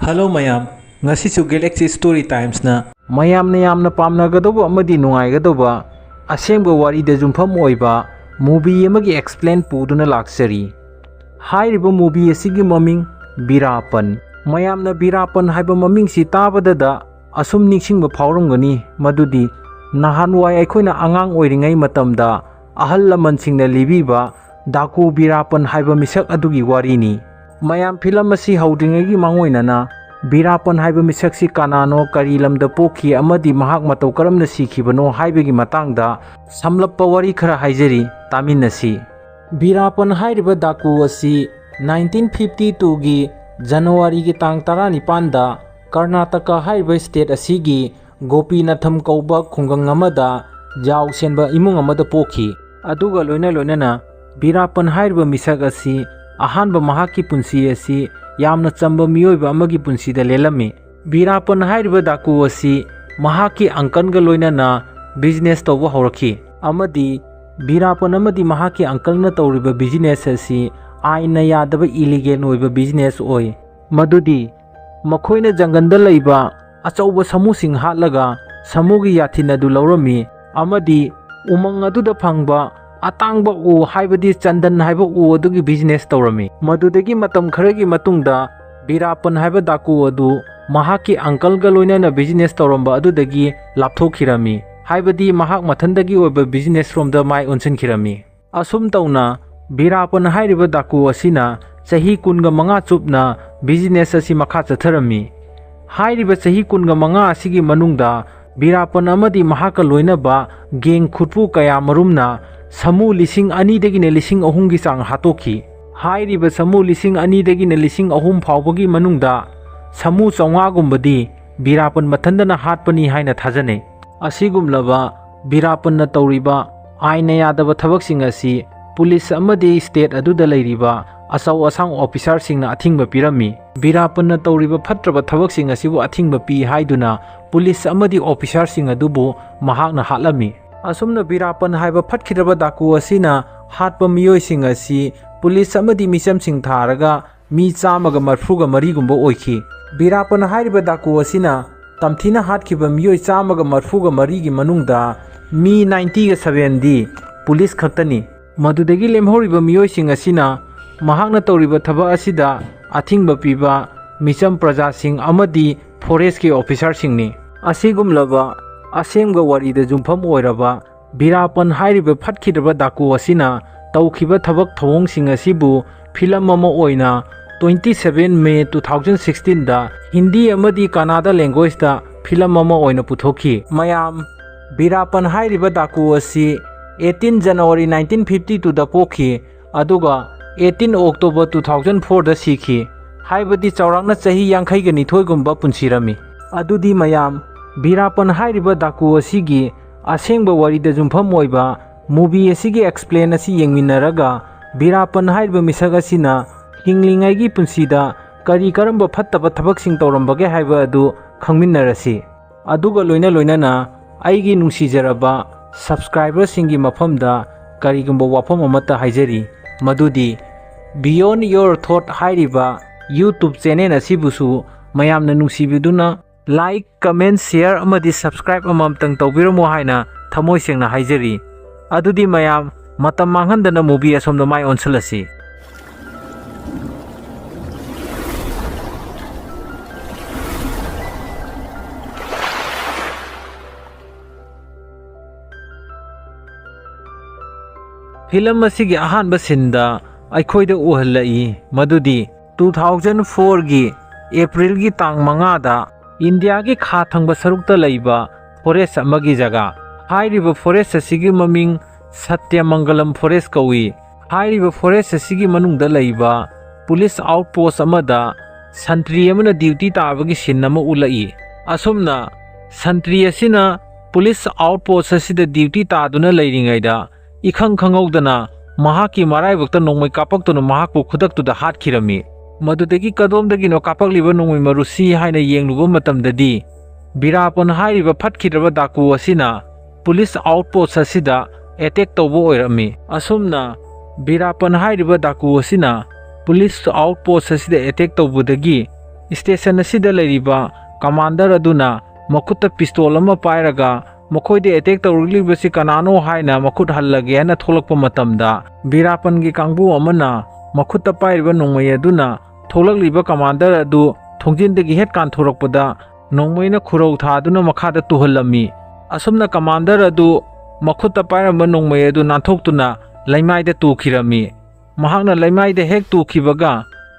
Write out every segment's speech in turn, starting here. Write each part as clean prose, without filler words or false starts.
Hello mayam, ngasisu Galaxy Story Times na mayamna yamna pamnagadoba amadi nungaigadoba asengba warida jumpham oiba movie amagi explain puduna laksari. Hairiba movie asigi maming VEERAPPAN. Mayamna VEERAPPAN haiba maming si tabadada asum niksingba phauramgani madudi nahanwai aikhoina angang oiringai matamda ahal lamansingna libiba DHAKU VEERAPPAN haiba misak adugi warini. Mayam film asi haudringagi mangoinana VEERAPPAN haiba misaksi kanano kari lamda pokhi amadi mahak matau karamna sikhibano haibagi matangda samlappa wari khara haijari taminasi. VEERAPPAN hairiba DHAKU asi 1952 gi January gi tang 19 da Karnataka haiba state asigi Gopinatham kauba khungang amada jaw senba imung amada pokhi. Aduga loinana VEERAPPAN hairiba misak asi ahanba mahaki punsi asi yamna chamba miyoiba amagi punsida lelami. VEERAPPAN hairiba DHAKU asi mahaki angkanga loinana business tawba haurakhi amadi VEERAPPAN amadi mahaki angkalna tawriba business asi aina yadaba illegal oiba business oi. Madudi makhoina janganda laiba achauba samusing hatlaga samugi yathina du laurami amadi umang aduda phangba atangba u haibadi chandan haiba u adugi business tawrami. Madudagi matam kharagi matungda VEERAPPAN haiba DHAKU adu mahaki uncle ga loinana business tawramba adudagi lapthokhirami haibadi mahak mathandagi oiba business romda mai onsinkhirami. Asum tawna VEERAPPAN hairiba DHAKU asina chahi 15 chupna business asi makha chatharami. Hairiba chahi 15 asigi manungda VEERAPPAN amadi mahaka loinaba geng khutpu kaya marumna samu lising ani dagina lising ahum gi sang hatokhi. Hairiba samu lising ani dagina lising ahum phawbagi manungda samu chawnga gumbadi VEERAPPAN mathandana hatpani haina thajane. Asigumlaba VEERAPPAN na tawriba aina yadaba thabaksing asi police amadi state aduda leiriba asau asang officer singna athingba pirami. VEERAPPAN na tawriba phatraba thabaksing asibu athingba pi haiduna police amadi officer sing adubu mahakna hatlami. Asumna VEERAPPAN haiba phatkiraba DHAKU asina hatpa miyoi sing asi police amadi misam sing tharaga mi chamaga marfuga mari gumba oikhi. VEERAPPAN haiba DHAKU asina tamthina hatkiba miyoi chamaga marfuga mari gi manungda mi 90 ga 7 di police khaktani. Madudagi lemhoriba miyoi sing asina mahakna tawriba thaba asida athingba piba micham praja sing amadi forest ki officer singni. Asigumlaba asengba warida jumpham oiraba VEERAPPAN hairiba phatkiraba DHAKU asina tawkhiba thabak thawong sing asibu film ama oina 27 May 2016 da Hindi amadi Kannada language da film ama oina puthokhi. Mayam VEERAPPAN hairiba DHAKU asi 18 January 1952 da pokhi aduga 18 October 2004 da sikhi. Haibadi chawrakna chahi 52 gumba punsirami. Adudi mayam VEERAPPAN hairiba DHAKU asigi asengba warida jumpham oiba movie asigi explain asi yengminaraga VEERAPPAN hairiba misak asina hinglingai gi punsida kari karamba phattaba thabaksing tawrambage haiba adu khangminnarasi. Aduga loinana aigi nungsijaraba subscriber singi mafamda karigumba wafam amata haijari madudi Beyond Your Thought hairiba YouTube channel asibusu mayamna nungsibiduna like comment share amadi subscribe amamtang tawbiramu haina thamoi sengna haijari. Adudi mayam matam manghandana movie asomda mai onsalasi. Film asigi ahanba sinda aikhoida uhallai madudi 2004 gi April gi tang 5 da India gi kha thangba sarukta laiba forest amagi jaga. Hairiba forest asigi maming Satyamangalam forest kawi. Hairiba forest asigi manungda laiba police outpost amada santri amana duty tabagi sin ama ulai. Asumna santri asina police outpost asida duty taduna lairingaida ikhang khangaudana mahaki maraibakta nongmai kapaktuna mahakpu khudaktuda hatkirami. Madudagi kadomdagi no kapakliba nongmai marusi haina yengluba matamdadi VEERAPPAN hairiba phatkiraba DHAKU asina police outpost asida attack tawbo oirami. Asumna VEERAPPAN hairiba DHAKU asina police outpost asida attack tawbudagi station असिदा लैरिबा commander अदुना मखुत्ता पिस्तौल अमा पाइरगा मखोइदे attack तौरलिबसि कनानो हाइना मखुत हल्लगे हाइना थोलक्पा मतमदा वीराप्पनगी कांगबु अमना मखुत्ता पाइरिबा नोंमै अदुना थोलक्लिबा commander अदु थोंजिनदगी head कांथोरक्पदा नोंमैना खुरौ थादुना मखादा तुहल्लमी असुमना commander अदु मखुत्ता पाइरंबा नोंमै अदु नाथोक्तुना लैमाइदा तुखिरमी महाकना लैमाइदा हेक तुखिबगा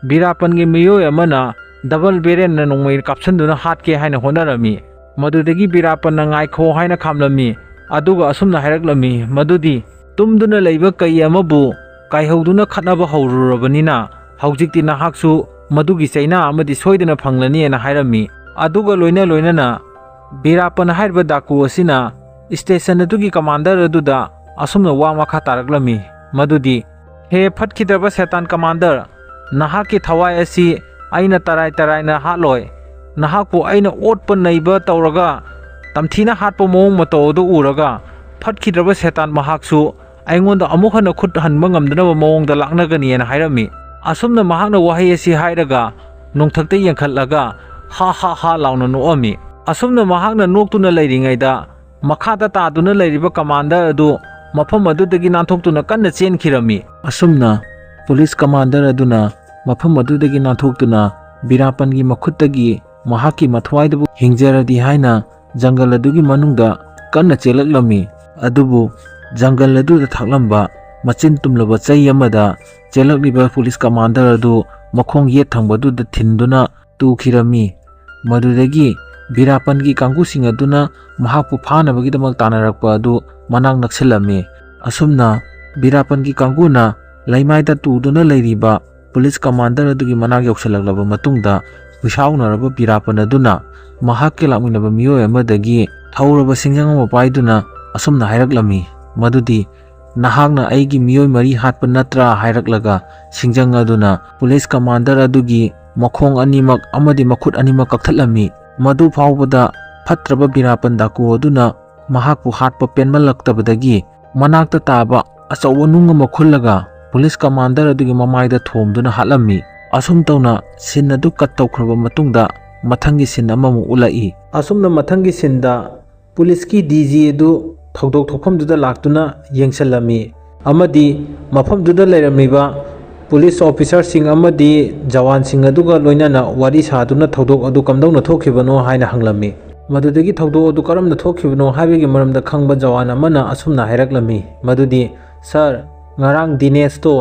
वीराप्पनगी मियोय अमना double Beren नोंमै कापसनदुना हाटके हाइना होनरमी मदुदगी वीराप्पन गाइखो हाइना खामलमी अदुगा असुमना हाइरक्लमी मदुदी तुमदुना लैबा कई अमबु काइहौदुना खतनबा हौरुरबनिना हौजिक्ति नाहाकसु मदुगी चैना अमदि सोइदना फंगलनिना हाइरमी अदुगा लोइना लोइनाना वीराप्पन हाइरबा डाकू असिना स्टेशन अदुगी कमांडर अदुदा असुमना वा मखा तारक्लमी मदुदी हे फटखिद्रबा शैतान कमांडर नाहाकि थवाई असि अइना तराई तराइना हालोय नाहाकपु अइना ओटपा नैबा तौरगा तमथीना हाटपा मोंग मतौदु उरगा फटखिद्रबा शैतान महाकसु अइंगोंदा अमुक हन खुद हनबा ngamdनबा मोंगदा लाकनगनिना हाइरमी असुमना महाकना वाहै असि हाइरगा नोंथक्ता यंखलगा हा लाउना नोअमी असुमना महाकना नोक्तुना लैरिङैदा मखादा तादुना लैरिबा कमांडर अदु मफम अदुदगी नाथोक्तुना कन्ना चेनखिरमी असुमना पुलिस कमांडर अदुना मफम अदुदगी नाथोक्तुना वीराप्पनगी मखुत्तगी महाकी मथवाइदबु हिंजरदी हाइना जंगल अदुगी मनुंगदा कन्ना चेलक्लमी अदुबु जंगल अदुदा थाक्लंबा मचिन तुमलबा चै अमदा चेलक्लिबा पुलिस कमांडर अदु मखोंग येत थंबदुदा थिंदुना तुखिरमी मदुदगी वीराप्पनगी कांगुसिंग अदुना महाकपु फानबगीदमक तानरक्पा अदु मनांग नक्सिलमी असुमना वीराप्पनगी कांगुना लैमाइदा तुदुना लैरिबा पुलिस कमांडर अदुगी मनाग यौसलक्लबा मतुंगदा विसाउनरबा वीराप्पन अदुना महाकके लामिनबा मियोय अमदगी थौरबा सिंजंग अमा पाइदुना असुमना हाइरक्लमी मदुदी नाहाकना अइगी मियोय मरी हाटपा नत्रा हाइरक्लगा सिंजंग अदुना पुलिस कमांडर अदुगी मखोंग अनिमक अमदि मखुत अनिमक कक्थलमी मदु फाउबदा फत्रबा वीराप्पन डाकू अदुना महाकपु हाटपा पेनमलक्तबदगी मनाक्ता ताबा अचौबा नुंग अमा खुल्लगा पुलिस कमांडर अदुगी ममाइदा थोमदुना हालमी असुम तौना सिन अदु कट तौखरबा मतुंगदा मथंगी सिन अममु उलाई असुमना मथंगी सिनदा पुलिस की डीजी अदु थौदोक थोफमदुदा लाक्तुना येंगसलमी अमदी मफमदुदा लैरमिबा पुलिस ऑफिसर सिंग अमदी जवान सिंग अदुगा लोइनाना वारी सादुना थौदोक अदु कमदौना थोखिबनो हाइना हंगलमी मदुदगी थौदोक अदु करमना थोखिबनो हाइबेगी मरमदा खंगबा जवान अमना असुमना हाइरक्लमी मदुदी सर ngarang दिनेश तो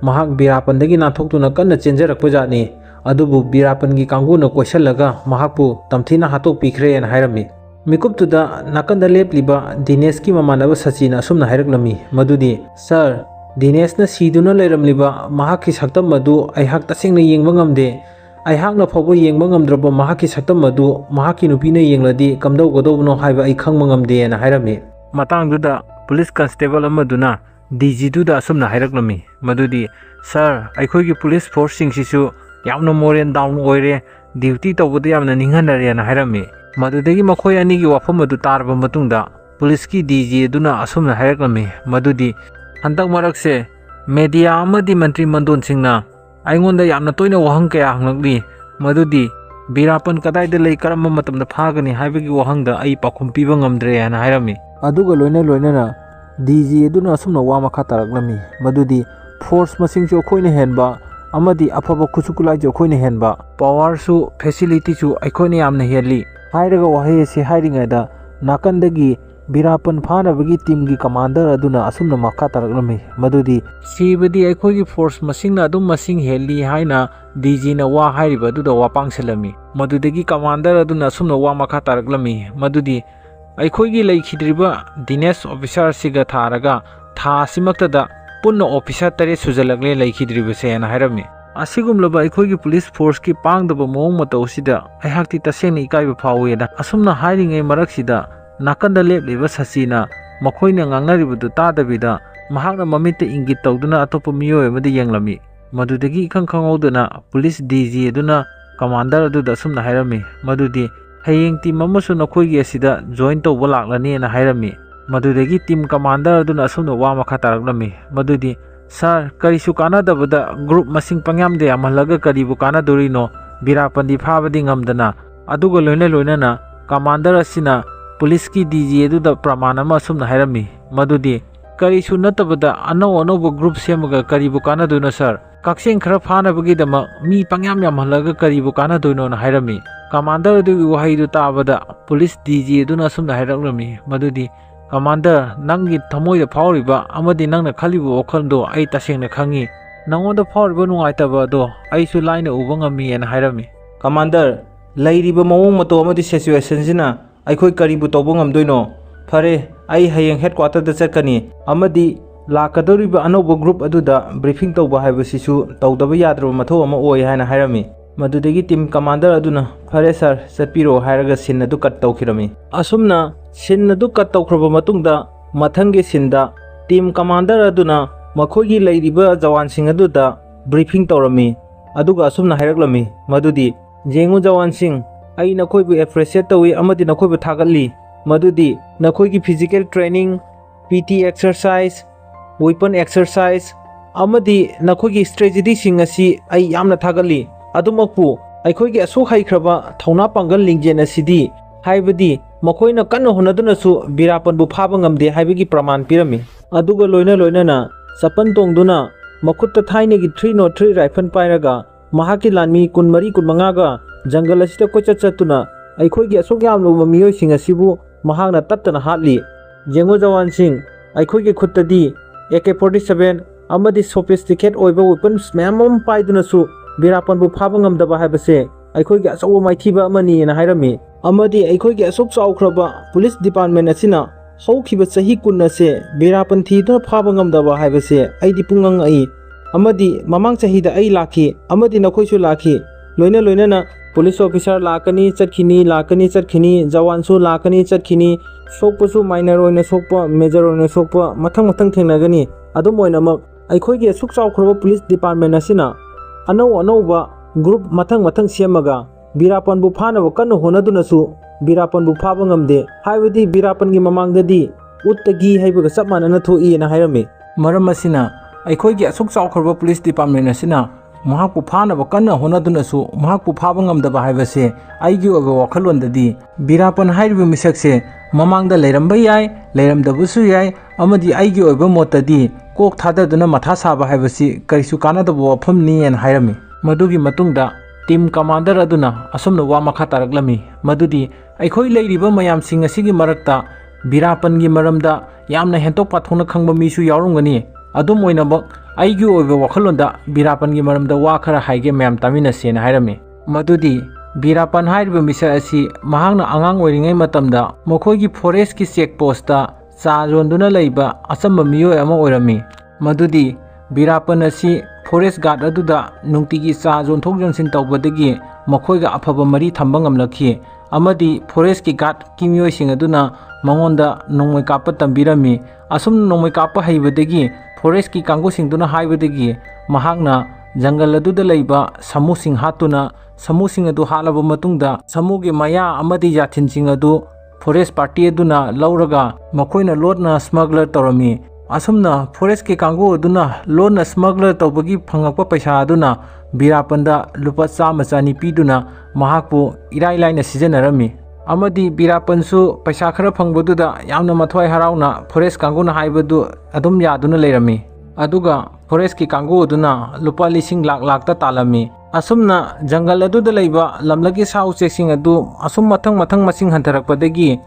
महाक वीराप्पनदगी नाथोक्तुना कन्ना चेंजरक्पजानी अदुबु वीराप्पनगी कांगुना कोइसलगा महाकपु तमथीना हातोकपिख्रेना हाइरमी मिकुपतुदा नाकंदा लेपलिबा दिनेश की ममानबा सचिना असुमना हाइरक्लमी मदुदी सर दिनेशना सीदुना लैरमलिबा महाकी सक्तम मदु अइहाक तसेंगना येंगबा ngamde अइहाकना फौबा येंगबा ngamद्रबा महाकी सक्तम मदु महाकी नुपीना येंगलदी कमदौगदौबनो हाइबा अइ खंगबा ngamde ना हाइरमी मतांगदुदा पुलिस कांस्टेबल अमदुना डीजीदुदा असुमना हाइरक्लमी मदुदी सर अइखोइगी पुलिस फोर्स सिंगसिसु यामना मोरेन डाउन ओइरे ड्यूटी तौबदु यामना निंगहनरेना हाइरमी मदुदगी मखोय अनिगी वाफम अदु तारबा मतुंगदा पुलिस की डीजी अदुना असुमना हाइरक्लमी मदुदी हंतक मरकसे मीडिया अमदी मंत्री मंडोन सिंगना अइंगोंदा यामना तोइना वहंग कया हंगलक्ली मदुदी वीराप्पन कदाइदा लई करम मतमदा फागनी हाइबगी वहंगदा अइ पाखुम पीबा ngamdre हाना हाइरमी अदुगा लोइना लोइनाना डीजी अदुना असुमना वा मखा तारक्लमी मदुदी फोर्स मसिंगसु अखोइना हेनबा अमदी अफबा खुसुकुलाइजु अखोइना हेनबा पावरसु फैसिलिटीसु अखोइना यामना हेली हाइरगा वाहै से हाइरिङैदा नाकंदगी वीराप्पन फानबगी टीम की कमांडर अदुना असुमना मखा तारक्लमी मदुदी सीबदी अखोइगी फोर्स मसिंगना अदुम मसिंग हेली हाइना डीजी ना वा हाइरिबा अदुदा वापांगसलमी मदुदगी कमांडर अदुना असुमना वा मखा तारक्लमी मदुदी अखोइगी लैखिद्रिबा दिनेश ऑफिसर सिगा थारगा था सिमक्तदा पुन्ना ऑफिसर तरे सुजलगले लैखिद्रिबसे ना हाइरमी असिगुमलबा अखोइगी पुलिस फोर्स की पांगदबा मोंग मतौसिदा अहाक्ति तसेंगना इकाइबा फावेदा असुमना हाइरिङै मरक्सिदा नाकंदा लेपलिबा सचिना मखोइना ngangnaribadu तादबिदा महाकना ममित्ते इंगित तौदुना अतोप्पा मियोय अमदि येंगलमी मदुदगी इखंग खंगौदुना पुलिस डीजी अदुना कमांडर अदुदा असुमना हाइरमी मदुदी हयेंग टीम अमसु नखोइगी असिदा जॉइन तौबा लाक्लनीना हाइरमी मदुदगी टीम कमांडर अदुना असुमना वा मखा तारक्लमी मदुदी सर करिसु कानादबदा ग्रुप मसिंग पंग्यामदे यामहलगा करिबु कानादोरिनो ꯕꯤꯔꯥꯞꯄꯟꯗꯤ ꯐꯥꯕꯗꯤ ꯉꯝꯗꯅ ꯑꯗꯨꯒ ꯂꯣꯏꯅꯅ ꯀꯃꯥꯟꯗꯔ ꯑꯁꯤꯅ ꯄꯨꯂꯤꯁꯀꯤ DG ꯑꯗꯨꯗ ꯄ꯭ꯔꯃꯥꯟ ꯑꯃ ꯑꯁꯨꯝꯅ ꯍꯥꯏꯔꯝꯃꯤ ꯃꯗꯨꯗꯤ ꯀꯔꯤꯁꯨ ꯅꯠꯇꯕꯗ ꯑꯅꯧꯕ ꯒ꯭ꯔꯨꯞ ꯁꯦꯝꯃꯒ ꯀꯔꯤꯕꯨ ꯀꯥꯟꯅꯗꯣꯏꯅꯣ ꯁꯔ ꯀꯛꯆꯤꯡ ꯈꯔ ꯐꯥꯅꯕꯒꯤꯗꯃꯛ ꯃꯤ ꯄꯪꯌꯥꯝ ꯌꯥꯝꯍꯜꯂꯒ ꯀꯔꯤꯕꯨ ꯀꯥꯟꯅꯗꯣꯏꯅꯣꯅ ꯍꯥꯏꯔꯝꯃꯤ ꯀꯃꯥꯟꯗꯔ ꯑꯗꯨꯒꯤ ꯋꯥꯍꯩꯗꯨ ꯇꯥꯕꯗ ꯄꯨꯂꯤꯁ DG ꯑꯗꯨꯅ ꯑꯁꯨꯝꯅ ꯍꯥꯏꯔꯛꯂꯝꯃꯤ ꯃꯗꯨꯗꯤ ꯀꯃꯥꯟꯗꯔ ꯅꯪꯒꯤ ꯊꯃꯣꯏꯗ ꯐꯥꯎꯔꯤꯕ ꯑꯃꯗꯤ ꯅꯪꯅ ꯈꯜꯂꯤꯕ ꯋꯥꯈꯜꯗꯣ ꯑꯩ ꯇꯁꯦꯡꯅ ꯈꯪꯉꯤ ꯅꯪꯉꯣꯟꯗ ꯐꯥꯎꯔꯤꯕ ꯅꯨꯡꯉꯥꯏꯇꯕ ꯑꯗꯣ ꯑꯩꯁꯨ ꯂꯥꯏꯅ ꯎꯕ ꯉꯝꯃꯤꯅ ꯍꯥꯏꯔꯝꯃꯤ ꯀꯃꯥꯟꯗꯔ ꯂꯩꯔꯤꯕ ꯃꯑꯣꯡ ꯃꯇꯧ ꯑꯃꯗꯤ ꯁꯤꯆꯨꯋꯦꯁꯟꯁꯤꯅ ꯑꯩꯈꯣꯏ ꯀꯔꯤꯕꯨ ꯇꯧꯕ ꯉꯝꯗꯣꯏꯅꯣ ꯐꯔꯦ ꯑꯩ ꯍꯌꯦꯡ ꯍꯦꯗꯀ꯭ꯋꯥꯇꯔꯗ ꯆꯠꯀꯅꯤ ꯑꯃꯗꯤ ꯂꯥꯛꯀꯗꯧꯔꯤꯕ ꯑꯅꯧꯕ ꯒ꯭ꯔꯨꯞ ꯑꯗꯨꯗ ꯕ꯭ꯔꯤꯐꯤꯡ ꯇꯧꯕ ꯍꯥꯏꯕꯁꯤꯁꯨ ꯇꯧꯗꯕ ꯌꯥꯗ꯭ꯔꯕ ꯃꯊꯧ ꯑꯃ ꯑꯣꯏ ꯍꯥꯏꯅ ꯍꯥꯏꯔꯝꯃꯤ ꯃꯗꯨꯗꯒꯤ ꯇꯤꯝ ꯀꯃꯥꯟꯗꯔ ꯑꯗꯨꯅ ꯐꯔꯦ ꯁꯔ ꯆꯠꯄꯤꯔꯣ ꯍꯥꯏꯔꯒ ꯁꯤꯟ ꯑꯗꯨ ꯀꯠ ꯇꯧꯈꯤꯔꯝꯃꯤ ꯑꯁꯨꯝꯅ ꯁꯤꯟ ꯑꯗꯨ ꯀꯠ ꯇꯧꯈ꯭ꯔꯕ ꯃꯇꯨꯡꯗ ꯃꯊꯪꯒꯤ ꯁꯤꯟꯗ ꯇꯤꯝ ꯀꯃꯥꯟꯗꯔ ꯑꯗꯨꯅ ꯃꯈꯣꯏꯒꯤ ꯂꯩꯔꯤꯕ ꯖꯋꯥꯟꯁꯤꯡ ꯑꯗꯨꯗ ꯕ꯭ꯔꯤꯐꯤꯡ ꯇꯧꯔꯝꯃꯤ ꯑꯗꯨꯒ ꯑꯁꯨꯝꯅ ꯍꯥꯏꯔꯛꯂꯝꯃꯤ ꯃꯗꯨꯗꯤ ꯌꯦꯡꯉꯨ ꯖꯋꯥꯟꯁꯤꯡ ꯑꯩ ꯅꯈꯣꯏꯕꯨ ꯑꯦꯄ꯭ꯔꯤꯁꯤꯌꯦꯠ ꯇꯧꯏ ꯑꯃꯗꯤ ꯅꯈꯣꯏꯕꯨ ꯊꯥꯒꯠꯂꯤ ꯃꯗꯨꯗꯤ ꯅꯈꯣꯏꯒꯤ physical training PT exercise weapon exercise ꯑꯃꯗꯤ ꯅꯈꯣꯏꯒꯤ ꯁ꯭ꯇ꯭ꯔꯦꯇꯦꯖꯤꯁꯤꯡ ꯑꯁꯤ ꯑꯩ ꯌꯥꯝꯅ ꯊꯥꯒꯠꯂꯤ ꯑꯗꯨꯃꯛꯄꯨ ꯑꯩꯈꯣꯏꯒꯤ ꯑꯁꯨꯛ ꯍꯩꯈ꯭ꯔꯕ ꯊꯧꯅꯥ ꯄꯥꯡꯒꯜ ꯂꯤꯡꯖꯦꯜ ꯑꯁꯤꯗꯤ ꯍꯥꯏꯕꯗꯤ ꯃꯈꯣꯏꯅ ꯀꯟꯅ ꯍꯣꯠꯅꯗꯨꯅꯁꯨ ꯕꯤꯔꯥꯞꯄꯟꯕꯨ ꯐꯥꯕ ꯉꯝꯗꯦ ꯍꯥꯏꯕꯒꯤ ꯄ꯭ꯔꯃꯥꯟ ꯄꯤꯔꯝꯃꯤ ꯑꯗꯨꯒ ꯂꯣꯏꯅꯅ ꯆꯄꯟ ꯇꯣꯡꯗꯨꯅ ꯃꯈꯨꯠꯇ ꯊꯥꯏꯅꯒꯤ 303 ꯔꯥꯏꯐꯜ ꯄꯥꯏꯔꯒ ꯃꯍꯥꯛꯀꯤ ꯂꯥꯟꯃꯤ 24-25ꯒ ꯖꯪꯒꯜ ꯑꯁꯤꯗ ꯀꯣꯏꯆꯠ ꯆꯠꯇꯨꯅ ꯑꯩꯈꯣꯏꯒꯤ ꯑꯁꯨꯛ ꯌꯥꯝꯂꯕ ꯃꯤꯑꯣꯏꯁꯤꯡ ꯑꯁꯤꯕꯨ ꯃꯍꯥꯛꯅ ꯇꯠꯇꯅ ꯍꯥꯠꯂꯤ ꯌꯦꯡꯉꯨ ꯖꯋꯥꯟꯁꯤꯡ ꯑꯩꯈꯣꯏꯒꯤ ꯈꯨꯠꯇꯗꯤ AK-47 ꯑꯃꯗꯤ ꯁꯣꯐꯤꯁꯇꯤꯀꯦꯠ ꯑꯣꯏꯕ ꯋꯦꯄꯟꯁ ꯃꯌꯥꯝ ꯑꯃ ꯄꯥꯏꯗꯨꯅꯁꯨ ꯕꯤꯔꯥꯞꯄꯟꯕꯨ ꯐꯥꯕ ꯉꯝꯗꯕ ꯍꯥꯏꯕꯁꯦ ꯑꯩꯈꯣꯏꯒꯤ ꯑꯆꯧꯕ ꯃꯥꯏꯊꯤꯕ ꯑꯃꯅꯤꯅ ꯍꯥꯏꯔꯝꯃꯤ ꯑꯃꯗꯤ ꯑꯩꯈꯣꯏꯒꯤ ꯑꯁꯨꯛ ꯆꯥꯎꯈ꯭ꯔꯕ ꯄꯨꯂꯤꯁ ꯗꯤꯄꯥꯔꯠꯃꯦꯟ ꯑꯁꯤꯅ ꯍꯧꯈꯤꯕ ꯆꯍꯤ 10 ꯑꯁꯦ ꯕꯤꯔꯥꯞꯄꯟ ꯊꯤꯗꯨꯅ ꯐꯥꯕ ꯉꯝꯗꯕ ꯍꯥꯏꯕꯁꯦ ꯑꯩꯗꯤ ꯄꯨꯡꯉꯛꯉꯛꯏ ꯑꯃꯗꯤ ꯃꯃꯥꯡ ꯆꯍꯤꯗ ꯑꯩ ꯂꯥꯛꯈꯤ ꯑꯃꯗꯤ ꯅꯈꯣꯏꯁꯨ ꯂꯥꯛꯈꯤ ꯂꯣꯏꯅꯅ ꯄꯨꯂꯤꯁ ꯑꯣꯐꯤꯁꯥꯔ ꯂꯥꯛꯀꯅꯤ ꯆꯠꯈꯤꯅꯤ ꯂꯥꯛꯀꯅꯤ ꯆꯠꯈꯤꯅꯤ ꯖꯋꯥꯟꯁꯨ ꯂꯥꯛꯀꯅꯤ ꯆꯠꯈꯤꯅꯤ ꯁꯣꯛꯄꯁꯨ ꯃꯥꯏꯅꯔ ꯑꯣꯏꯅ ꯁꯣꯛꯄ ꯃꯦꯖꯔ ꯑꯣꯏꯅ ꯁꯣꯛꯄ ꯃꯊꯪ ꯊꯦꯡꯅꯒꯅꯤ ꯑꯗꯨꯝ ꯑꯣꯏꯅꯃꯛ ꯑꯩꯈꯣꯏꯒꯤ ꯑꯁꯨꯛ ꯆꯥꯎꯈ꯭ꯔꯕ ꯄꯨꯂꯤꯁ ꯗꯤꯄꯥꯔꯠꯃꯦꯟ ꯑꯁꯤꯅ ꯑꯅꯧꯕ ꯒ꯭ꯔꯨꯞ ꯃꯊꯪ ꯁꯦꯝꯃꯒ ꯕꯤꯔꯥꯞꯄꯟꯕꯨ ꯐꯥꯅꯕ ꯀꯟꯅ ꯍꯣꯠꯅꯗꯨꯅꯁꯨ ꯕꯤꯔꯥꯞꯄꯟꯕꯨ ꯐꯥꯕ ꯉꯝꯗꯦ ꯍꯥꯏꯕꯗꯤ ꯕꯤꯔꯥꯞꯄꯟꯒꯤ ꯃꯃꯥꯡꯗꯗꯤ ꯎꯠꯇꯒꯤ ꯍꯩꯕꯒ ꯆꯞ ꯃꯥꯟꯅꯅ ꯊꯣꯛꯏꯅ ꯍꯥꯏꯔꯝꯃꯤ ꯃꯔꯝ ꯑꯁꯤꯅ ꯑꯩꯈꯣꯏꯒꯤ ꯑꯁꯨꯛ ꯆꯥꯎꯈ꯭ꯔꯕ ꯄꯨꯂꯤꯁ ꯗꯤꯄꯥꯔꯠꯃꯦꯟ ꯑꯁꯤꯅ ꯃꯍꯥꯛꯄꯨ ꯐꯥꯅꯕ ꯀꯟꯅ ꯍꯣꯠꯅꯗꯨꯅꯁꯨ ꯃꯍꯥꯛꯄꯨ ꯐꯥꯕ ꯉꯝꯗꯕ ꯍꯥꯏꯕꯁꯦ ꯑꯩꯒꯤ ꯑꯣꯏꯕ ꯋꯥꯈꯜꯂꯣꯟꯗꯗꯤ ꯕꯤꯔꯥꯞꯄꯟ ꯍꯥꯏꯔꯤꯕ ꯃꯤꯁꯛꯁꯦ ꯃꯃꯥꯡꯗ ꯂꯩꯔꯝꯕ ꯌꯥꯏ ꯂꯩꯔꯝꯗꯕꯁꯨ ꯌꯥꯏ ꯑꯃꯗꯤ ꯑꯩꯒꯤ ꯑꯣꯏꯕ ꯃꯣꯠꯇꯗꯤ ꯀꯣꯛ ꯊꯥꯗꯗꯨꯅ ꯃꯊꯥ ꯁꯥꯕ ꯍꯥꯏꯕꯁꯤ ꯀꯔꯤꯁꯨ ꯀꯥꯟꯅꯗꯕ ꯋꯥꯐꯝꯅꯤꯅ ꯍꯥꯏꯔꯝꯃꯤ ꯃꯗꯨꯒꯤ ꯃꯇꯨꯡꯗ ꯇꯤꯝ ꯀꯃꯥꯟꯗꯔ ꯑꯗꯨꯅ ꯑꯁꯨꯝꯅ ꯋꯥ ꯃꯈꯥ ꯇꯥꯔꯛꯂꯝꯃꯤ ꯃꯗꯨꯗꯤ ꯑꯩꯈꯣꯏ ꯂꯩꯔꯤꯕ ꯃꯌꯥꯝꯁꯤꯡ ꯑꯁꯤꯒꯤ ꯃꯔꯛꯇ ꯕꯤꯔꯥꯞꯄꯟꯒꯤ ꯃꯔꯝꯗ ꯌꯥꯝꯅ ꯍꯦꯟꯇꯣꯛ ꯄꯥꯊꯣꯛꯅ ꯈꯪꯕ ꯃꯤꯁꯨ ꯌꯥꯎꯔꯝꯒꯅꯤ ꯑꯗꯨꯝ ꯑꯣꯏꯅꯃꯛ ꯑꯩꯒꯤ ꯑꯣꯏꯕ ꯋꯥꯈꯜꯂꯣꯟꯗ ꯕꯤꯔꯥꯞꯄꯟꯒꯤ ꯃꯔꯝꯗ ꯋꯥ ꯈꯔ ꯍꯥꯏꯒꯦ ꯃꯌꯥꯝ ꯇꯥꯃꯤꯟꯅꯁꯦꯅ ꯍꯥꯏꯔꯝꯃꯤ ꯃꯗꯨꯗꯤ ꯕꯤꯔꯥꯞꯄꯟ ꯍꯥꯏꯔꯤꯕ ꯃꯤꯁꯛ ꯑꯁꯤ ꯃꯍꯥꯛꯅ ꯑꯉꯥꯡ ꯑꯣꯏꯔꯤꯉꯩ ꯃꯇꯝꯗ ꯃꯈꯣꯏꯒꯤ ꯐꯣꯔꯦꯁꯀꯤ ꯆꯦꯛ ꯄꯣꯁꯇ ꯆꯥ ꯌꯣꯟꯗꯨꯅ ꯂꯩꯕ ꯑꯆꯝꯕ ꯃꯤꯑꯣꯏ ꯑꯃ ꯑꯣꯏꯔꯝꯃꯤ ꯃꯗꯨꯗꯤ ꯕꯤꯔꯥꯞꯄꯟ ꯑꯁꯤ ꯐꯣꯔꯦꯁ ꯒꯥꯔꯗ ꯑꯗꯨꯗ ꯅꯨꯡꯇꯤꯒꯤ ꯆꯥ ꯌꯣꯟꯊꯣꯛ ꯌꯣꯟꯁꯤꯟ ꯇꯧꯕꯗꯒꯤ ꯃꯈꯣꯏꯒ ꯑꯐꯕ ꯃꯔꯤ ꯊꯝꯕ ꯉꯝꯂꯛꯈꯤ ꯑꯃꯗꯤ ꯐꯣꯔꯦꯁꯀꯤ ꯒꯥꯔꯗꯀꯤ ꯃꯤꯑꯣꯏꯁꯤꯡ ꯑꯗꯨꯅ ꯃꯉꯣꯟꯗ ꯅꯣꯡꯃꯩ ꯀꯥꯞꯄ ꯇꯝꯕꯤꯔꯝꯃꯤ ꯑꯁꯨꯝꯅ ꯅꯣꯡꯃꯩ ꯀꯥꯞꯄ ꯍꯩꯕꯗꯒꯤ ꯐꯣꯔꯦꯁꯀꯤ ꯀꯥꯡꯕꯨꯁꯤꯡꯗꯨꯅ ꯍꯥꯏꯕꯗꯒꯤ ꯃꯍꯥꯛꯅ ꯖꯪꯒꯜ ꯑꯗꯨꯗ ꯂꯩꯕ ꯁꯥꯃꯨꯁꯤꯡ ꯍꯥꯠꯇꯨꯅ ꯁꯥꯃꯨꯁꯤꯡ ꯑꯗꯨ ꯍꯥꯠꯂꯕ ꯃꯇꯨꯡꯗ ꯁꯥꯃꯨꯒꯤ ꯃꯌꯥ ꯑꯃꯗꯤ ꯌꯥꯊꯤꯟꯁꯤꯡ ꯑꯗꯨ ꯐꯣꯔꯦꯁ ꯄꯥꯔꯇꯤ ꯑꯗꯨꯅ ꯂꯧꯔꯒ ꯃꯈꯣꯏꯅ ꯂꯣꯠꯅ ꯁ꯭ꯃꯒꯂꯔ ꯇꯧꯔꯝꯃꯤ ꯑꯁꯨꯝꯅ ꯐꯣꯔꯦꯁꯀꯤ ꯀꯥꯡꯕꯨ ꯑꯗꯨꯅ ꯂꯣꯟꯅ ꯁ꯭ꯃꯒꯂꯔ ꯇꯧꯕꯒꯤ ꯐꯪꯉꯛꯄ ꯄꯩꯁꯥ ꯑꯗꯨꯅ ꯕꯤꯔꯥꯞꯄꯟꯗ ꯂꯨꯄꯥ 100-200 ꯄꯤꯗꯨꯅ ꯃꯍꯥꯛꯄꯨ ꯏꯔꯥꯏ ꯂꯥꯏꯅ ꯁꯤꯖꯤꯟꯅꯔꯝꯃꯤ ꯑꯃꯗꯤ ꯕꯤꯔꯥꯞꯄꯟꯁꯨ ꯄꯩꯁꯥ ꯈꯔ ꯐꯪꯕꯗꯨꯗ ꯌꯥꯝꯅ ꯃꯊ꯭ꯋꯥꯏ ꯍꯔꯥꯎꯅ ꯐꯣꯔꯦꯁ ꯀꯥꯡꯕꯨꯅ ꯍꯥꯏꯕꯗꯨ ꯑꯗꯨꯝ ꯌꯥꯗꯨꯅ ꯂꯩꯔꯝꯃꯤ ꯑꯗꯨꯒ ꯐꯣꯔꯦꯁꯀꯤ ꯀꯥꯡꯕꯨ ꯑꯗꯨꯅ ꯂꯨꯄꯥ ꯂꯤꯁꯤꯡ ꯂꯥꯛꯇ ꯇꯥꯜꯂꯝꯃꯤ ꯑꯁꯨꯝꯅ ꯖꯪꯒꯜ ꯑꯗꯨꯗ ꯂꯩꯕ ꯂꯝꯂꯛꯀꯤ ꯁꯥ ꯎꯆꯦꯛꯁꯤꯡ ꯑꯗꯨ ꯑꯁꯨꯝ ꯃꯊꯪ ꯃꯁꯤꯡ ꯍꯟꯊꯔꯛꯄꯗꯒꯤ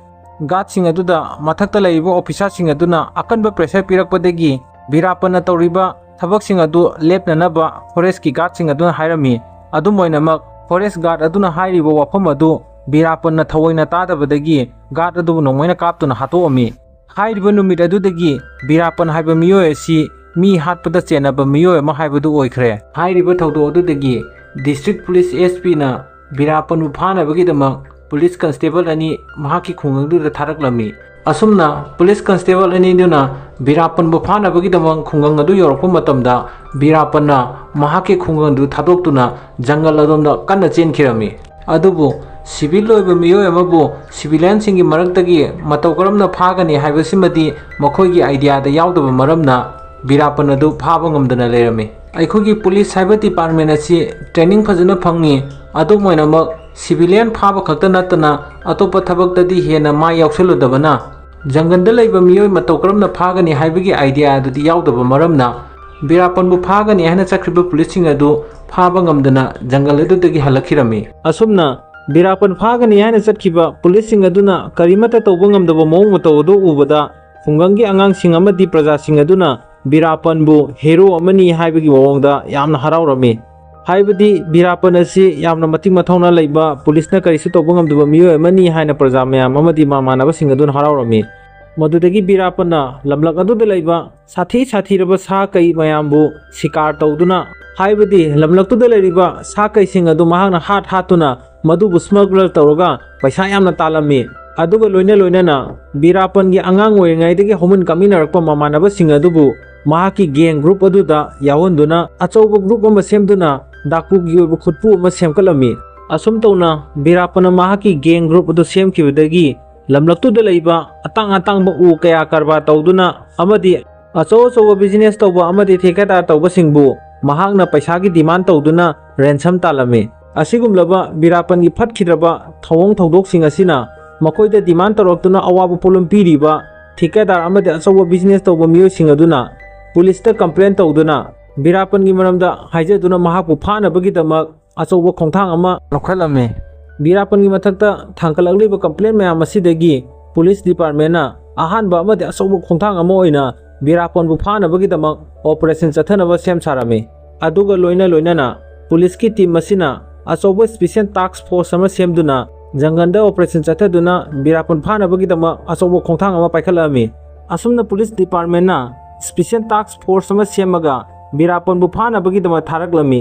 ꯒꯥꯔꯗꯁꯤꯡ ꯑꯗꯨꯗ ꯃꯊꯛꯇ ꯂꯩꯔꯤꯕ ꯑꯣꯐꯤꯁꯥꯔꯁꯤꯡ ꯑꯗꯨꯅ ꯑꯀꯟꯕ ꯄ꯭ꯔꯦꯁꯔ ꯄꯤꯔꯛꯄꯗꯒꯤ ꯕꯤꯔꯥꯞꯄꯟꯅ ꯇꯧꯔꯤꯕ ꯊꯕꯛꯁꯤꯡ ꯑꯗꯨ ꯂꯦꯞꯅꯅꯕ ꯐꯣꯔꯦꯁꯀꯤ ꯒꯥꯔꯗꯁꯤꯡ ꯑꯗꯨꯅ ꯍꯥꯏꯔꯝꯃꯤ ꯑꯗꯨꯝ ꯑꯣꯏꯅꯃꯛ ꯐꯣꯔꯦꯁ ꯒꯥꯔꯗ ꯑꯗꯨꯅ ꯍꯥꯏꯔꯤꯕ ꯋꯥꯐꯝ ꯑꯗꯨ ꯕꯤꯔꯥꯞꯄꯟꯅ ꯊꯑꯣꯏꯅ ꯇꯥꯗꯕꯗꯒꯤ ꯒꯥꯔꯗ ꯑꯗꯨꯕꯨ ꯅꯣꯡꯃꯩꯅ ꯀꯥꯞꯇꯨꯅ ꯍꯥꯠꯇꯣꯛꯑꯝꯃꯤ ꯍꯥꯏꯔꯤꯕ ꯅꯨꯃꯤꯠ ꯑꯗꯨꯗꯒꯤ ꯕꯤꯔꯥꯞꯄꯟ ꯍꯥꯏꯕ ꯃꯤꯑꯣꯏ ꯑꯁꯤ ꯃꯤ ꯍꯥꯠꯄꯗ ꯆꯦꯟꯅꯕ ꯃꯤꯑꯣꯏ ꯑꯃ ꯍꯥꯏꯕꯗꯨ ꯑꯣꯏꯈ꯭ꯔꯦ ꯍꯥꯏꯔꯤꯕ ꯊꯧꯗꯣꯛ ꯑꯗꯨꯗꯒꯤ ꯗꯤꯁꯇ꯭ꯔꯤꯛ ꯄꯨꯂꯤꯁ SP ꯅ ꯕꯤꯔꯥꯞꯄꯟꯕꯨ ꯐꯥꯅꯕꯒꯤꯗꯃꯛ ꯄꯨꯂꯤꯁ ꯀꯟꯁꯇꯦꯕꯜ 2 ꯃꯍꯥꯛꯀꯤ ꯈꯨꯡꯒꯪꯗꯨꯗ ꯊꯥꯔꯛꯂꯝꯃꯤ ꯑꯁꯨꯝꯅ ꯄꯨꯂꯤꯁ ꯀꯟꯁꯇꯦꯕꯜ 2ꯗꯨꯅ ꯕꯤꯔꯥꯞꯄꯟꯕꯨ ꯐꯥꯅꯕꯒꯤꯗꯃꯛ ꯈꯨꯡꯒꯪ ꯑꯗꯨ ꯌꯧꯔꯛꯄ ꯃꯇꯝꯗ ꯕꯤꯔꯥꯞꯄꯟꯅ ꯃꯍꯥꯛꯀꯤ ꯈꯨꯡꯒꯪꯗꯨ ꯊꯥꯗꯣꯛꯇꯨꯅ ꯖꯪꯒꯜ ꯑꯗꯣꯝꯗ ꯀꯟꯅ ꯆꯦꯟꯈꯤꯔꯝꯃꯤ ꯑꯗꯨꯕꯨ ꯁꯤꯚꯤꯜ ꯑꯣꯏꯕ ꯃꯤꯑꯣꯏ ꯑꯃꯕꯨ ꯁꯤꯚꯤꯂꯤꯌꯟꯁꯤꯡꯒꯤ ꯃꯔꯛꯇꯒꯤ ꯃꯇꯧ ꯀꯔꯝꯅ ꯐꯥꯒꯅꯤ ꯍꯥꯏꯕꯁꯤꯃꯗꯤ ꯃꯈꯣꯏꯒꯤ ꯑꯥꯏꯗꯤꯌꯥꯗ ꯌꯥꯎꯗꯕ ꯃꯔꯝꯅ ꯕꯤꯔꯥꯞꯄꯟ ꯑꯗꯨ ꯐꯥꯕ ꯉꯝꯗꯅ ꯂꯩꯔꯝꯃꯤ ꯑꯩꯈꯣꯏꯒꯤ ꯄꯨꯂꯤꯁ ꯍꯥꯏꯕ ꯗꯤꯄꯥꯔꯠꯃꯦꯟ ꯑꯁꯤ ꯇ꯭ꯔꯦꯅꯤꯡ ꯐꯖꯅ ꯐꯪꯉꯤ ꯑꯗꯨꯝ ꯑꯣꯏꯅꯃꯛ ꯁꯤꯚꯤꯂꯤꯌꯟ ꯐꯥꯕ ꯈꯛꯇ ꯅꯠꯇꯅ ꯑꯇꯣꯞꯄ ꯊꯕꯛꯇꯗꯤ ꯍꯦꯟꯅ ꯃꯥꯏ ꯌꯥꯎꯁꯜꯂꯨꯗꯕꯅ ꯖꯪꯒꯜꯗ ꯂꯩꯕ ꯃꯤꯑꯣꯏ ꯃꯇꯧ ꯀꯔꯝꯅ ꯐꯥꯒꯅꯤ ꯍꯥꯏꯕꯒꯤ ꯑꯥꯏꯗꯤꯌꯥ ꯑꯗꯨꯗꯤ ꯌꯥꯎꯗꯕ ꯃꯔꯝꯅ ꯕꯤꯔꯥꯞꯄꯟꯕꯨ ꯐꯥꯒꯅꯤ ꯍꯥꯏꯅ ꯆꯠꯈ꯭ꯔꯤꯕ ꯄꯨꯂꯤꯁꯁꯤꯡ ꯑꯗꯨ ꯐꯥꯕ ꯉꯝꯗꯅ ꯖꯪꯒꯜ ꯑꯗꯨꯗꯒꯤ ꯍꯜꯂꯛꯈꯤꯔꯝꯃꯤ꯫ ꯑꯁꯨꯝꯅ ꯕꯤꯔꯥꯞꯄꯟ ꯐꯥꯒꯅꯤ ꯍꯥꯏꯅ ꯆꯠꯈꯤꯕ ꯄꯨꯂꯤꯁꯁꯤꯡ ꯑꯗꯨꯅ ꯀꯔꯤꯃꯠꯇ ꯇꯧꯕ ꯉꯝꯗꯕ ꯃꯑꯣꯡ ꯃꯇꯧ ꯑꯗꯨ ꯎꯕꯗ ꯈꯨꯡꯒꯪꯒꯤ ꯑꯉꯥꯡꯁꯤꯡ ꯑꯃꯗꯤ ꯄ꯭ꯔꯖꯥꯁꯤꯡ ꯑꯗꯨꯅ ꯕꯤꯔꯥꯞꯄꯟꯕꯨ ꯍꯦꯔꯣ ꯑꯃꯅꯤ ꯍꯥꯏꯕꯒꯤ ꯃꯑꯣꯡꯗ ꯌꯥꯝꯅ ꯍꯔꯥꯎꯔꯝꯃꯤ꯫ ꯍꯥꯏꯕꯗꯤ ꯕꯤꯔꯥꯞꯄꯟ ꯑꯁꯤ ꯌꯥꯝꯅ ꯃꯇꯤꯛ ꯃꯊꯧꯅꯥ ꯂꯩꯕ ꯄꯨꯂꯤꯁꯅ ꯀꯔꯤꯁꯨ ꯇꯧꯕ ꯉꯝꯗꯕ ꯃꯤꯑꯣꯏ ꯑꯃꯅꯤ ꯍꯥꯏꯅ ꯄ꯭ꯔꯖꯥ ꯃꯌꯥꯝ ꯑꯃꯗꯤ ꯃꯃꯥꯟꯅꯕꯁꯤꯡ ꯑꯗꯨꯅ ꯍꯔꯥꯎꯔꯝꯃꯤ꯫ ꯃꯗꯨꯗꯒꯤ ꯕꯤꯔꯥꯞꯄꯟꯅ ꯂꯝꯂꯛ ꯑꯗꯨꯗ ꯂꯩꯕ ꯁꯥꯊꯤꯔꯕ ꯁꯥ ꯀꯩ ꯃꯌꯥꯝꯕꯨ ꯁꯤꯀꯥꯔ ꯇꯧꯗꯨꯅ ꯍꯥꯏꯕꯗꯤ ꯂꯝꯂꯛꯇꯨꯗ ꯂꯩꯔꯤꯕ ꯁꯥ ꯀꯩꯁꯤꯡ ꯑꯗꯨ ꯃꯍꯥꯛꯅ ꯍꯥꯠꯇꯨꯅ ꯃꯗꯨꯕꯨ ꯁ꯭ꯃꯒꯂꯔ ꯇꯧꯔꯒ ꯄꯩꯁꯥ ꯌꯥꯝꯅ ꯇꯥꯜꯂꯝꯃꯤ꯫ ꯑꯗꯨꯒ ꯂꯣꯏꯅꯅ ꯕꯤꯔꯥꯞꯄꯟꯒꯤ ꯑꯉꯥꯡ ꯑꯣꯏꯔꯤꯉꯩꯗꯒꯤ ꯍꯧꯃꯤꯟ ꯀꯥꯃꯤꯟꯅꯔꯛꯄ ꯃꯃꯥꯟꯅꯕꯁꯤꯡ ꯑꯗꯨꯕꯨ ꯃꯍꯥꯛꯀꯤ ꯒꯦꯡ ꯒ꯭ꯔꯨꯞ ꯑꯗꯨꯗ ꯌꯥꯎꯍꯟꯗꯨꯅ ꯑꯆꯧꯕ ꯒ꯭ꯔꯨꯞ ꯑꯃ ꯁꯦꯝꯗꯨꯅ ꯗꯥꯀꯨꯒꯤ ꯑꯣꯏꯕ ꯈꯨꯠꯄꯨ ꯑꯃ ꯁꯦꯝꯒꯠꯂꯝꯃꯤ꯫ ꯑꯁꯨꯝ ꯇꯧꯅ ꯕꯤꯔꯥꯞꯄꯟꯅ ꯃꯍꯥꯛꯀꯤ ꯒꯦꯡ ꯒ꯭ꯔꯨꯞ ꯑꯗꯨ ꯁꯦꯝꯈꯤꯕꯗꯒꯤ ꯂꯝꯂꯛꯇꯨꯗ ꯂꯩꯕ ꯑꯇꯥꯡꯕ ꯎ ꯀꯌꯥ ꯀꯔꯕꯥꯔ ꯇꯧꯗꯨꯅ ꯑꯃꯗꯤ ꯑꯆꯧꯕ ꯕꯤꯖꯤꯅꯦꯁ ꯇꯧꯕ ꯑꯃꯗꯤ ꯊꯦꯀꯦꯗꯥꯔ ꯇꯧꯕꯁꯤꯡꯕꯨ ꯃꯍꯥꯛꯅ ꯄꯩꯁꯥꯒꯤ ꯗꯤꯃꯥꯟ ꯇꯧꯗꯨꯅ ꯔꯦꯟꯁꯝ ꯇꯥꯜꯂꯝꯃꯤ꯫ ꯑꯁꯤꯒꯨꯝꯂꯕ ꯕꯤꯔꯥꯞꯄꯟꯒꯤ ꯐꯠꯈꯤꯗ꯭ꯔꯕ ꯊꯧꯑꯣꯡ ꯊꯧꯗꯣꯛꯁꯤꯡ ꯑꯁꯤꯅ ꯃꯈꯣꯏꯗ ꯗꯤꯃꯥꯟ ꯇꯧꯔꯛꯇꯨꯅ ꯑꯋꯥꯕ ꯄꯣꯠꯂꯨꯝ ꯄꯤꯔꯤꯕ ꯊꯦꯀꯦꯗꯥꯔ ꯑꯃꯗꯤ ꯑꯆꯧꯕ ꯕꯤꯖꯤꯅꯦꯁ ꯇꯧꯕ ꯃꯤꯑꯣꯏꯁꯤꯡ ꯑꯗꯨꯅ ꯄꯨꯂꯤꯁꯇ ꯀꯝꯄ꯭ꯂꯦꯟ ꯇꯧꯗꯨꯅ ꯕꯤꯔꯥꯞꯄꯟꯒꯤ ꯃꯔꯝꯗ ꯍꯥꯏꯖꯗꯨꯅ ꯃꯍꯥꯛꯄꯨ ꯐꯥꯅꯕꯒꯤꯗꯃꯛ ꯑꯆꯧꯕ ꯈꯣꯡꯊꯥꯡ ꯑꯃ ꯂꯧꯈꯠꯂꯝꯃꯤ꯫ ꯕꯤꯔꯥꯞꯄꯟꯒꯤ ꯃꯊꯛꯇ ꯊꯥꯡꯒꯠꯂꯛꯂꯤꯕ ꯀꯝꯄ꯭ꯂꯦꯟ ꯃꯌꯥꯝ ꯑꯁꯤꯗꯒꯤ ꯄꯨꯂꯤꯁ ꯗꯤꯄꯥꯔꯠꯃꯦꯟꯠꯅ ꯑꯍꯥꯟꯕ ꯑꯃꯗꯤ ꯑꯆꯧꯕ ꯈꯣꯡꯊꯥꯡ ꯑꯃ ꯑꯣꯏꯅ ꯕꯤꯔꯥꯞꯄꯟꯕꯨ ꯐꯥꯅꯕꯒꯤꯗꯃꯛ ꯑꯣꯄꯔꯦꯁꯟ ꯆꯠꯊꯅꯕ ꯁꯦꯝ ꯁꯥꯔꯝꯃꯤ꯫ ꯑꯗꯨꯒ ꯂꯣꯏꯅꯅ ꯄꯨꯂꯤꯁꯀꯤ ꯇꯤꯝ ꯑꯁꯤꯅ ꯑꯆꯧꯕ ꯁ꯭ꯄꯦꯁꯤꯌꯦꯜ ꯇꯥꯛꯁ ꯐꯣꯔꯁ ꯑꯃ ꯁꯦꯝꯗꯨꯅ ꯖꯪꯒꯜꯗ ꯑꯣꯄꯔꯦꯁꯟ ꯆꯠꯊꯗꯨꯅ ꯕꯤꯔꯥꯞꯄꯟ ꯐꯥꯅꯕꯒꯤꯗꯃꯛ ꯑꯆꯧꯕ ꯈꯣꯡꯊꯥꯡ ꯑꯃ ꯄꯥꯏꯈꯠꯂꯛꯑꯝꯃꯤ꯫ ꯑꯁꯨꯝꯅ ꯄꯨꯂꯤꯁ ꯗꯤꯄꯥꯔꯠꯃꯦꯟꯠꯅ ꯁ꯭ꯄꯦꯁꯤꯌꯦꯜ ꯇꯥꯛꯁ ꯐꯣꯔꯁ ꯑꯃ ꯁꯦꯝꯃꯒ ꯕꯤꯔꯥꯞꯄꯟꯕꯨ ꯐꯥꯅꯕꯒꯤꯗꯃꯛ ꯊꯥꯔꯛꯂꯝꯃꯤ꯫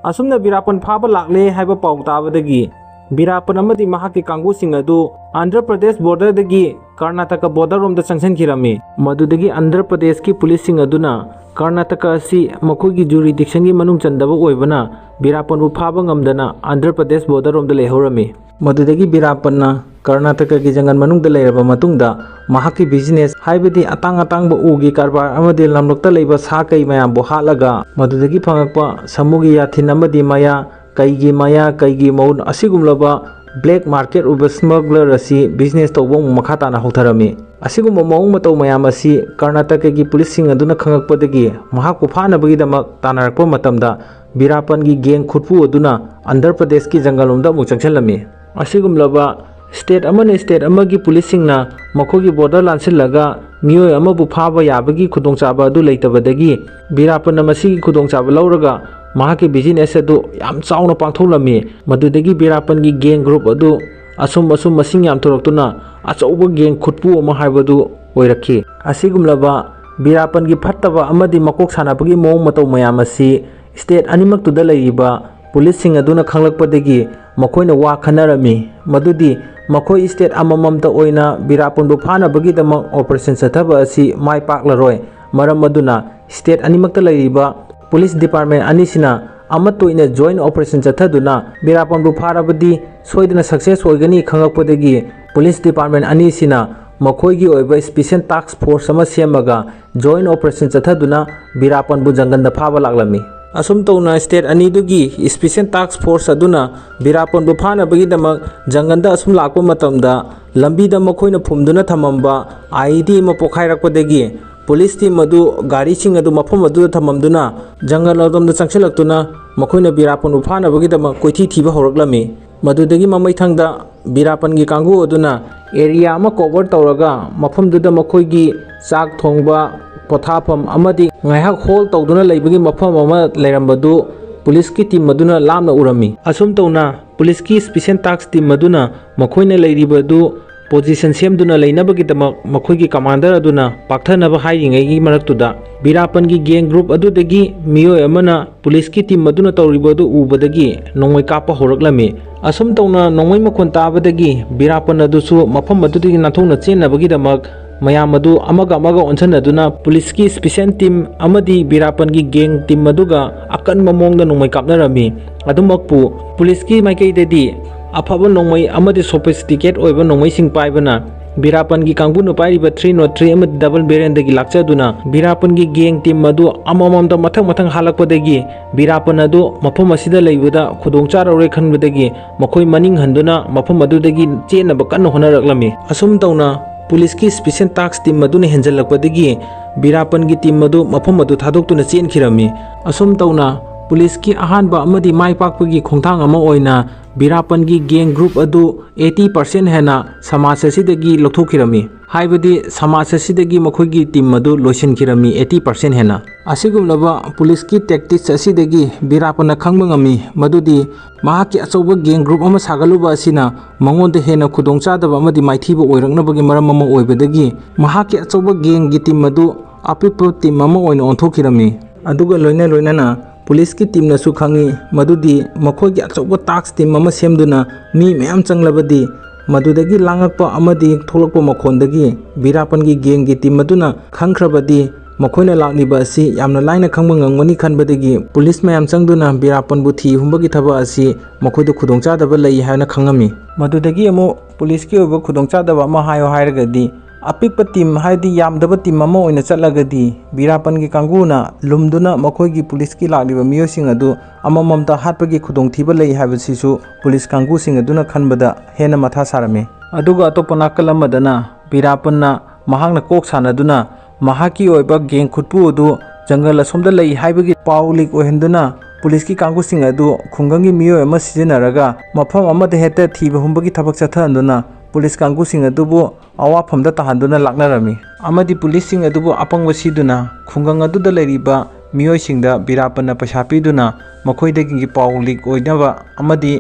ꯑꯁꯨꯝꯅ ꯕꯤꯔꯥꯞꯄꯟ ꯐꯥꯕ ꯂꯥꯛꯂꯦ ꯍꯥꯏꯕ ꯄꯥꯎ ꯇꯥꯕꯗꯒꯤ ꯕꯤꯔꯥꯞꯄꯟ ꯑꯃꯗꯤ ꯃꯍꯥꯛꯀꯤ ꯀꯥꯡꯕꯨꯁꯤꯡ ꯑꯗꯨ ꯑꯟꯙ꯭ꯔ ꯄ꯭ꯔꯗꯦꯁ ꯕꯣꯔꯗꯔꯗꯒꯤ ꯀꯔꯅꯥꯇꯀꯥ ꯕꯣꯔꯗꯔꯔꯣꯝꯗ ꯆꯪꯁꯤꯟꯈꯤꯔꯝꯃꯤ꯫ ꯃꯗꯨꯗꯒꯤ ꯑꯟꯙ꯭ꯔ ꯄ꯭ꯔꯗꯦꯁꯀꯤ ꯄꯨꯂꯤꯁꯁꯤꯡ ꯑꯗꯨꯅ ꯀꯔꯅꯥꯇꯀꯥ ꯑꯁꯤ ꯃꯈꯣꯏꯒꯤ ꯖꯨꯔꯤꯗꯤꯛꯁꯟꯒꯤ ꯃꯅꯨꯡ ꯆꯟꯗꯕ ꯑꯣꯏꯕꯅ ꯕꯤꯔꯥꯞꯄꯟꯕꯨ ꯐꯥꯕ ꯉꯝꯗꯅ ꯑꯟꯙ꯭ꯔ ꯄ꯭ꯔꯗꯦꯁ ꯕꯣꯔꯗꯔꯔꯣꯝꯗ ꯂꯩꯍꯧꯔꯝꯃꯤ꯫ ꯃꯗꯨꯗꯒꯤ ꯕꯤꯔꯥꯞꯄꯟꯅ ꯀꯔꯅꯥꯇꯀꯥꯒꯤ ꯖꯪꯒꯜ ꯃꯅꯨꯡꯗ ꯂꯩꯔꯕ ꯃꯇꯨꯡꯗ ꯃꯍꯥꯛꯀꯤ ꯕꯤꯖꯤꯅꯦꯁ ꯍꯥꯏꯕꯗꯤ ꯑꯇꯥꯡꯕ ꯎꯒꯤ ꯀꯔꯕꯥꯔ ꯑꯃꯗꯤ ꯂꯝꯂꯛꯇ ꯂꯩꯕ ꯁꯥ ꯀꯩ ꯃꯌꯥꯝꯕꯨ ꯍꯥꯠꯂꯒ ꯃꯗꯨꯗꯒꯤ ꯐꯪꯉꯛꯄ ꯁꯃꯨꯒꯤ ꯌꯥꯊꯤꯟ ꯑꯃꯗꯤ ꯃꯌꯥ ꯀꯩꯒꯤ ꯃꯎꯟ ꯑꯁꯤꯒꯨꯝꯂꯕ ꯕ꯭ꯂꯦꯛ ꯃꯥꯔꯀꯦꯠ ꯑꯣꯏꯕ ꯁ꯭ꯃꯒꯂꯔ ꯑꯁꯤ ꯕꯤꯖꯤꯅꯦꯁ ꯇꯧꯕ ꯑꯃꯨꯛ ꯃꯈꯥ ꯇꯥꯅ ꯍꯧꯊꯔꯝꯃꯤ꯫ ꯑꯁꯤꯒꯨꯝꯕ ꯃꯑꯣꯡ ꯃꯇꯧ ꯃꯌꯥꯝ ꯑꯁꯤ ꯀꯔꯅꯥꯇꯀꯥꯒꯤ ꯄꯨꯂꯤꯁꯁꯤꯡ ꯑꯗꯨꯅ ꯈꯪꯂꯛꯄꯗꯒꯤ ꯃꯍꯥꯛꯄꯨ ꯐꯥꯅꯕꯒꯤꯗꯃꯛ ꯇꯥꯟꯅꯔꯛꯄ ꯃꯇꯝꯗ ꯕꯤꯔꯥꯞꯄꯟꯒꯤ ꯒꯦꯡ ꯈꯨꯠꯄꯨ ꯑꯗꯨꯅ ꯑꯟꯙ꯭ꯔ ꯄ꯭ꯔꯗꯦꯁꯀꯤ ꯖꯪꯒꯜꯂꯣꯝꯗ ꯑꯃꯨꯛ ꯆꯪꯁꯤꯜꯂꯝꯃꯤ꯫ ꯑꯁꯤꯒꯨꯝꯂꯕ ꯁ꯭ꯇꯦꯠ ꯑꯃꯒꯤ ꯄꯨꯂꯤꯁꯁꯤꯡꯅ ꯃꯈꯣꯏꯒꯤ ꯕꯣꯔꯗꯔ ꯂꯥꯟꯁꯤꯜꯂꯒ ꯃꯤꯑꯣꯏ ꯑꯃꯕꯨ ꯐꯥꯕ ꯌꯥꯕꯒꯤ ꯈꯨꯗꯣꯡꯆꯥꯕ ꯑꯗꯨ ꯂꯩꯇꯕꯗꯒꯤ ꯕꯤꯔꯥꯞꯄꯟꯅ ꯃꯁꯤꯒꯤ ꯈꯨꯗꯣꯡꯆꯥꯕ ꯂꯧꯔꯒ ꯃꯍꯥꯛꯀꯤ ꯕꯤꯖꯤꯅꯦꯁ ꯑꯗꯨ ꯌꯥꯝ ꯆꯥꯎꯅ ꯄꯥꯡꯊꯣꯛꯂꯝꯃꯤ꯫ ꯃꯗꯨꯗꯒꯤ ꯕꯤꯔꯥꯞꯄꯟꯒꯤ ꯒꯦꯡ ꯒ꯭ꯔꯨꯞ ꯑꯗꯨ ꯑꯁꯨꯝ ꯃꯁꯤꯡ ꯌꯥꯝꯊꯣꯔꯛꯇꯨꯅ ꯑꯆꯧꯕ ꯒꯦꯡ ꯈꯨꯠꯄꯨ ꯑꯃ ꯍꯥꯏꯕꯗꯨ ꯑꯣꯏꯔꯛꯈꯤ꯫ ꯑꯁꯤꯒꯨꯝꯂꯕ ꯕꯤꯔꯥꯞꯄꯟꯒꯤ ꯐꯠꯇꯕ ꯑꯃꯗꯤ ꯃꯀꯣꯛ ꯁꯥꯟꯅꯕꯒꯤ ꯃꯑꯣꯡ ꯃꯇꯧ ꯃꯌꯥꯝ ꯑꯁꯤ ꯁ꯭ꯇꯦꯠ ꯑꯅꯤꯃꯛꯇꯨꯗ ꯂꯩꯔꯤꯕ ꯄꯨꯂꯤꯁꯁꯤꯡ ꯑꯗꯨꯅ ꯈꯪꯂꯛꯄꯗꯒꯤ ꯃꯈꯣꯏꯅ ꯋꯥ ꯈꯟꯅꯔꯝꯃꯤ ꯃꯗꯨꯗꯤ ꯃꯈꯣꯏ ꯁ꯭ꯇꯦꯠ ꯑꯃꯃꯝꯇ ꯑꯣꯏꯅ ꯕꯤꯔꯥꯞꯄꯟꯕꯨ ꯐꯥꯅꯕꯒꯤꯗꯃꯛ ꯑꯣꯄꯔꯦꯁꯟ ꯆꯠꯊꯕ ꯑꯁꯤ ꯃꯥꯏ ꯄꯥꯛꯂꯔꯣꯏ꯫ ꯃꯔꯝ ꯑꯗꯨꯅ ꯁ꯭ꯇꯦꯠ ꯑꯅꯤꯃꯛꯇ ꯂꯩꯔꯤꯕ ꯄꯨꯂꯤꯁ ꯗꯤꯄꯥꯔꯠꯃꯦꯟꯠ ꯑꯅꯤꯁꯤꯅ ꯑꯃꯠꯇ ꯑꯣꯏꯅ ꯖꯣꯏꯟꯠ ꯑꯣꯄꯔꯦꯁꯟ ꯆꯠꯊꯗꯨꯅ ꯕꯤꯔꯥꯞꯄꯟꯕꯨ ꯐꯥꯔꯕꯗꯤ ꯁꯣꯏꯗꯅ ꯁꯛꯁꯦꯁ ꯑꯣꯏꯒꯅꯤ ꯈꯪꯂꯛꯄꯗꯒꯤ ꯄꯨꯂꯤꯁ ꯗꯤꯄꯥꯔꯠꯃꯦꯟꯠ ꯑꯅꯤꯁꯤꯅ ꯃꯈꯣꯏꯒꯤ ꯑꯣꯏꯕ ꯁ꯭ꯄꯦꯁꯤꯌꯦꯜ ꯇꯥꯛꯁ ꯐꯣꯔꯁ ꯑꯃ ꯁꯦꯝꯃꯒ ꯖꯣꯏꯟꯠ ꯑꯣꯄꯔꯦꯁꯟ ꯆꯠꯊꯗꯨꯅ ꯕꯤꯔꯥꯞꯄꯟꯕꯨ ꯖꯪꯒꯜꯗ ꯐꯥꯕ ꯂꯥꯛꯂꯝꯃꯤ꯫ ꯑꯁꯨꯝ ꯇꯧꯅ ꯁ꯭ꯇꯦꯠ ꯑꯅꯤꯗꯨꯒꯤ ꯁ꯭ꯄꯦꯁꯤꯌꯦꯜ ꯇꯥꯛꯁ ꯐꯣꯔꯁ ꯑꯗꯨꯅ ꯕꯤꯔꯥꯞꯄꯟꯕꯨ ꯐꯥꯅꯕꯒꯤꯗꯃꯛ ꯖꯪꯒꯜꯗ ꯑꯁꯨꯝ ꯂꯥꯛꯄ ꯃꯇꯝꯗ ꯂꯝꯕꯤꯗ ꯃꯈꯣꯏꯅ ꯐꯨꯝꯗꯨꯅ ꯊꯝꯃꯝꯕ IED ꯑꯃ ꯄꯣꯈꯥꯏꯔꯛꯄꯗꯒꯤ ꯄꯨꯂꯤꯁ ꯇꯤꯝ ꯑꯗꯨ ꯒꯥꯔꯤꯁꯤꯡ ꯑꯗꯨ ꯃꯐꯝ ꯑꯗꯨꯗ ꯊꯝꯃꯝꯗꯨꯅ ꯖꯪꯒꯜ ꯑꯗꯣꯝꯗ ꯆꯪꯁꯤꯜꯂꯛꯇꯨꯅ ꯃꯈꯣꯏꯅ ꯕꯤꯔꯥꯞꯄꯟꯕꯨ ꯐꯥꯅꯕꯒꯤꯗꯃꯛ ꯀꯣꯏꯊꯤ ꯊꯤꯕ ꯍꯧꯔꯛꯂꯝꯃꯤ꯫ ꯃꯗꯨꯗꯒꯤ ꯃꯃꯩꯊꯪꯗ ꯕꯤꯔꯥꯞꯄꯟꯒꯤ ꯀꯥꯡꯕꯨ ꯑꯗꯨꯅ ꯑꯦꯔꯤꯌꯥ ꯑꯃ ꯀꯣꯚꯔ ꯇꯧꯔꯒ ꯃꯐꯝꯗꯨꯗ ꯃꯈꯣꯏꯒꯤ ꯆꯥꯛ ꯊꯣꯡꯕ ꯄꯣꯊꯥꯐꯝ ꯑꯃꯗꯤ ꯉꯥꯏꯍꯥꯛ ꯍꯣꯜ ꯇꯧꯗꯨꯅ ꯂꯩꯕꯒꯤ ꯃꯐꯝ ꯑꯃ ꯂꯩꯔꯝꯕꯗꯨ ꯄꯨꯂꯤꯁꯀꯤ ꯇꯤꯝ ꯑꯗꯨꯅ ꯂꯥꯞꯅ ꯎꯔꯝꯃꯤ꯫ ꯑꯁꯨꯝ ꯇꯧꯅ ꯄꯨꯂꯤꯁꯀꯤ ꯁ꯭ꯄꯦꯁꯤꯌꯦꯜ ꯇꯥꯛꯁ ꯇꯤꯝ ꯑꯗꯨꯅ ꯃꯈꯣꯏꯅ ꯂꯩꯔꯤꯕꯗꯨ ꯄꯣꯖꯤꯁꯟ ꯁꯦꯝꯗꯨꯅ ꯂꯩꯅꯕꯒꯤꯗꯃꯛ ꯃꯈꯣꯏꯒꯤ ꯀꯃꯥꯟꯗꯔ ꯑꯗꯨꯅ ꯄꯥꯛꯊꯅꯕ ꯍꯥꯏꯔꯤꯉꯩꯒꯤ ꯃꯔꯛꯇꯨꯗ ꯕꯤꯔꯥꯞꯄꯟꯒꯤ ꯒꯦꯡ ꯒ꯭ꯔꯨꯞ ꯑꯗꯨꯗꯒꯤ ꯃꯤꯑꯣꯏ ꯑꯃꯅ ꯄꯨꯂꯤꯁꯀꯤ ꯇꯤꯝ ꯑꯗꯨꯅ ꯇꯧꯔꯤꯕꯗꯨ ꯎꯕꯗꯒꯤ ꯅꯣꯡꯃꯩ ꯀꯥꯞꯄ ꯍꯧꯔꯛꯂꯝꯃꯤ꯫ ꯑꯁꯨꯝ ꯇꯧꯅ ꯅꯣꯡꯃꯩ ꯃꯈꯣꯟ ꯇꯥꯕꯗꯒꯤ ꯕꯤꯔꯥꯞꯄꯟ ꯑꯗꯨꯁꯨ ꯃꯐꯝ ꯑꯗꯨꯗꯒꯤ ꯅꯥꯟꯊꯣꯛꯅ ꯆꯦꯟꯅꯕꯒꯤꯗꯃꯛ ꯃꯌꯥꯝ ꯑꯗꯨ ꯑꯃꯒ ꯑꯣꯟꯁꯤꯟꯅꯗꯨꯅ ꯄꯨꯂꯤꯁꯀꯤ ꯁ꯭ꯄꯦꯁꯤꯌꯦꯜ ꯇꯤꯝ ꯑꯃꯗꯤ ꯕꯤꯔꯥꯞꯄꯟꯒꯤ ꯒꯦꯡ ꯇꯤꯝ ꯑꯗꯨꯒ ꯑꯀꯟꯕ ꯃꯑꯣꯡꯗ ꯅꯣꯡꯃꯩ ꯀꯥꯞꯅꯔꯝꯃꯤ꯫ ꯑꯗꯨꯃꯛꯄꯨ ꯄꯨꯂꯤꯁꯀꯤ ꯃꯥꯏꯀꯩꯗꯗꯤ ꯑꯐꯕ ꯅꯣꯡꯃꯩ ꯑꯃꯗꯤ ꯁꯣꯐꯤꯁꯇꯤꯀꯦꯠ ꯑꯣꯏꯕ ꯅꯣꯡꯃꯩꯁꯤꯡ ꯄꯥꯏꯕꯅ ꯕꯤꯔꯥꯞꯄꯟ गी कांगबुन पाइरिबा 303 अमदि डबल बेरेंदगी लाक्चदुना ꯕꯤꯔꯥꯞꯄꯟ गी गेंग टीम मदु अमममदा मथंग मथंग हालकपदगी ꯕꯤꯔꯥꯞꯄꯟ अदु मफम असिदा लेबदा खुदोंचारौरे खनबदगी मखोय मनिंग हंदुना मफम अदुदगी चेनब कन्न होनरक्लमी असुम तौना पुलिस की स्पेशल टास्क टीम मदुना हेंजलकपदगी ꯕꯤꯔꯥꯞꯄꯟ गी टीम मदु मफम अदु थादोक्तुना चेनखिरमी असुम तौना पुलिस की अहानबा अमदि माइपाकपगी खोंथांग अमा ओइना ꯕꯤꯔꯥꯞꯄꯟ गी गेंग ग्रुप अदु 80% हेना समाज असिदगी लौथोखिरमी हाइबदी समाज असिदगी मखोयगी टीम मदु लोइसिनखिरमी 80% हेना असिगुमलबा पुलिस की टैक्टिक्स असिदगी ꯕꯤꯔꯥꯞꯄꯟ खंगबा ngami मदुदी महाकी अचौबा गेंग ग्रुप अमा सागलुबा असिना मंगोंदे हेना खुदोंचादबा अमदि माइथीबा ओइरकनबगी मरम अमा ओइबदगी महाकी अचौबा गेंग गी टीम मदु अपिप टीम अमा ओइना ओंथोखिरमी अदुगा लोइना लोइनाना पुलिस की टीम नसु खंगी मदुदी मखोयगी अचौबा टास्क टीम अमा सेमदुना मी मयाम चंगलबदी मदुदगी लांगकपा अमदि थोलकपा मखोंदगी ꯕꯤꯔꯥꯞꯄꯟ गी गेंग गी टीम मदुना खंखरबदी मखोयना लाक्लिबा असि यामना लाइना खंबा ngangmani खनबदगी पुलिस मयाम चंगदुना ꯕꯤꯔꯥꯞꯄꯟ बु थी हुंबगी थबा असि मखोयदो खुदोंचादबा लई हायना खंगमी मदुदगी अमु पुलिस की ओबा खुदोंचादबा अमा हायो हायरगदी अपिप टीम हाइदी यामदबा टीम अमा ओइना चलगदी ꯕꯤꯔꯥꯞꯄꯟ गी कांगुना लुमदुना मखोयगी पुलिस की लाक्लिबा मियोसिंग अदु अमममता हाटपगी खुदोंथीबा लई हायबसिसु पुलिस कांगुसिंग अदुना खनबदा हेना मथा सारमे अदुगा अतोपा नाकल अमदना ꯕꯤꯔꯥꯞꯄꯟना महांगना कोक सानदुना महाकी ओइबा गेंग खुटपु अदु जंगल असोमदा लई हाइबगी पाउ लीक ओहेंदुना पुलिस की कांगुसिंग अदु खुंगंगी मियोय अमा सिजनरगा मफम अमदा हेते थीबा हुंबगी थबक चथहंदुना पुलिस कांगुसिंग अदुबु अवाफमदा तहांदुना लाक्नरमी अमदि पुलिससिंग अदुबु अपंगबा सिदुना खुंगंग अदुदा लैरिबा मियोयसिंगदा ꯕꯤꯔꯥꯞꯄꯟना पैसा पीदुना मखोयदगी पाउ लीक ओइनबा अमदि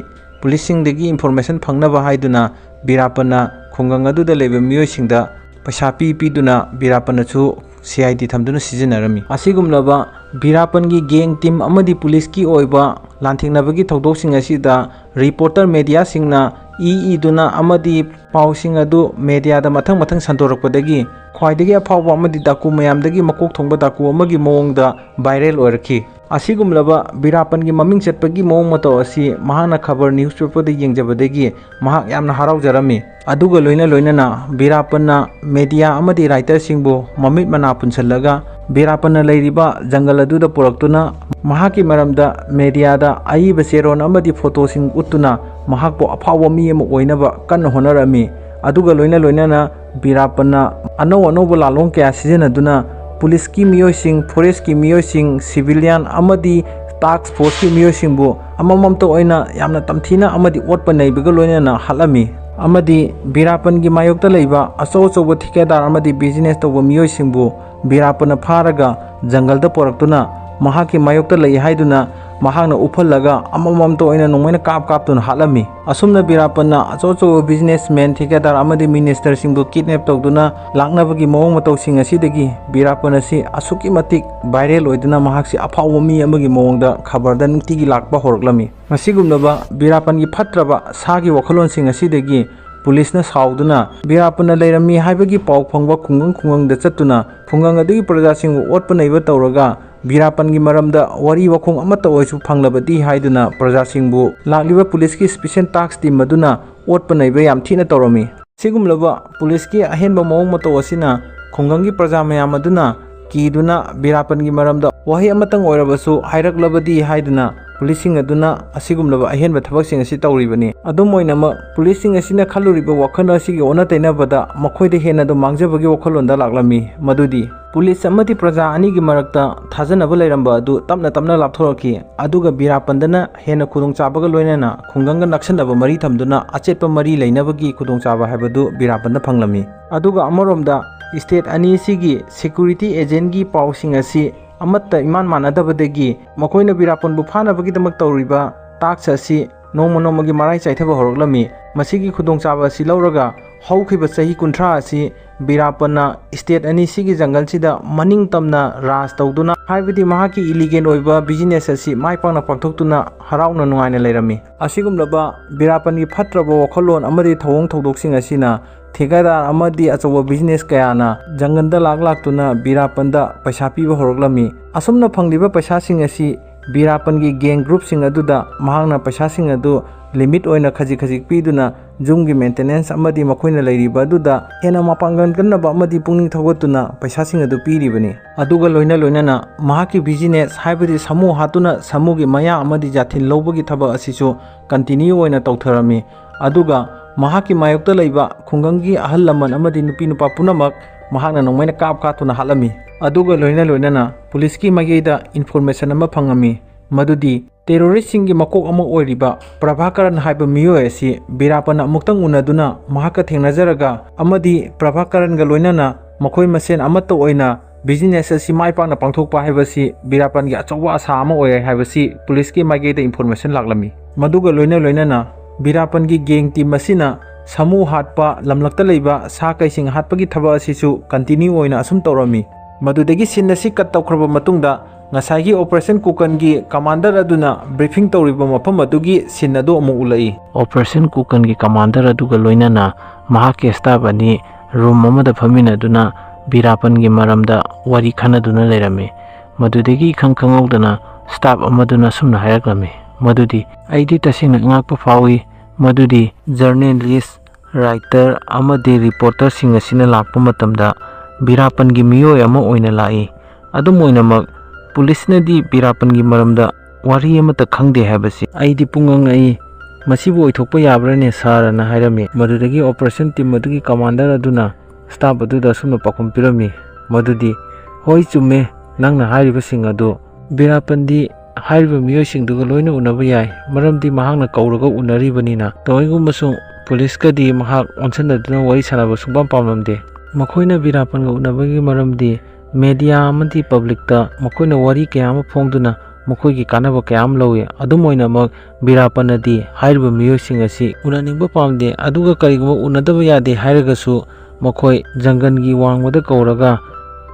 पुलिससिंगदगी इंफॉर्मेशन फंगनबा हाइदुना ꯕꯤꯔꯥꯞꯄꯟना खुंगंग अदुदा लैबा मियोयसिंगदा पैसा पीदुना ꯕꯤꯔꯥꯞꯄꯟꯅꯁꯨ CID थमदुना सिजनरमी असिगुमलबा ꯕꯤꯔꯥꯞꯄꯟ गी गेंग टीम अमदि पुलिस की ओइबा लांथेंगनबगी थौदोकसिंग असिदा रिपोर्टर मीडिया सिंगना इदुना अमदि पाउसिंग अदु मीडियादा मथंग मथंग संतोरकपदगी ख्वाइदगी अफावबा अमदि डाकू मयामदगी मकोक थोंबा डाकू अमगी मोंगदा वायरल ओरखी असिगुमलबा ꯕꯤꯔꯥꯞꯄꯟ गी ममिंग चटपगी मोंग मतो असि महाना खबर न्यूज़पेपर येंजबदगी महाक यामना हरावजरमी अदुगा लोइना लोइनाना ꯕꯤꯔꯥꯞꯄꯟना मीडिया अमदि राइटर सिंगबो ममित मना पुनसलगा ꯕꯤꯔꯥꯞꯄꯟना लैरिबा जंगल अदुदा पुरक्तुना महाकी मरमदा मीडियादा अईबा चेरोन अमदि फोटोसिंग उत्तुना महाकपो अफावबा मी अमा ओइनबा कन्न होनरमी अदुगा लोइना लोइनाना ꯕꯤꯔꯥꯞꯄꯟना अनौ अनौबा लालोंग कया सिजनदुना पुलिस की मियोसिंग फॉरेस्ट की मियोसिंग सिविलियन अमदि टास्क फोर्स की मियोसिंगबु अमममतो ओइना यामना तमथीना अमदि ओटपा नैबगा लोइनाना हलमी अमदि ꯕꯤꯔꯥꯞꯄꯟ गी मायोक्ता लैबा अचौ अचौबा ठिकेदार अमदि बिजनेस तौबा मियोसिंगबु ꯕꯤꯔꯥꯞꯄꯟना फारगा जंगलदा पोरक्तुना महाकी मायोक्ता लई हाइदुना महांगना उफलगा अमममतो ओइना नोंमैना काप कापतुना हालमी असुमना ꯕꯤꯔꯥꯞꯄꯟना अचौ अचौ बिजनेसमैन ठिकेदार अमदि मिनिस्टर सिंगबु किडनैप तौदुना लांगनबगी मौंग मतौसिंग असिदगी ꯕꯤꯔꯥꯞꯄꯟ असि असुकी मतिक वायरल ओइदुना महाकसि अफावबा मी अमगी मौंगदा खबरदा नुक्तिगी लाक्पा होरक्लमी मसिगुमनबा ꯕꯤꯔꯥꯞꯄꯟ गी फत्रबा सागी वखलोनसिंग असिदगी पुलिसना साउदुना ꯕꯤꯔꯥꯞꯄꯟना लैरमी हाइबगी पाउ फंगबा खुंगंग चतुना खुंगंग अदुगी प्रजासिंगबु ओटपा नैबा तौरगा ꯕꯤꯔꯥꯞꯄꯟ गी मरमदा वरी वखोंग अमता ओइसु फंगलबदी हाइदुना प्रजासिंगबु लाक्लिबा पुलिस की स्पेशल टास्क टीम मदुना ओटपा नैबा याम थीना तौरमी सिगुमलबा पुलिस की अहेनबा मौंग मतो असिना खुंगंग गी प्रजा मयाम अदुना कीदुना ꯕꯤꯔꯥꯞꯄꯟ गी मरमदा वही अमतंग ओइरबसु हाइरक्लबदी हाइदुना पुलिसिंग अदुना असिगुमलबा अहेनबा थबकसिंग असि तौरिबनी अदुम ओइनामा पुलिसिंग असिना खलुरिबा वखन असिगी ओना तैनाबदा मखोयदे हेनादो मांगजबगी वखलोंदा लाक्लमी मदुदी पुलिस अमदि प्रजा अनिगी मरक्ता थाजनबा लैरंबा अदु तपना तपना लापथोरकी अदुगा ꯕꯤꯔꯥꯞꯄꯟदना हेना खुदोंचाबगा लोइनाना खुंगंगा नक्सनबा मरी थमदुना अचेतपा मरी लैनबगी खुदोंचाबा हाइबदु ꯕꯤꯔꯥꯞꯄꯟदा फंगलमी अदुगा अमरोमदा स्टेट अनि सिगी सिक्युरिटी एजेंट गी पाउसिंग असि अमत्ता इमान मानदबदगी मखोयना ꯕꯤꯔꯥꯞꯄꯟबु फानबगीदमक तौरिबा टास्क असि नोंमा नोंमागी मराई चाइथबा होरक्लमी मसिगी खुदोंचाबा असि लौरगा हौखिबा चही 30 असि ꯕꯤꯔꯥꯞꯄꯟना स्टेट अनि सिगी जंगलसिदा मनिंग तमना राज तौदुना हाइबदी महाकी इलीगेल ओइबा बिजनेस असि माइपांगना पांथोक्तुना हराउना नुंगाइना लैरमी असिगुमलबा ꯕꯤꯔꯥꯞꯄꯟ गी फत्रबा वखलोन अमदि थौंग थौदोकसिंग असिना ठेकेदार अमदि अचौबा बिजनेस कयाना जंगलदा लाक्तुना ꯕꯤꯔꯥꯞꯄꯟदा पैसा पीबा होरक्लमी असुमना फंगलिबा पैसासिंग असि ꯕꯤꯔꯥꯞꯄꯟꯒꯤ ꯒꯦꯡ ꯒ꯭ꯔꯨꯞꯁꯤꯡ ꯑꯗꯨꯗ ꯃꯍꯥꯛꯅ ꯄꯩꯁꯥꯁꯤꯡ ꯑꯗꯨ ꯂꯤꯃꯤꯠ ꯑꯣꯏꯅ ꯈꯖꯤꯛ ꯈꯖꯤꯛ ꯄꯤꯗꯨꯅ ꯌꯨꯝꯒꯤ ꯃꯦꯟꯇꯦꯅꯦꯟꯁ ꯑꯃꯗꯤ ꯃꯈꯣꯏꯅ ꯂꯩꯔꯤꯕ ꯑꯗꯨꯗ ꯍꯦꯟꯅ ꯃꯄꯥꯡꯒꯜ ꯀꯟꯅꯕ ꯑꯃꯗꯤ ꯄꯨꯛꯅꯤꯡ ꯊꯧꯒꯠꯇꯨꯅ ꯄꯩꯁꯥꯁꯤꯡ ꯑꯗꯨ ꯄꯤꯔꯤꯕꯅꯤ꯫ ꯑꯗꯨꯒ ꯂꯣꯏꯅꯅ ꯃꯍꯥꯛꯀꯤ ꯕꯤꯖꯤꯅꯦꯁ ꯍꯥꯏꯕꯗꯤ ꯁꯥꯃꯨ ꯍꯥꯠꯇꯨꯅ ꯁꯥꯃꯨꯒꯤ ꯃꯌꯥ ꯑꯃꯗꯤ ꯖꯥꯊꯤꯟ ꯂꯧꯕꯒꯤ ꯊꯕꯛ ꯑꯁꯤꯁꯨ ꯀꯟꯇꯤꯅ꯭ꯌꯨ ꯑꯣꯏꯅ ꯇꯧꯊꯔꯝꯃꯤ꯫ ꯑꯗꯨꯒ ꯃꯍꯥꯛꯀꯤ ꯃꯥꯌꯣꯛꯇ ꯂꯩꯕ ꯈꯨꯡꯒꯪꯒꯤ ꯑꯍꯜ ꯂꯃꯟ ꯑꯃꯗꯤ ꯅꯨꯄꯤ ꯅꯨꯄꯥ ꯄꯨꯝꯅꯃꯛ ꯃꯍꯥꯛꯅ ꯅꯣꯡꯃꯩꯅ ꯀꯥꯞꯇꯨꯅ ꯍꯥꯠꯂꯝꯃꯤ꯫ ꯑꯗꯨꯒ ꯂꯣꯏꯅꯅ ꯄꯨꯂꯤꯁꯀꯤ ꯃꯥꯏꯀꯩꯗ ꯏꯟꯐꯣꯔꯃꯦꯁꯟ ꯑꯃ ꯐꯪꯉꯝꯃꯤ ꯃꯗꯨꯗꯤ ꯇꯦꯔꯣꯔꯤꯁꯁꯤꯡꯒꯤ ꯃꯀꯣꯛ ꯑꯃ ꯑꯣꯏꯔꯤꯕ ꯄ꯭ꯔꯚꯥꯀꯔꯟ ꯍꯥꯏꯕ ꯃꯤꯑꯣꯏ ꯑꯁꯤ ꯕꯤꯔꯥꯞꯄꯟꯅ ꯑꯃꯨꯛꯇꯪ ꯎꯅꯗꯨꯅ ꯃꯍꯥꯛꯀ ꯊꯦꯡꯅꯖꯔꯒ ꯑꯃꯗꯤ ꯄ꯭ꯔꯚꯥꯀꯔꯟꯒ ꯂꯣꯏꯅꯅ ꯃꯈꯣꯏ ꯃꯁꯦꯟ ꯑꯃꯠꯇ ꯑꯣꯏꯅ ꯕꯤꯖꯤꯅꯦꯁ ꯑꯁꯤ ꯃꯥꯏ ꯄꯥꯛꯅ ꯄꯥꯡꯊꯣꯛꯄ ꯍꯥꯏꯕꯁꯤ ꯕꯤꯔꯥꯞꯄꯟꯒꯤ ꯑꯆꯧꯕ ꯑꯁꯥ ꯑꯃ ꯑꯣꯏ ꯍꯥꯏꯕꯁꯤ ꯄꯨꯂꯤꯁꯀꯤ ꯃꯥꯏꯀꯩꯗ ꯏꯟꯐꯣꯔꯃꯦꯁꯟ ꯂꯥꯛꯂꯝꯃꯤ꯫ ꯃꯗꯨꯒ ꯂꯣꯏꯅꯅ ꯕꯤꯔꯥꯞꯄꯟꯒꯤ ꯒꯦꯡ ꯇꯤꯝ ꯑꯁꯤꯅ ꯁꯥꯃꯨ ꯍꯥꯠꯄ, ꯂꯝꯂꯛꯇ ꯂꯩꯕ ꯁꯥ ꯀꯩꯁꯤꯡ ꯍꯥꯠꯄꯒꯤ ꯊꯕꯛ ꯑꯁꯤꯁꯨ ꯀꯟꯇꯤꯅ꯭ꯌꯨ ꯑꯣꯏꯅ ꯑꯁꯨꯝ ꯇꯧꯔꯝꯃꯤ꯫ ꯃꯗꯨꯗꯒꯤ ꯁꯤꯟ ꯑꯁꯤ ꯀꯠ ꯇꯧꯈ꯭ꯔꯕ ꯃꯇꯨꯡꯗ ꯉꯁꯥꯏꯒꯤ ꯑꯣꯄꯔꯦꯁꯟ ꯀꯨꯀꯟꯒꯤ ꯀꯃꯥꯟꯗꯔ ꯑꯗꯨꯅ ꯕ꯭ꯔꯤꯐꯤꯡ ꯇꯧꯔꯤꯕ ꯃꯐꯝ ꯑꯗꯨꯒꯤ ꯁꯤꯟ ꯑꯗꯨ ꯑꯃꯨꯛ ꯎꯠꯂꯛꯏ꯫ ꯑꯣꯄꯔꯦꯁꯟ ꯀꯨꯀꯟꯒꯤ ꯀꯃꯥꯟꯗꯔ ꯑꯗꯨꯒ ꯂꯣꯏꯅꯅ ꯃꯍꯥꯛꯀꯤ ꯁ꯭ꯇꯥꯐ ꯑꯅꯤ ꯔꯨꯝ ꯑꯃꯗ ꯐꯝꯃꯤꯟꯅꯗꯨꯅ ꯕꯤꯔꯥꯞꯄꯟꯒꯤ ꯃꯔꯝꯗ ꯋꯥꯔꯤ ꯈꯟꯅꯗꯨꯅ ꯂꯩꯔꯝꯃꯤ꯫ ꯃꯗꯨꯗꯒꯤ ꯏꯈꯪ ꯈꯪꯍꯧꯗꯅ ꯁ꯭ꯇꯥꯐ ꯑꯃꯗꯨꯅ ꯑꯁꯨꯝꯅ ꯍꯥꯏꯔꯛꯂꯝꯃꯤ ꯃꯗꯨꯗꯤ ꯑꯩꯗꯤ ꯇꯁꯦꯡꯅ ꯑꯉꯛꯄ ꯐꯥꯎꯏ ꯃꯗꯨꯗꯤ ꯖꯔꯅꯦꯂꯤꯁ, ꯔꯥꯏꯇꯔ ꯑꯃꯗꯤ ꯔꯤꯄꯣꯔꯇꯔꯁꯤꯡ ꯑꯁꯤꯅ ꯂꯥꯛꯄ ꯃꯇꯝꯗ ꯕꯤꯔꯥꯞꯄꯟꯒꯤ ꯃꯤꯑꯣꯏ ꯑꯃ ꯑꯣꯏꯅ ꯂꯥꯛꯏ꯫ ꯑꯗꯨꯝ ꯑꯣꯏꯅꯃꯛ ꯄꯨꯂꯤꯁꯅꯗꯤ ꯕꯤꯔꯥꯞꯄꯟꯒꯤ ꯃꯔꯝꯗ ꯋꯥꯔꯤ ꯑꯃꯠꯇ ꯈꯪꯗꯦ ꯍꯥꯏꯕꯁꯤ ꯑꯩꯗꯤ ꯄꯨꯡꯉꯛ-ꯉꯛꯏ꯫ ꯃꯁꯤꯕꯨ ꯑꯣꯏꯊꯣꯛꯄ ꯌꯥꯕ꯭ꯔꯅꯦ ꯁꯥꯔꯅ ꯍꯥꯏꯔꯝꯃꯤ꯫ ꯃꯗꯨꯗꯒꯤ ꯑꯣꯄꯔꯦꯁꯟ ꯇꯤꯝ ꯑꯗꯨꯒꯤ ꯀꯃꯥꯟꯗꯔ ꯑꯗꯨꯅ ꯁ꯭ꯇꯥꯐ ꯑꯗꯨꯗ ꯑꯁꯨꯝꯅ ꯄꯥꯎꯈꯨꯝ ꯄꯤꯔꯝꯃꯤ ꯃꯗꯨꯗꯤ ꯍꯣꯏ ꯆꯨꯝꯃꯦ ꯅꯪꯅ ꯍꯥꯏꯔꯤꯕꯁꯤꯡ ꯑꯗꯨ ꯕꯤꯔꯥꯞꯄꯟꯗꯤ ꯍꯥꯏꯔꯤꯕ ꯃꯤꯑꯣꯏꯁꯤꯡꯗꯨꯒ ꯂꯣꯏꯅ ꯎꯅꯕ ꯌꯥꯏ ꯃꯔꯝꯗꯤ ꯃꯍꯥꯛꯅ ꯀꯧꯔꯒ ꯎꯅꯔꯤꯕꯅꯤꯅ꯫ ꯇꯧꯏꯒꯨꯝꯕꯁꯨꯡ ꯄꯨꯂꯤꯁꯀꯗꯤ ꯃꯍꯥꯛ ꯑꯣꯟꯁꯤꯟꯅꯗꯨꯅ ꯋꯥꯔꯤ ꯁꯥꯅꯕ ꯁꯨꯡꯄꯥꯝ ꯄꯥꯝꯂꯝꯗꯦ꯫ ꯃꯈꯣꯏꯅ ꯕꯤꯔꯥꯞꯄꯟꯒ ꯎꯅꯕꯒꯤ ꯃꯔꯝꯗꯤ ꯃꯦꯗꯤꯌꯥ ꯑꯃꯗꯤ ꯄꯕ꯭ꯂꯤꯛꯇ ꯃꯈꯣꯏꯅ ꯋꯥꯔꯤ ꯀꯌꯥ ꯑꯃ ꯐꯣꯡꯗꯨꯅ ꯃꯈꯣꯏꯒꯤ ꯀꯥꯟꯅꯕ ꯀꯌꯥ ꯑꯃ ꯂꯧꯏ꯫ ꯑꯗꯨꯝ ꯑꯣꯏꯅꯃꯛ ꯕꯤꯔꯥꯞꯄꯟꯅꯗꯤ ꯍꯥꯏꯔꯤꯕ ꯃꯤꯑꯣꯏꯁꯤꯡ ꯑꯁꯤ ꯎꯅꯅꯤꯡꯕ ꯄꯥꯝꯗꯦ꯫ ꯑꯗꯨꯒ ꯀꯔꯤꯒꯨꯝꯕ ꯎꯅꯗꯕ ꯌꯥꯗꯦ ꯍꯥꯏꯔꯒꯁꯨ ꯃꯈꯣꯏ ꯖꯪꯒꯜꯒꯤ ꯋꯥꯡꯃꯗ ꯀꯧꯔꯒ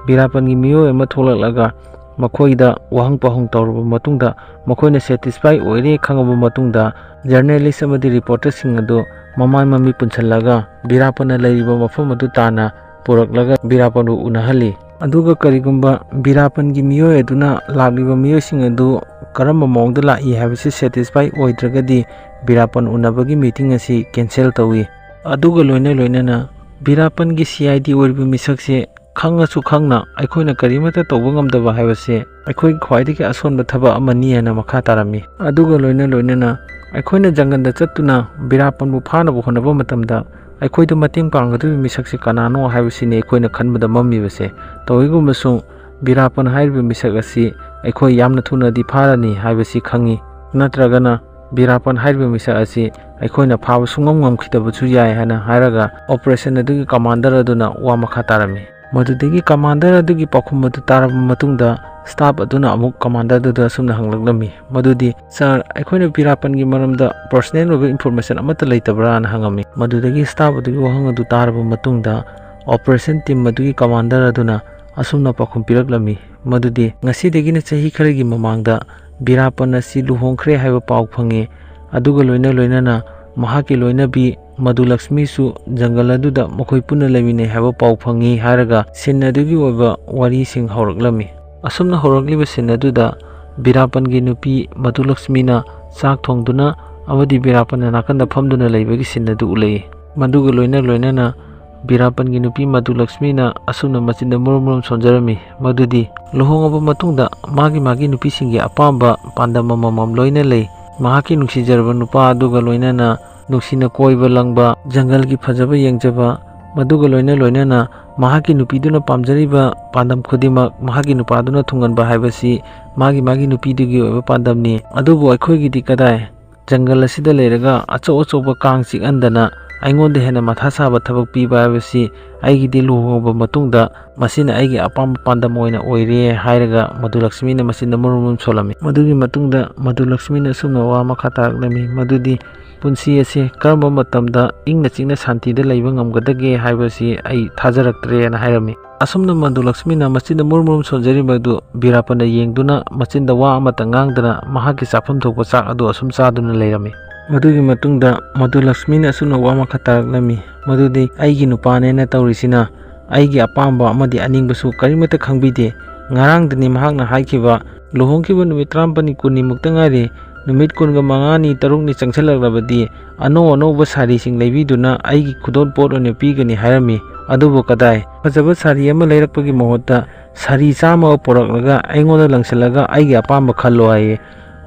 ꯕꯤꯔꯥꯞꯄꯟꯒꯤ ꯃꯤꯑꯣꯏ ꯑꯃ ꯊꯣꯛꯂꯛꯂꯒ ꯃꯈꯣꯏꯗ ꯋꯥꯍꯪ ꯄꯥꯎꯍꯪ ꯇꯧꯔꯕ ꯃꯇꯨꯡꯗ ꯃꯈꯣꯏꯅ ꯁꯦꯇꯤꯁꯐꯥꯏ ꯑꯣꯏꯔꯦ ꯈꯪꯉꯕ ꯃꯇꯨꯡꯗ ꯖꯔꯅꯦꯂꯤꯁ ꯑꯃꯗꯤ ꯔꯤꯄꯣꯔꯇꯔꯁꯤꯡ ꯑꯗꯨ ꯃꯃꯥꯏ ꯃꯃꯤꯠ ꯄꯨꯟꯁꯤꯜꯂꯒ ꯕꯤꯔꯥꯞꯄꯟꯅ ꯂꯩꯔꯤꯕ ꯃꯐꯝ ꯑꯗꯨ ꯇꯥꯟꯅ ꯄꯨꯔꯛꯂꯒ ꯕꯤꯔꯥꯞꯄꯟꯕꯨ ꯎꯅꯍꯜꯂꯤ꯫ ꯑꯗꯨꯒ ꯀꯔꯤꯒꯨꯝꯕ ꯕꯤꯔꯥꯞꯄꯟꯒꯤ ꯃꯤꯑꯣꯏ ꯑꯗꯨꯅ ꯂꯥꯛꯂꯤꯕ ꯃꯤꯑꯣꯏꯁꯤꯡ ꯑꯗꯨ ꯀꯔꯝꯕ ꯃꯑꯣꯡꯗ ꯂꯥꯛꯏ ꯍꯥꯏꯕꯁꯤ ꯁꯦꯇꯤꯁꯐꯥꯏ ꯑꯣꯏꯗ꯭ꯔꯒꯗꯤ ꯕꯤꯔꯥꯞꯄꯟ ꯎꯅꯕꯒꯤ ꯃꯤꯇꯤꯡ ꯑꯁꯤ ꯀꯦꯟꯁꯦꯜ ꯇꯧꯏ꯫ ꯑꯗꯨꯒ ꯂꯣꯏꯅꯅ ꯕꯤꯔꯥꯞꯄꯟꯒꯤ CID ꯑꯣꯏꯔꯤꯕ ꯃꯤꯁꯛꯁꯦ ꯈꯪꯉꯁꯨ ꯈꯪꯅ ꯑꯩꯈꯣꯏꯅ ꯀꯔꯤꯃꯠꯇ ꯇꯧꯕ ꯉꯝꯗꯕ ꯍꯥꯏꯕꯁꯦ ꯑꯩꯈꯣꯏꯒꯤ ꯈ꯭ꯋꯥꯏꯗꯒꯤ ꯑꯁꯣꯟꯕ ꯊꯕꯛ ꯑꯃꯅꯤ ꯍꯥꯏꯅ ꯃꯈꯥ ꯇꯥꯔꯝꯃꯤ꯫ ꯑꯗꯨꯒ ꯂꯣꯏꯅꯅ ꯑꯩꯈꯣꯏꯅ ꯖꯪꯒꯜꯗ ꯆꯠꯇꯨꯅ ꯕꯤꯔꯥꯞꯄꯟꯕꯨ ꯐꯥꯅꯕ ꯍꯣꯠꯅꯕ ꯃꯇꯝꯗ ꯑꯩꯈꯣꯏꯗ ꯃꯇꯦꯡ ꯄꯥꯡꯒꯗꯧꯔꯤꯕ ꯃꯤꯁꯛꯁꯤ ꯀꯅꯥꯅꯣ ꯍꯥꯏꯕꯁꯤꯅꯤ ꯑꯩꯈꯣꯏꯅ ꯈꯟꯕꯗ ꯃꯝꯃꯤꯕꯁꯦ꯫ ꯇꯧꯏꯒꯨꯝꯕꯁꯨꯡ ꯕꯤꯔꯥꯞꯄꯟ ꯍꯥꯏꯔꯤꯕ ꯃꯤꯁꯛ ꯑꯁꯤ ꯑꯩꯈꯣꯏ ꯌꯥꯝꯅ ꯊꯨꯅꯗꯤ ꯐꯥꯔꯅꯤ ꯍꯥꯏꯕꯁꯤ ꯈꯪꯉꯤ ꯅꯠꯇ꯭ꯔꯒꯅ ꯕꯤꯔꯥꯞꯄꯟ ꯍꯥꯏꯔꯤꯕ ꯃꯤꯁꯛ ꯑꯁꯤ ꯑꯩꯈꯣꯏꯅ ꯐꯥꯕ ꯁꯨꯡꯉꯝ ꯉꯝꯈꯤꯗꯕꯁꯨ ꯌꯥꯏ ꯍꯥꯏꯅ ꯍꯥꯏꯔꯒ ꯑꯣꯄꯔꯦꯁꯟ ꯑꯗꯨꯒꯤ ꯀꯃꯥꯟꯗꯔ ꯑꯗꯨꯅ ꯋꯥ ꯃꯈꯥ ꯇꯥꯔꯝꯃꯤ꯫ ꯃꯗꯨꯗꯒꯤ ꯀꯃꯥꯟꯗꯔ ꯑꯗꯨꯒꯤ ꯄꯥꯎꯈꯨꯝ ꯑꯗꯨ ꯇꯥꯔꯕ ꯃꯇꯨꯡꯗ ꯁ꯭ꯇꯥꯐ ꯑꯗꯨꯅ ꯑꯃꯨꯛ ꯀꯃꯥꯟꯗꯔꯗꯨꯗ ꯑꯁꯨꯝꯅ ꯍꯪꯂꯛꯂꯝꯃꯤ ꯃꯗꯨꯗꯤ ꯁꯥꯔ ꯑꯩꯈꯣꯏꯅ ꯕꯤꯔꯥꯞꯄꯟꯒꯤ ꯃꯔꯝꯗ ꯄꯔꯁꯣꯅꯦꯜ ꯑꯣꯏꯕ ꯏꯟꯐꯣꯔꯃꯦꯁꯟ ꯑꯃꯠꯇ ꯂꯩꯇꯕ꯭ꯔꯥꯅ ꯍꯪꯉꯝꯃꯤ꯫ ꯃꯗꯨꯗꯒꯤ ꯁ꯭ꯇꯥꯐ ꯑꯗꯨꯒꯤ ꯋꯥꯍꯪ ꯑꯗꯨ ꯇꯥꯔꯕ ꯃꯇꯨꯡꯗ ꯑꯣꯄꯔꯦꯁꯟ ꯇꯤꯝ ꯑꯗꯨꯒꯤ ꯀꯃꯥꯟꯗꯔ ꯑꯗꯨꯅ ꯑꯁꯨꯝꯅ ꯄꯥꯎꯈꯨꯝ ꯄꯤꯔꯛꯂꯝꯃꯤ ꯃꯗꯨꯗꯤ ꯉꯁꯤꯗꯒꯤꯅ ꯆꯍꯤ ꯈꯔꯒꯤ ꯃꯃꯥꯡꯗ ꯕꯤꯔꯥꯞꯄꯟ ꯑꯁꯤ ꯂꯨꯍꯣꯡꯈ꯭ꯔꯦ ꯍꯥꯏꯕ ꯄꯥꯎ ꯐꯪꯉꯤ꯫ ꯑꯗꯨꯒ ꯂꯣꯏꯅꯅ ꯃꯍꯥꯛꯀꯤ ꯂꯣꯏꯅꯕꯤ ꯃꯙꯨꯂꯛꯁꯃꯤꯁꯨ ꯖꯪꯒꯜ ꯑꯗꯨꯗ ꯃꯈꯣꯏ ꯄꯨꯟꯅ ꯂꯩꯃꯤꯟꯅꯩ ꯍꯥꯏꯕ ꯄꯥꯎ ꯐꯪꯉꯤ ꯍꯥꯏꯔꯒ ꯁꯤꯟ ꯑꯗꯨꯒꯤ ꯑꯣꯏꯕ ꯋꯥꯔꯤꯁꯤꯡ ꯍꯧꯔꯛꯂꯝꯃꯤ꯫ ꯑꯁꯨꯝꯅ ꯍꯧꯔꯛꯂꯤꯕ ꯁꯤꯟ ꯑꯗꯨꯗ ꯕꯤꯔꯥꯞꯄꯟꯒꯤ ꯅꯨꯄꯤ ꯃꯙꯨꯂꯛꯁꯃꯤꯅ ꯆꯥꯛ ꯊꯣꯡꯗꯨꯅ ꯑꯃꯗꯤ ꯕꯤꯔꯥꯞꯄꯟꯅ ꯅꯥꯀꯟꯗ ꯐꯝꯗꯨꯅ ꯂꯩꯕꯒꯤ ꯁꯤꯟ ꯑꯗꯨ ꯎꯠꯂꯛꯏ꯫ ꯃꯗꯨꯒ ꯂꯣꯏꯅꯅ ꯕꯤꯔꯥꯞꯄꯟꯒꯤ ꯅꯨꯄꯤ ꯃꯙꯨꯂꯛꯁꯃꯤꯅ ꯑꯁꯨꯝꯅ ꯃꯆꯤꯟꯗ ꯃꯨꯔꯨꯝ ꯁꯣꯟꯖꯔꯝꯃꯤ ꯃꯗꯨꯗꯤ ꯂꯨꯍꯣꯡꯉꯕ ꯃꯇꯨꯡꯗ ꯃꯥꯒꯤ ꯅꯨꯄꯤꯁꯤꯡꯒꯤ ꯑꯄꯥꯝꯕ ꯄꯥꯟꯗꯝ ꯑꯃꯃꯝ ꯂꯣꯏꯅ ꯂꯩ꯫ ꯃꯍꯥꯛꯀꯤ ꯅꯨꯡꯁꯤꯖꯔꯕ ꯅꯨꯄꯥ ꯑꯗꯨꯒ ꯂꯣꯏꯅꯅ ꯅꯨꯡꯁꯤꯅ ꯀꯣꯏꯕ ꯂꯪꯕ, ꯖꯪꯒꯜꯒꯤ ꯐꯖꯕ ꯌꯦꯡꯖꯕ, ꯃꯗꯨꯒ ꯂꯣꯏꯅꯅ ꯃꯍꯥꯛꯀꯤ ꯅꯨꯄꯤꯗꯨꯅ ꯄꯥꯝꯖꯔꯤꯕ ꯄꯥꯟꯗꯝ ꯈꯨꯗꯤꯡꯃꯛ ꯃꯍꯥꯛꯀꯤ ꯅꯨꯄꯥꯗꯨꯅ ꯊꯨꯡꯍꯟꯕ ꯍꯥꯏꯕꯁꯤ ꯃꯥꯒꯤ ꯅꯨꯄꯤꯗꯨꯒꯤ ꯑꯣꯏꯕ ꯄꯥꯟꯗꯝꯅꯤ꯫ ꯑꯗꯨꯕꯨ ꯑꯩꯈꯣꯏꯒꯤꯗꯤ ꯀꯗꯥꯏ ꯖꯪꯒꯜ ꯑꯁꯤꯗ ꯂꯩꯔꯒ ꯑꯆꯧꯕ ꯀꯥꯡ ꯆꯤꯛꯍꯟꯗꯅ ꯑꯩꯉꯣꯟꯗ ꯍꯦꯟꯅ ꯃꯊꯥ ꯁꯥꯕ ꯊꯕꯛ ꯄꯤꯕ ꯍꯥꯏꯕꯁꯤ ꯑꯩꯒꯤꯗꯤ ꯂꯨꯍꯣꯡꯉꯕ ꯃꯇꯨꯡꯗ ꯃꯁꯤꯅ ꯑꯩꯒꯤ ꯑꯄꯥꯝꯕ ꯄꯥꯟꯗꯝ ꯑꯣꯏꯅ ꯑꯣꯏꯔꯦ ꯍꯥꯏꯔꯒ ꯃꯙꯨꯂꯛꯁꯃꯤꯅ ꯃꯆꯤꯟꯗ ꯃꯨꯔꯨꯝ ꯁꯣꯜꯂꯝꯃꯤ꯫ ꯃꯗꯨꯒꯤ ꯃꯇꯨꯡꯗ ꯃꯙꯨꯂꯛꯁꯃꯤꯅ ꯑꯁꯨꯝꯅ ꯋꯥ ꯃꯈꯥ ꯇꯥꯔꯛꯂꯝꯃꯤ ꯃꯗꯨꯗꯤ ꯄꯨꯟꯁꯤ ꯑꯁꯤ ꯀꯔꯝꯕ ꯃꯇꯝꯗ ꯏꯪꯅ ꯆꯤꯛꯅ ꯁꯥꯟꯇꯤꯗ ꯂꯩꯕ ꯉꯝꯒꯗꯒꯦ ꯍꯥꯏꯕꯁꯤ ꯑꯩ ꯊꯥꯖꯔꯛꯇ꯭ꯔꯦꯅ ꯍꯥꯏꯔꯝꯃꯤ꯫ ꯑꯁꯨꯝꯅ ꯃꯙꯨꯂꯛꯁꯃꯤꯅ ꯃꯆꯤꯟꯗ ꯃꯨꯔꯨꯝ ꯁꯣꯟꯖꯔꯤꯕ ꯕꯤꯔꯥꯞꯄꯟꯅ ꯌꯦꯡꯗꯨꯅ ꯃꯆꯤꯟꯗ ꯋꯥ ꯑꯃꯠꯇ ꯉꯥꯡꯗꯅ ꯃꯍꯥꯛꯀꯤ ꯆꯥꯐꯝ ꯊꯣꯛꯄ ꯆꯥꯛ ꯑꯗꯨ ꯑꯁꯨꯝ ꯆꯥꯗꯨꯅ ꯂꯩꯔꯝꯃꯤ꯫ ꯃꯗꯨꯒꯤ ꯃꯇꯨꯡꯗ ꯃꯙꯨꯂꯛꯁꯃꯤꯅ ꯑꯁꯨꯝꯅ ꯋꯥ ꯃꯈꯥ ꯇꯥꯔꯛꯂꯝꯃꯤ ꯃꯗꯨꯗꯤ ꯑꯩꯒꯤ ꯅꯨꯄꯥꯅꯦꯅ ꯇꯧꯔꯤꯁꯤꯅ ꯑꯩꯒꯤ ꯑꯄꯥꯝꯕ ꯑꯃꯗꯤ ꯑꯅꯤꯡꯕꯁꯨ ꯀꯔꯤꯃꯠꯇ ꯈꯪꯕꯤꯗꯦ꯫ ꯉꯔꯥꯡꯗꯅꯤ ꯃꯍꯥꯛꯅ ꯍꯥꯏꯈꯤꯕ luhongkiba numit 34 kuni mukta ngari numit 15 ni 6 ni changchalaglabadi ano ba sari sing leibiduna aigi khudon pot one pigani hairami adubu kadai fajaba sari ama leirakpagi mohota sari chama poraklaga aingoda langsalaga aigi apamba khallo haye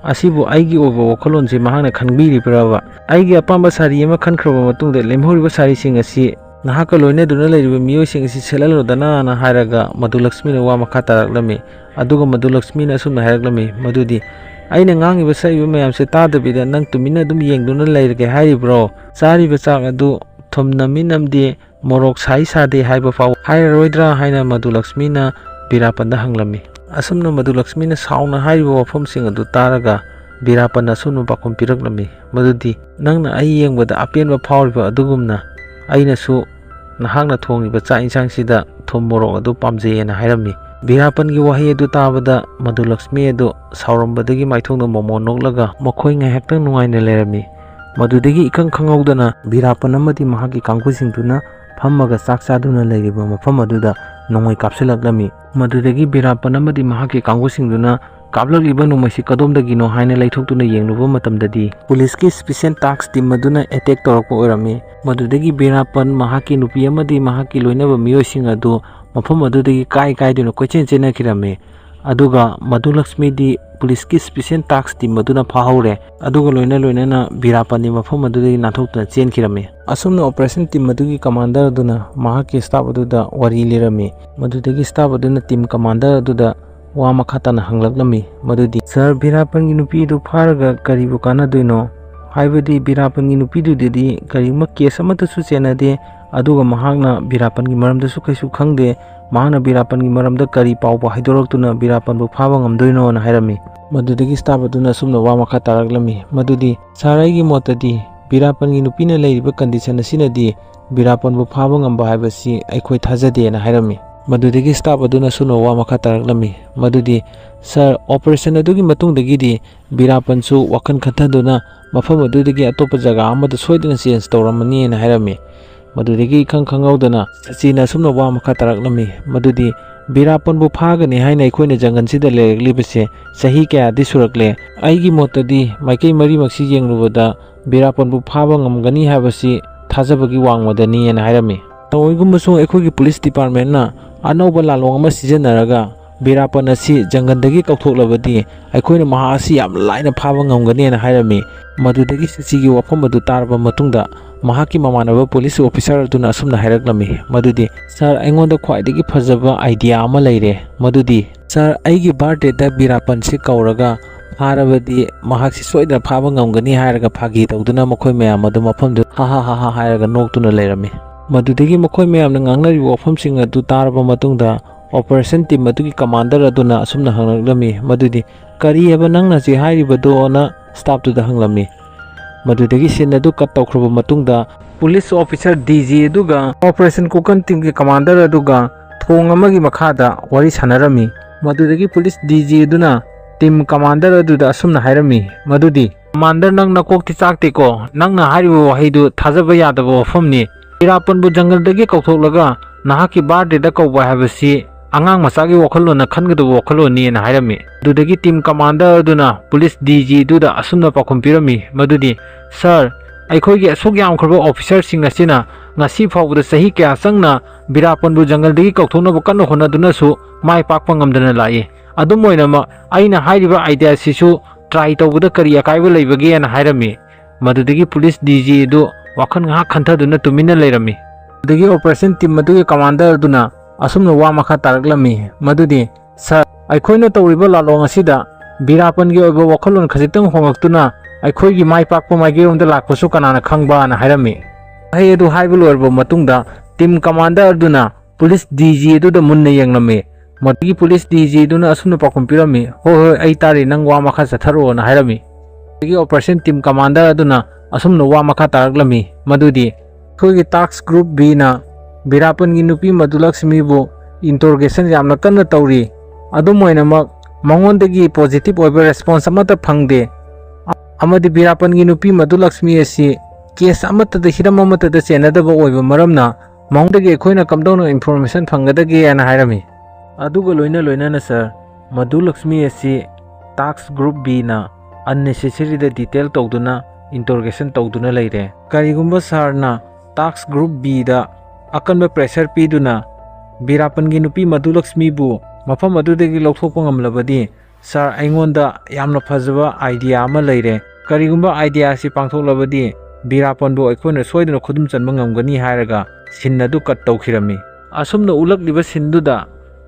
asibu aigi oba wakhalonse mahana khangbiri praba aigi apamba sari ama khankraba matungda lemhoriba sari sing asi nahaka loina duna leiriba miyoi sing asi selalodana na hairaga Madu Lakshmi na wa makha taraklami aduga Madu Lakshmi na asumna hairaklami madudi aina ngangiba saiba mayamse tadabida nang tumina dum yengduna leirage hairibro chariba chak adu thomnaminamdi morok sai sade haiba faw hairoidra haina Madu Lakshmi na Veerappan da hanglami asumna Madu Lakshmi na sauna haiba wafam sing adu taraga Veerappan asumna pakhum piraklami madudi nangna ai yengbada apenba phawriba adugumna aina su nahakna thongiba cha insang sida thom morok adu pamjeyena hairami Veerappan gi wahi adu tabada Madu Lakshmi adu saurambadagi maithongna momo noklaga makhoi ngaihakta nungaina lerami madudagi ikang khangawdana Veerappan amadi mahaki kangkusingduna phammaga chak chaduna leiriba mafam aduda nongoi kapsilaklami madudagi Veerappan amadi mahaki kangkusingduna kaplagliba nomaisi kadomdagino haina leithokduna yengnuba matamdadi police special task team maduna attack torakpa oirami madudagi Veerappan mahaki nupi amadi mahaki loinaba miyoising adu mafam adudagi kaiduna koichen chenakirame aduga Madu Lakshmi di police special task team maduna phahore aduga loinana Veerappan ni mafam adudagi nathokna chenkirame asumna operation team madugi commander aduna mahaki staff aduda wari lirame madudagi staff aduna team commander aduda wa makhatana hanglaklami madudi sir Veerappan gi nupi du pharaga karibu kanadoino haibadi Veerappan gi nupi du dedi karima case amata su chenade aduga mahakna Veerappan gi maramda su kaisu khangde mahana Veerappan gi maramda kari pawpa haidoroktuna Veerappan bu phaba ngamdoino na hairami madudagi staff aduna sumna wa makha taraklami madudi sarai gi motadi Veerappan gi nupi na leiriba condition asinadi Veerappan bu phaba ngamba haibasi aikhoi thajade na hairami madudagi staff aduna suno wa makha taraklami madudi sir operation adugi matungdagidi Veerappan su wakan khathaduna mafam adudagi atopa jaga amada soidana change tawramani na hairami madudagi khangawdana sachina sumna wa makha taraklami madudi Veerappan bu phagani haina ikhoina jangan sida lereklibase sahi kya di surakle aigi motadi maikei mari maksi yenglubada Veerappan bu phaba ngamgani habasi thajabagi wangmadani na hairami tawigumbasu ekhogi police department na anauba lalong ama sijanaraga Veerappan asi jangandagi kauthoklabadi aikhoina maha asi yam laina phaba ngamgani na hairami madudagi sachigi wafam adu taraba matungda mahaki mamanaba police officer aduna asumna hairaklami madudi sir aingonda khwaidagi phajaba idea ama leire madudi sir aigi birthday da Veerappan si kauraga harabadi mahaksi soidana phaba ngamgani hairaga phagi tawduna makhoi mayam adu mafamdu ha hairaga noktuna leirami madudagi makhoi mayamna ngangnari wafamsing adu taraba matungda operation team adugi commander aduna asumna hanglaklami madudi kari heba nangna ji hairibado na staff tu da hanglami madudagi sin adu kat tawkhroba matungda police officer DG aduga operation kukan team ki commander aduga thong amagi makhada wari sanarami madudagi police DG aduna team commander aduda asumna hairami madudi commander nang nakokti chakti ko nangna haribo wahaidu thajaba yadaba wafamni Veerappan bu jungle dagi kauthoklaga nahaki birthday da kauba habasi angang masagi wakhalona khangadu wakhaloni na hairami dudagi team commander aduna police DG duda asumna pakhum pirami madudi sir aikhoigi asuk yam khurba officer sing asina ngasi phawda sahi kya sangna Veerappan bu jungle dagi kauthona bu kanno honaduna su mai pakpa ngamdana lai adum oinama aina hairiba idea sisu try tawbuda kari akaiba leibage na hairami madudagi police DG du wakhan nga khanthaduna tumina leirami dagi operation team madugi commander duna asumna wa makha taraklami madudi sir aikhoina tawriba lalong asida Veerappan gi oiba wakhalon khajitang hongaktuna aikhoigi mai pakpa maigiromda lakpasu kanana khangba na hairami hai edu haibul orba matungda team commander duna police DG du da munna yenglami madigi police DG duna asumna pakhum pirami ho ai tari nang wa makha chatharo na hairami dagi operation team commander duna asumna wa makha taraklami madudi khogi task group B na Veerappan gi nupi Madu Lakshmi bu interrogation yamna kanna tawri adum oinamak mangondagi positive oiba response amata phangde amadi Veerappan gi nupi Madu Lakshmi asi case amata da hiram amata da chenadaba oiba maramna mangondagi ekhoina kamdona information phangadagi ana hairami aduga loina na sir Madu Lakshmi asi ꯇꯥꯛꯁ group Bꯅ unnecessaryꯗ detail ꯇꯧꯗꯨꯅ interrogation ꯇꯧꯗꯨꯅ ꯂꯩꯔꯦ꯫ ꯀꯔꯤꯒꯨꯝꯕ ꯁꯥꯔꯅ ꯇꯥꯛꯁ group Bꯗ ꯑꯀꯟꯕ pressure ꯄꯤꯗꯨꯅ ꯕꯤꯔꯥꯞꯄꯟꯒꯤ ꯅꯨꯄꯤ ꯃꯙꯨꯂꯛꯁꯃꯤꯕꯨ ꯃꯐꯝ ꯑꯗꯨꯗꯒꯤ ꯂꯧꯊꯣꯛꯄ ꯉꯝꯂꯕꯗꯤ ꯁꯥꯔ ꯑꯩꯉꯣꯟꯗ ꯌꯥꯝꯅ ꯐꯖꯕ ꯑꯥꯏꯗꯤꯌꯥ ꯑꯃ ꯂꯩꯔꯦ꯫ ꯀꯔꯤꯒꯨꯝꯕ ꯑꯥꯏꯗꯤꯌꯥ ꯑꯁꯤ ꯄꯥꯡꯊꯣꯛꯂꯕꯗꯤ ꯕꯤꯔꯥꯞꯄꯟꯕꯨ ꯑꯩꯈꯣꯏꯅ ꯁꯣꯏꯗꯅ ꯈꯨꯗꯨꯝ ꯆꯟꯕ ꯉꯝꯒꯅꯤ ꯍꯥꯏꯔꯒ ꯁꯤꯟ ꯑꯗꯨ ꯀꯠ ꯇꯧꯈꯤꯔꯝꯃꯤ꯫ ꯑꯁꯨꯝꯅ ꯎꯠꯂꯛꯂꯤꯕ ꯁꯤꯟꯗꯨꯗ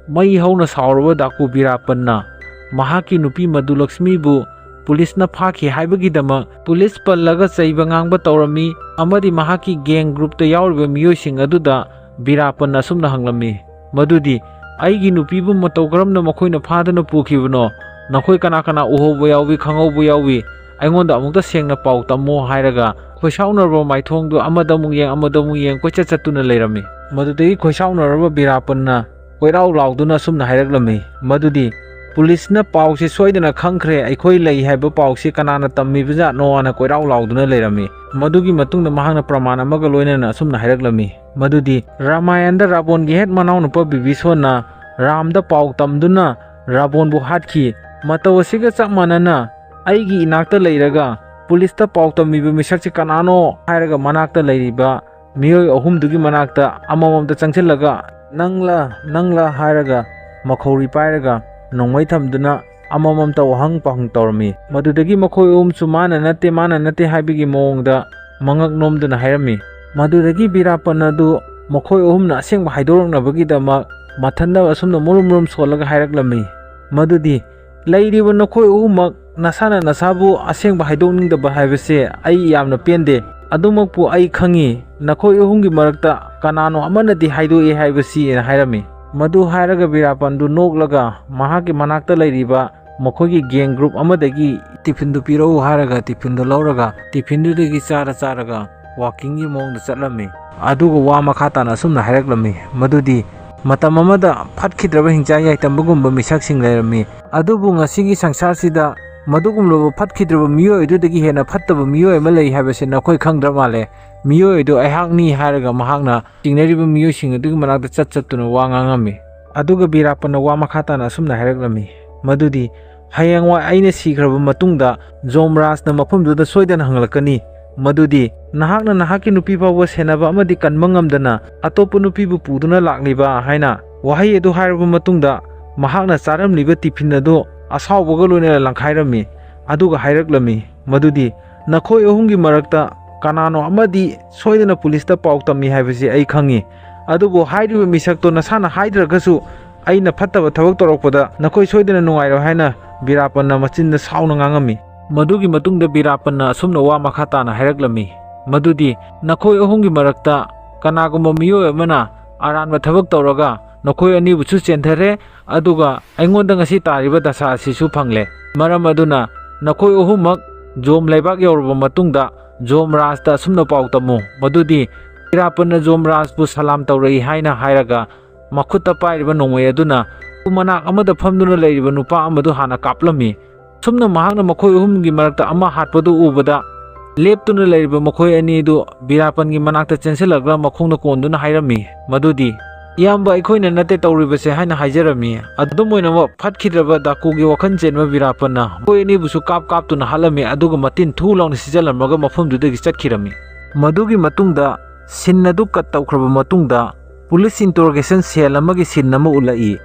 ꯃꯩ ꯍꯧꯅ ꯁꯥꯎꯔꯕ ꯗꯥꯀꯨ ꯕꯤꯔꯥꯞꯄꯟꯅ ꯃꯍꯥꯛꯀꯤ ꯅꯨꯄꯤ ꯃꯙꯨꯂꯛꯁꯃꯤꯕꯨ ꯄꯨꯂꯤꯁꯅ ꯐꯥꯈꯤ ꯍꯥꯏꯕꯒꯤꯗꯃꯛ ꯄꯨꯂꯤꯁ ꯄꯜꯂꯒ ꯆꯩꯕ ꯉꯥꯡꯕ ꯇꯧꯔꯝꯃꯤ ꯑꯃꯗꯤ ꯃꯍꯥꯛꯀꯤ ꯒꯦꯡ ꯒ꯭ꯔꯨꯞꯇ ꯌꯥꯎꯔꯤꯕ ꯃꯤꯑꯣꯏꯁꯤꯡ ꯑꯗꯨꯗ ꯕꯤꯔꯥꯞꯄꯟꯅ ꯑꯁꯨꯝꯅ ꯍꯪꯂꯝꯃꯤ ꯃꯗꯨꯗꯤ ꯑꯩꯒꯤ ꯅꯨꯄꯤꯕꯨ ꯃꯇꯧ ꯀꯔꯝꯅ ꯃꯈꯣꯏꯅ ꯐꯥꯗꯨꯅ ꯄꯨꯈꯤꯕꯅꯣ? ꯅꯈꯣꯏ ꯀꯅꯥ ꯀꯅꯥ ꯎꯍꯧꯕ ꯌꯥꯎꯏ, ꯈꯪꯍꯧꯕ ꯌꯥꯎꯏ? ꯑꯩꯉꯣꯟꯗ ꯑꯃꯨꯛꯇ ꯁꯦꯡꯅ ꯄꯥꯎ ꯇꯝꯃꯣ ꯍꯥꯏꯔꯒ ꯈꯣꯏꯁꯥꯎꯅꯔꯕ ꯃꯥꯏꯊꯣꯡꯗꯨ ꯑꯃꯗ ꯑꯃꯨꯛ ꯌꯦꯡ ꯑꯃꯗ ꯑꯃꯨꯛ ꯌꯦꯡ ꯀꯣꯏꯆꯠ ꯆꯠꯇꯨꯅ ꯂꯩꯔꯝꯃꯤ꯫ ꯃꯗꯨꯗꯒꯤ ꯈꯣꯏꯁꯥꯎꯅꯔꯕ ꯕꯤꯔꯥꯞꯄꯟꯅ ꯀꯣꯏꯔꯥꯎ ꯂꯥꯎꯗꯨꯅ ꯑꯁꯨꯝꯅ ꯍꯥꯏꯔꯛꯂꯝꯃꯤ ꯃꯗꯨꯗꯤ ꯄꯨꯂꯤꯁꯅ ꯄꯥꯎꯁꯤ ꯁꯣꯏꯗꯅ ꯈꯪꯈ꯭ꯔꯦ, ꯑꯩꯈꯣꯏ ꯂꯩ ꯍꯥꯏꯕ ꯄꯥꯎꯁꯤ ꯀꯅꯥꯅ ꯇꯝꯃꯤꯕꯖꯥꯠꯅꯣꯅ ꯀꯣꯏꯔꯥꯎ ꯂꯥꯎꯗꯨꯅ ꯂꯩꯔꯝꯃꯤ꯫ ꯃꯗꯨꯒꯤ ꯃꯇꯨꯡꯗ ꯃꯍꯥꯛꯅ ꯄ꯭ꯔꯃꯥꯟ ꯑꯃꯒ ꯂꯣꯏꯅꯅ ꯑꯁꯨꯝꯅ ꯍꯥꯏꯔꯛꯂꯝꯃꯤ ꯃꯗꯨꯗꯤ ꯔꯥꯃꯥꯌꯟꯗ ꯔꯥꯕꯣꯟꯒꯤ ꯍꯦꯛ ꯃꯅꯥꯎꯅꯨꯄꯥ ꯕꯤꯚꯤꯁꯣꯟꯅ ꯔꯥꯝꯗ ꯄꯥꯎ ꯇꯝꯗꯨꯅ ꯔꯥꯕꯣꯟꯕꯨ ꯍꯥꯠꯈꯤ꯫ ꯃꯇꯧ ꯑꯁꯤꯒ ꯆꯞ ꯃꯥꯟꯅꯅ ꯑꯩꯒꯤ ꯏꯅꯥꯛꯇ ꯂꯩꯔꯒ ꯄꯨꯂꯤꯁꯇ ꯄꯥꯎ ꯇꯝꯃꯤꯕ ꯃꯤꯁꯛꯁꯤ ꯀꯅꯥꯅꯣ ꯍꯥꯏꯔꯒ ꯃꯅꯥꯛꯇ ꯂꯩꯔꯤꯕ ꯃꯤꯑꯣꯏ ꯑꯍꯨꯝꯗꯨꯒꯤ ꯃꯅꯥꯛꯇ ꯑꯃꯃꯝꯇ ꯆꯪꯁꯤꯜꯂꯒ ꯅꯪꯂ ꯍꯥꯏꯔꯒ ꯃꯈꯧꯔꯤ ꯄꯥꯏꯔꯒ ꯅꯣꯡꯃꯩ ꯊꯝꯗꯨꯅ ꯑꯃꯃꯝꯇ ꯋꯥꯍꯪ ꯄꯥꯎꯍꯪ ꯇꯧꯔꯝꯃꯤ꯫ ꯃꯗꯨꯗꯒꯤ ꯃꯈꯣꯏ ꯑꯍꯨꯝꯁꯨ ꯃꯥꯅ ꯅꯠꯇꯦ ꯍꯥꯏꯕꯒꯤ ꯃꯑꯣꯡꯗ ꯃꯉꯛ ꯅꯣꯝꯗꯨꯅ ꯍꯥꯏꯔꯝꯃꯤ꯫ ꯃꯗꯨꯗꯒꯤ ꯕꯤꯔꯥꯞꯄꯟ ꯑꯗꯨ ꯃꯈꯣꯏ ꯑꯍꯨꯝꯅ ꯑꯁꯦꯡꯕ ꯍꯥꯏꯗꯣꯔꯛꯅꯕꯒꯤꯗꯃꯛ ꯃꯊꯟꯇ ꯑꯁꯨꯝꯅ ꯃꯨꯔꯨꯝ ꯁꯣꯜꯂꯒ ꯍꯥꯏꯔꯛꯂꯝꯃꯤ ꯃꯗꯨꯗꯤ ꯂꯩꯔꯤꯕ ꯅꯈꯣꯏ ꯑꯍꯨꯝꯃꯛ ꯅꯁꯥꯅ ꯅꯁꯥꯕꯨ ꯑꯁꯦꯡꯕ ꯍꯥꯏꯗꯣꯛꯅꯤꯡꯗꯕ ꯍꯥꯏꯕꯁꯦ ꯑꯩ ꯌꯥꯝꯅ ꯄꯦꯟꯗꯦ꯫ ꯑꯗꯨꯃꯛꯄꯨ ꯑꯩ ꯈꯪꯉꯤ ꯅꯈꯣꯏ ꯑꯍꯨꯝꯒꯤ ꯃꯔꯛꯇ ꯀꯅꯥꯅꯣ ꯑꯃꯅꯗꯤ ꯍꯥꯏꯗꯣꯛꯏ ꯍꯥꯏꯕꯁꯤꯅ ꯍꯥꯏꯔꯝꯃꯤ꯫ ꯃꯗꯨ ꯍꯥꯏꯔꯒ ꯕꯤꯔꯥꯞꯄꯟꯗꯨ ꯅꯣꯛꯂꯒ ꯃꯍꯥꯛꯀꯤ ꯃꯅꯥꯛꯇ ꯂꯩꯔꯤꯕ ꯃꯈꯣꯏꯒꯤ ꯒꯦꯡ ꯒ꯭ꯔꯨꯞ ꯑꯃꯗꯒꯤ ꯇꯤꯐꯤꯟꯗꯨ ꯄꯤꯔꯛꯎ ꯍꯥꯏꯔꯒ ꯇꯤꯐꯤꯟꯗꯨ ꯂꯧꯔꯒ ꯇꯤꯐꯤꯟꯗꯨꯗꯒꯤ ꯆꯥꯔꯒ ꯋꯥꯛꯀꯤꯡꯒꯤ ꯃꯑꯣꯡꯗ ꯆꯠꯂꯝꯃꯤ꯫ ꯑꯗꯨꯒ ꯋꯥ ꯃꯈꯥ ꯇꯥꯅ ꯑꯁꯨꯝꯅ ꯍꯥꯏꯔꯛꯂꯝꯃꯤ ꯃꯗꯨꯗꯤ ꯃꯇꯝ ꯑꯃꯗ ꯐꯠꯈꯤꯗ꯭ꯔꯕ ꯍꯤꯡꯆꯥ ꯌꯥꯏꯇꯝꯕꯒꯨꯝꯕ ꯃꯤꯁꯛꯁꯤꯡ ꯂꯩꯔꯝꯃꯤ ꯑꯗꯨꯕꯨ ꯉꯁꯤꯒꯤ ꯁꯪꯁꯥꯔꯁꯤꯗ ꯃꯗꯨꯒꯨꯝꯂꯕ ꯐꯠꯈꯤꯗ꯭ꯔꯕ ꯃꯤꯑꯣꯏ ꯑꯗꯨꯗꯒꯤ ꯍꯦꯟꯅ ꯐꯠꯇꯕ ꯃꯤꯑꯣꯏ ꯑꯃ ꯂꯩ ꯍꯥꯏꯕꯁꯤ ꯅꯈꯣꯏ ꯈꯪꯗ꯭ꯔ ꯃꯥꯜꯂꯦ꯫ ꯃꯤꯑꯣꯏ ꯑꯗꯨ ꯑꯩꯍꯥꯛꯅꯤ ꯍꯥꯏꯔꯒ ꯃꯍꯥꯛꯅ ꯆꯤꯡꯅꯔꯤꯕ ꯃꯤꯑꯣꯏꯁꯤꯡ ꯑꯗꯨꯒꯤ ꯃꯅꯥꯛꯇ ꯆꯠꯇꯨꯅ ꯋꯥ ꯉꯥꯡꯉꯝꯃꯤ꯫ ꯑꯗꯨꯒ ꯕꯤꯔꯥꯞꯄꯟꯅ ꯋꯥ ꯃꯈꯥ ꯇꯥꯅ ꯑꯁꯨꯝꯅ ꯍꯥꯏꯔꯛꯂꯝꯃꯤ ꯃꯗꯨꯗꯤ ꯍꯌꯦꯡꯋꯥꯏ ꯑꯩꯅ ꯁꯤꯈ꯭ꯔꯕ ꯃꯇꯨꯡꯗ ꯖꯣꯝꯔꯥꯖꯅ ꯃꯐꯝꯗꯨꯗ ꯁꯣꯏꯗꯅ ꯍꯪꯂꯛꯀꯅꯤ ꯃꯗꯨꯗꯤ ꯅꯍꯥꯛꯅ ꯅꯍꯥꯛꯀꯤ ꯅꯨꯄꯤ ꯐꯥꯎꯕ ꯁꯦꯟꯅꯕ ꯑꯃꯗꯤ ꯀꯟꯕ ꯉꯝꯗꯅ ꯑꯇꯣꯞꯄ ꯅꯨꯄꯤꯕꯨ ꯄꯨꯗꯨꯅ ꯂꯥꯛꯂꯤꯕ ꯍꯥꯏꯅ꯫ ꯋꯥꯍꯩ ꯑꯗꯨ ꯍꯥꯏꯔꯕ ꯃꯇꯨꯡꯗ ꯃꯍꯥꯛꯅ ꯆꯥꯔꯝꯂꯤꯕ ꯇꯤꯐꯤꯟ ꯑꯗꯨ ꯑꯁꯥꯎꯕꯒ ꯂꯣꯏꯅꯅ ꯂꯪꯈꯥꯏꯔꯝꯃꯤ ꯑꯗꯨꯒ ꯍꯥꯏꯔꯛꯂꯝꯃꯤ ꯃꯗꯨꯗꯤ ꯅꯈꯣꯏ ꯑꯍꯨꯝꯒꯤ ꯃꯔꯛꯇ ꯀꯅꯥꯅꯣ ꯑꯃꯗꯤ ꯁꯣꯏꯗꯅ ꯄꯨꯂꯤꯁꯇ ꯄꯥꯎ ꯇꯝꯃꯤ ꯍꯥꯏꯕꯁꯤ ꯑꯩ ꯈꯪꯉꯤ ꯑꯗꯨꯕꯨ ꯍꯥꯏꯔꯤꯕ ꯃꯤꯁꯛꯇꯣ ꯅꯁꯥꯅ ꯍꯥꯏꯗ꯭ꯔꯒꯁꯨ ꯑꯩꯅ ꯐꯠꯇꯕ ꯊꯕꯛ ꯇꯧꯔꯛꯄꯗ ꯅꯈꯣꯏ ꯁꯣꯏꯗꯅ ꯅꯨꯡꯉꯥꯏꯔꯣꯏ ꯍꯥꯏꯅ ꯕꯤꯔꯥꯞꯄꯟꯅ ꯃꯆꯤꯟꯗ ꯁꯥꯎꯅ ꯉꯥꯡꯉꯝꯃꯤ꯫ ꯃꯗꯨꯒꯤ ꯃꯇꯨꯡꯗ ꯕꯤꯔꯥꯞꯄꯟꯅ ꯑꯁꯨꯝꯅ ꯋꯥ ꯃꯈꯥ ꯇꯥꯅ ꯍꯥꯏꯔꯛꯂꯝꯃꯤ ꯃꯗꯨꯗꯤ ꯅꯈꯣꯏ ꯑꯍꯨꯝꯒꯤ ꯃꯔꯛꯇ ꯀꯅꯥꯒꯨꯝꯕ ꯃꯤꯑꯣꯏ ꯑꯃꯅ ꯑꯔꯥꯟꯕ ꯊꯕꯛ ꯇꯧꯔꯒ ꯅꯈꯣꯏ ꯑꯅꯤꯕꯨꯁꯨ ꯆꯦꯟꯊꯔꯦ ꯑꯗꯨꯒ ꯑꯩꯉꯣꯟꯗ ꯉꯁꯤ ꯇꯥꯔꯤꯕ ꯗꯁꯥ ꯑꯁꯤꯁꯨ ꯐꯪꯂꯦ꯫ ꯃꯔꯝ ꯑꯗꯨꯅ ꯅꯈꯣꯏ ꯑꯍꯨꯝꯃꯛ ꯖꯣꯝ ꯂꯩꯕꯥꯛ ꯌꯧꯔꯕ ꯃꯇꯨꯡꯗ ꯖꯣꯝꯔꯥꯖꯇ ꯑꯁꯨꯝꯅ ꯄꯥꯎ ꯇꯝꯃꯨ ꯃꯗꯨꯗꯤ ꯕꯤꯔꯥꯞꯄꯟꯅ ꯖꯣꯝꯔꯥꯖꯕꯨ ꯁꯂꯥꯝ ꯇꯧꯔꯛꯏ ꯍꯥꯏꯅ ꯍꯥꯏꯔꯒ ꯃꯈꯨꯠꯇ ꯄꯥꯏꯔꯤꯕ ꯅꯣꯡꯃꯩ ꯑꯗꯨꯅ ꯃꯅꯥꯛ ꯑꯃꯗ ꯐꯝꯗꯨꯅ ꯂꯩꯔꯤꯕ ꯅꯨꯄꯥ ꯑꯃꯗꯨ ꯍꯥꯟꯅ ꯀꯥꯞꯂꯝꯃꯤ꯫ ꯁꯨꯝꯅ ꯃꯍꯥꯛꯅ ꯃꯈꯣꯏ ꯑꯍꯨꯝꯒꯤ ꯃꯔꯛꯇ ꯑꯃ ꯍꯥꯠꯄꯗꯨ ꯎꯕꯗ ꯂꯦꯞꯇꯨꯅ ꯂꯩꯔꯤꯕ ꯃꯈꯣꯏ ꯑꯅꯤꯗꯨ ꯕꯤꯔꯥꯞꯄꯟꯒꯤ ꯃꯅꯥꯛꯇ ꯆꯦꯟꯁꯤꯜꯂꯒ ꯃꯈꯣꯡꯗ ꯀꯣꯟꯗꯨꯅ ꯍꯥꯏꯔꯝꯃꯤ ꯃꯗꯨꯗꯤ ꯏꯌꯥꯝꯕ ꯑꯩꯈꯣꯏꯅ ꯅꯠꯇꯦ ꯇꯧꯔꯤꯕꯁꯦ ꯍꯥꯏꯅ ꯍꯥꯏꯖꯔꯝꯃꯤ꯫ ꯑꯗꯨꯝ ꯑꯣꯏꯅꯃꯛ ꯐꯠꯈꯤꯗ꯭ꯔꯕ ꯗꯥꯀꯨꯒꯤ ꯋꯥꯈꯜ ꯆꯦꯟꯕ ꯕꯤꯔꯥꯞꯄꯟꯅ ꯃꯈꯣꯏ ꯑꯅꯤꯕꯨꯁꯨ ꯀꯥꯞꯇꯨꯅ ꯍꯥꯠꯂꯝꯃꯤ ꯑꯗꯨꯒ ꯃꯇꯤꯟ ꯊꯨ ꯂꯥꯎꯅ ꯁꯤꯖꯜꯂꯝꯃꯒ ꯃꯐꯝꯗꯨꯗꯒꯤ ꯆꯠꯈꯤꯔꯝꯃꯤ꯫ ꯃꯗꯨꯒꯤ ꯃꯇꯨꯡꯗ ꯁꯤꯟ ꯑꯗꯨ ꯀꯠ ꯇꯧꯈ꯭ꯔꯕ ꯃꯇꯨꯡꯗ ꯄꯨꯂꯤꯁ ꯏꯟꯇꯔꯣꯒꯦꯁꯟ ꯁꯦꯜ ꯑꯃꯒꯤ ꯁꯤꯟ ꯑꯃ ꯎꯠꯂꯛꯏ꯫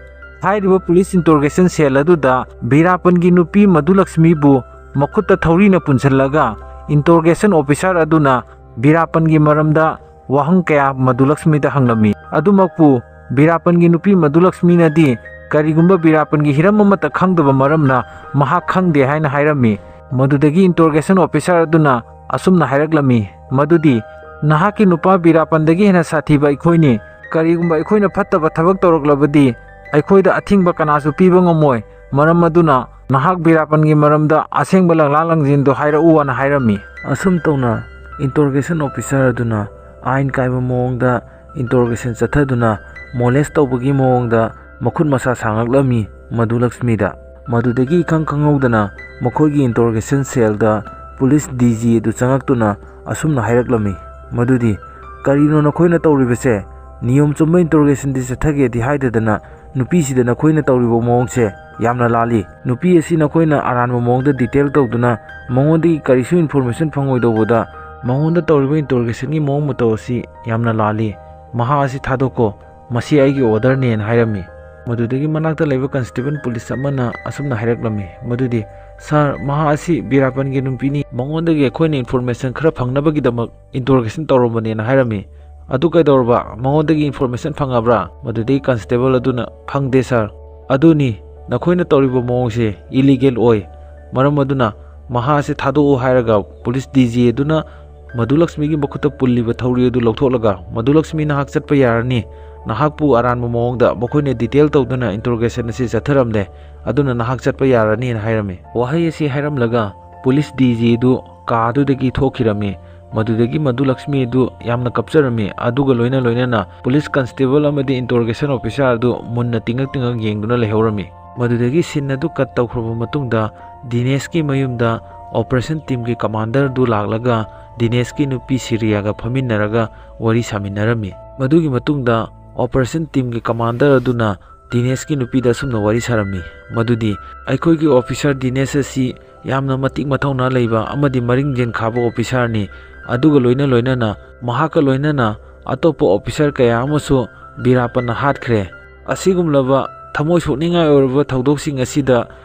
ꯍꯥꯏꯔꯤꯕ ꯄꯨꯂꯤꯁ ꯏꯟꯇꯔꯣꯒꯦꯁꯟ ꯁꯦꯜ ꯑꯗꯨꯗ ꯕꯤꯔꯥꯞꯄꯟꯒꯤ ꯅꯨꯄꯤ ꯃꯙꯨꯂꯛꯁꯃꯤꯕꯨ ꯃꯈꯨꯠꯇ ꯊꯧꯔꯤꯅ ꯄꯨꯟꯁꯤꯜꯂꯒ ꯏꯟꯇꯔꯣꯒꯦꯁꯟ ꯑꯣꯐꯤꯁꯥꯔ ꯑꯗꯨꯅ ꯕꯤꯔꯥꯞꯄꯟꯒꯤ ꯃꯔꯝꯗ ꯋꯥꯍꯪ ꯀꯌꯥ ꯃꯙꯨꯂꯛꯁꯃꯤꯗ ꯍꯪꯂꯝꯃꯤ꯫ ꯑꯗꯨꯃꯛꯄꯨ ꯕꯤꯔꯥꯞꯄꯟꯒꯤ ꯅꯨꯄꯤ ꯃꯙꯨꯂꯛꯁꯃꯤꯅꯗꯤ ꯀꯔꯤꯒꯨꯝꯕ ꯕꯤꯔꯥꯞꯄꯟꯒꯤ ꯍꯤꯔꯝ ꯑꯃꯠꯇ ꯈꯪꯗꯕ ꯃꯔꯝꯅ ꯃꯍꯥꯛ ꯈꯪꯗꯦ ꯍꯥꯏꯅ ꯍꯥꯏꯔꯝꯃꯤ꯫ ꯃꯗꯨꯗꯒꯤ ꯏꯟꯇꯔꯣꯒꯦꯁꯟ ꯑꯣꯐꯤꯁꯥꯔ ꯑꯗꯨꯅ ꯑꯁꯨꯝꯅ ꯍꯥꯏꯔꯛꯂꯝꯃꯤ ꯃꯗꯨꯗꯤ ꯅꯍꯥꯛꯀꯤ ꯅꯨꯄꯥ ꯕꯤꯔꯥꯞꯄꯟꯗꯒꯤ ꯍꯦꯟꯅ ꯁꯥꯊꯤꯕ ꯑꯩꯈꯣꯏꯅꯤ꯫ ꯀꯔꯤꯒꯨꯝꯕ ꯑꯩꯈꯣꯏꯅ ꯐꯠꯇꯕ ꯊꯕꯛ ꯇꯧꯔꯛꯂꯕꯗꯤ ꯑꯩꯈꯣꯏꯗ ꯑꯊꯤꯡꯕ ꯀꯅꯥꯁꯨ ꯄꯤꯕ ꯉꯝꯃꯣꯏ꯫ ꯃꯔꯝ ꯑꯗꯨꯅ ꯅꯍꯥꯛ ꯕꯤꯔꯥꯞꯄꯟꯒꯤ ꯃꯔꯝꯗ ꯑꯁꯦꯡꯕ ꯂꯪꯂꯥ ꯂꯪꯖꯤꯟꯗꯨ ꯍꯥꯏꯔꯛꯎꯅ ꯍꯥꯏꯔꯝꯃꯤ꯫ ꯑꯁꯨꯝ ꯇꯧꯅ ꯏꯟꯇꯔꯣꯒꯦꯁꯟ ꯑꯣꯐꯤꯁꯥꯔ ꯑꯗꯨꯅ ꯑꯥꯏꯟ ꯀꯥꯏꯕ ꯃꯑꯣꯡꯗ ꯏꯟꯇꯔꯣꯒꯦꯁꯟ ꯆꯠꯊꯗꯨꯅ ꯃꯣꯂꯦꯁ ꯇꯧꯕꯒꯤ ꯃꯑꯣꯡꯗ ꯃꯈꯨꯠ ꯃꯁꯥ ꯁꯥꯡꯂꯛꯂꯝꯃꯤ ꯃꯙꯨꯂꯛꯁꯃꯤꯗ꯫ ꯃꯗꯨꯗꯒꯤ ꯏꯈꯪ ꯈꯪꯍꯧꯗꯅ ꯃꯈꯣꯏꯒꯤ ꯏꯟꯇꯔꯣꯒꯦꯁꯟ ꯁꯦꯜꯗ ꯄꯨꯂꯤꯁ DG ꯑꯗꯨ ꯆꯪꯉꯛꯇꯨꯅ ꯑꯁꯨꯝꯅ ꯍꯥꯏꯔꯛꯂꯝꯃꯤ ꯃꯗꯨꯗꯤ ꯀꯔꯤꯅꯣ ꯅꯈꯣꯏꯅ ꯇꯧꯔꯤꯕꯁꯦ? ꯅꯤꯌꯣꯝ ꯆꯨꯝꯕ ꯏꯟꯇꯔꯣꯒꯦꯁꯟꯗꯤ ꯆꯠꯊꯒꯦꯗꯤ ꯍꯥꯏꯗꯗꯅ ꯅꯨꯄꯤꯁꯤꯗ ꯅꯈꯣꯏꯅ ꯇꯧꯔꯤꯕ ꯃꯑꯣꯡꯁꯦ ꯌꯥꯝꯅ ꯂꯥꯜꯂꯤ ꯅꯨꯄꯤ ꯑꯁꯤ ꯅꯈꯣꯏꯅ ꯑꯔꯥꯟꯕ ꯃꯑꯣꯡꯗ ꯗꯤꯇꯦꯜ ꯇꯧꯗꯨꯅ ꯃꯉꯣꯟꯗꯒꯤ ꯀꯔꯤꯁꯨ ꯏꯟꯐꯣꯔꯃꯦꯁꯟ ꯐꯪꯉꯣꯏꯗꯧꯕꯗ ꯃꯉꯣꯟꯗ ꯇꯧꯔꯤꯕ ꯏꯟꯇꯔꯣꯒꯦꯁꯟꯒꯤ ꯃꯑꯣꯡ ꯃꯇꯧ ꯑꯁꯤ ꯌꯥꯝꯅ ꯂꯥꯜꯂꯤ ꯃꯍꯥꯛ ꯑꯁꯤ ꯊꯥꯗꯣꯛꯈꯣ ꯃꯁꯤ ꯑꯩꯒꯤ ꯑꯣꯔꯗꯔꯅꯦꯅ ꯍꯥꯏꯔꯝꯃꯤ ꯃꯗꯨꯗꯒꯤ ꯃꯅꯥꯛꯇ ꯂꯩꯕ ꯀꯟꯁꯇꯦꯕꯜ ꯄꯨꯂꯤꯁ ꯑꯃꯅ ꯑꯁꯨꯝꯅ ꯍꯥꯏꯔꯛꯂꯝꯃꯤ ꯃꯗꯨꯗꯤ ꯁꯥꯔ ꯃꯍꯥꯛ ꯑꯁꯤ ꯕꯤꯔꯥꯞꯄꯟꯒꯤ ꯅꯨꯄꯤꯅꯤ ꯃꯉꯣꯟꯗꯒꯤ ꯑꯩꯈꯣꯏꯅ ꯏꯟꯐꯣꯔꯃꯦꯁꯟ ꯈꯔ ꯐꯪꯅꯕꯒꯤꯗꯃꯛ ꯏꯟꯇꯔꯣꯒꯦꯁꯟ ꯇꯧꯔꯝꯕꯅꯦꯅ ꯍꯥꯏꯔꯝꯃꯤ ꯑꯗꯨ ꯀꯩꯗꯧꯔꯕ ꯃꯉꯣꯟꯗꯒꯤ ꯏꯟꯐꯣꯔꯃꯦꯁꯟ ꯐꯪꯉꯕ꯭ꯔꯥ ꯃꯗꯨꯗꯒꯤ ꯀꯟꯁꯇꯦꯕꯜ ꯑꯗꯨꯅ ꯐꯪꯗꯦ ꯁꯥꯔ ꯑꯗꯨꯅꯤ ꯅꯈꯣꯏꯅ ꯇꯧꯔꯤꯕ ꯃꯑꯣꯡꯁꯦ 이리ꯒꯦꯜ ꯑꯣꯏ ꯃꯔꯝ ꯑꯗꯨꯅ ꯃꯍꯥꯛ ꯑꯁꯤ ꯊꯥꯗꯣꯛꯎ ꯍꯥꯏꯔꯒ ꯄꯨꯂꯤꯁ DG ꯑꯗꯨꯅ ꯃꯙꯨꯂꯛꯁꯃꯤꯒꯤ ꯃꯈꯨꯠꯇ ꯄꯨꯜꯂꯤꯕ ꯊꯧꯔꯤ ꯑꯗꯨ ꯂꯧꯊꯣꯛꯂꯒ ꯃꯙꯨꯂꯛꯁꯃꯤ ꯅꯍꯥꯛ ꯆꯠꯄ ꯌꯥꯔꯅꯤ ꯅꯍꯥꯛꯄꯨ ꯑꯔꯥꯟꯕ ꯃꯑꯣꯡꯗ ꯃꯈꯣꯏꯅ ꯗꯤꯇꯦꯜ ꯇꯧꯗꯨꯅ ꯏꯟꯇꯔꯣꯒꯦꯁꯟ ꯑꯁꯤ ꯆꯠꯊꯔꯝꯂꯦ ꯑꯗꯨꯅ ꯅꯍꯥꯛ ꯆꯠꯄ ꯌꯥꯔꯅꯤꯅ ꯍꯥꯏꯔꯝꯃꯤ ꯋꯥꯍꯩ ꯑꯁꯤ ꯍꯥꯏꯔꯝꯂꯒ ꯄꯨꯂꯤꯁ DG ꯑꯗꯨ ꯀꯥꯗꯨꯗꯒꯤ ꯊꯣꯛꯈꯤꯔꯝꯃꯤ ꯃꯗꯨꯗꯒꯤ ꯃꯙꯨꯂꯛꯁꯃꯤ ꯑꯗꯨ ꯌꯥꯝꯅ ꯀꯞꯆꯔꯝꯃꯤ ꯑꯗꯨꯒ ꯂꯣꯏꯅꯅ ꯄꯨꯂꯤꯁ ꯀꯟꯁꯇꯦꯕꯜ ꯑꯃꯗꯤ ꯏꯟꯇꯔꯣꯒꯦꯁꯟ ꯑꯣꯐꯤꯁꯥꯔ ꯑꯗꯨ ꯃꯨꯟꯅ ꯇꯤꯡꯉꯛ ꯌꯦꯡꯗꯨꯅ ꯂꯩꯍꯧꯔꯝꯃꯤ ꯃꯗꯨꯗꯒꯤ ꯁꯤꯟ ꯑꯗꯨ ꯀꯠ ꯇꯧꯈ꯭ꯔꯕ ꯃꯇꯨꯡꯗ ꯗꯤꯅꯦꯁꯀꯤ ꯃꯌꯨꯝꯗ ꯑꯣꯄꯔꯦꯁꯟ ꯇꯤꯝꯒꯤ ꯀꯃꯥꯟꯗꯔ ꯑꯗꯨ ꯂꯥꯛꯂꯒ ꯗꯤꯅꯦꯁꯀꯤ ꯅꯨꯄꯤ ꯁꯤꯔꯤꯌꯥꯒ ꯐꯝꯃꯤꯟꯅꯔꯒ ꯋꯥꯔꯤ ꯁꯥꯃꯤꯟꯅꯔꯝꯃꯤ ꯃꯗꯨꯒꯤ ꯃꯇꯨꯡꯗ ꯑꯣꯄꯔꯦꯁꯟ ꯇꯤꯝꯒꯤ ꯀꯃꯥꯟꯗꯔ ꯑꯗꯨꯅ ꯗꯤꯅꯦꯁꯀꯤ ꯅꯨꯄꯤꯗ ꯑꯁꯨꯝꯅ ꯋꯥꯔꯤ ꯁꯥꯔꯝꯃꯤ ꯃꯗꯨꯗꯤ ꯑꯩꯈꯣꯏꯒꯤ ꯑꯣꯐꯤꯁꯥꯔ ꯗꯤꯅꯦꯁ ꯑꯁꯤ ꯌꯥꯝꯅ ꯃꯇꯤꯛ ꯃꯊꯧꯅꯥ ꯂꯩꯕ ꯑꯃꯗꯤ ꯃꯔꯤꯡꯖꯦꯜ ꯈꯥꯕ ꯑꯣꯐꯤꯁꯥꯔꯅꯤ ꯑꯗꯨꯒ ꯂꯣꯏꯅꯅ ꯃꯍꯥꯛꯀ ꯂꯣꯏꯅꯅ ꯑꯇꯣꯞꯄ ꯑꯣꯐꯤꯁꯥꯔ ꯀꯌꯥ ꯑꯃꯁꯨ ꯕꯤꯔꯥꯞꯄꯟꯅ ꯍꯥꯠꯈ꯭ꯔꯦ ꯑꯁꯤꯒꯨꯝꯂꯕ ꯊꯃꯣꯏ ꯁꯣꯛꯅꯤꯡꯉꯥꯏ ꯑꯣꯏꯔꯕ ꯊꯧꯗꯣꯛꯁꯤꯡ ꯑꯁꯤꯗ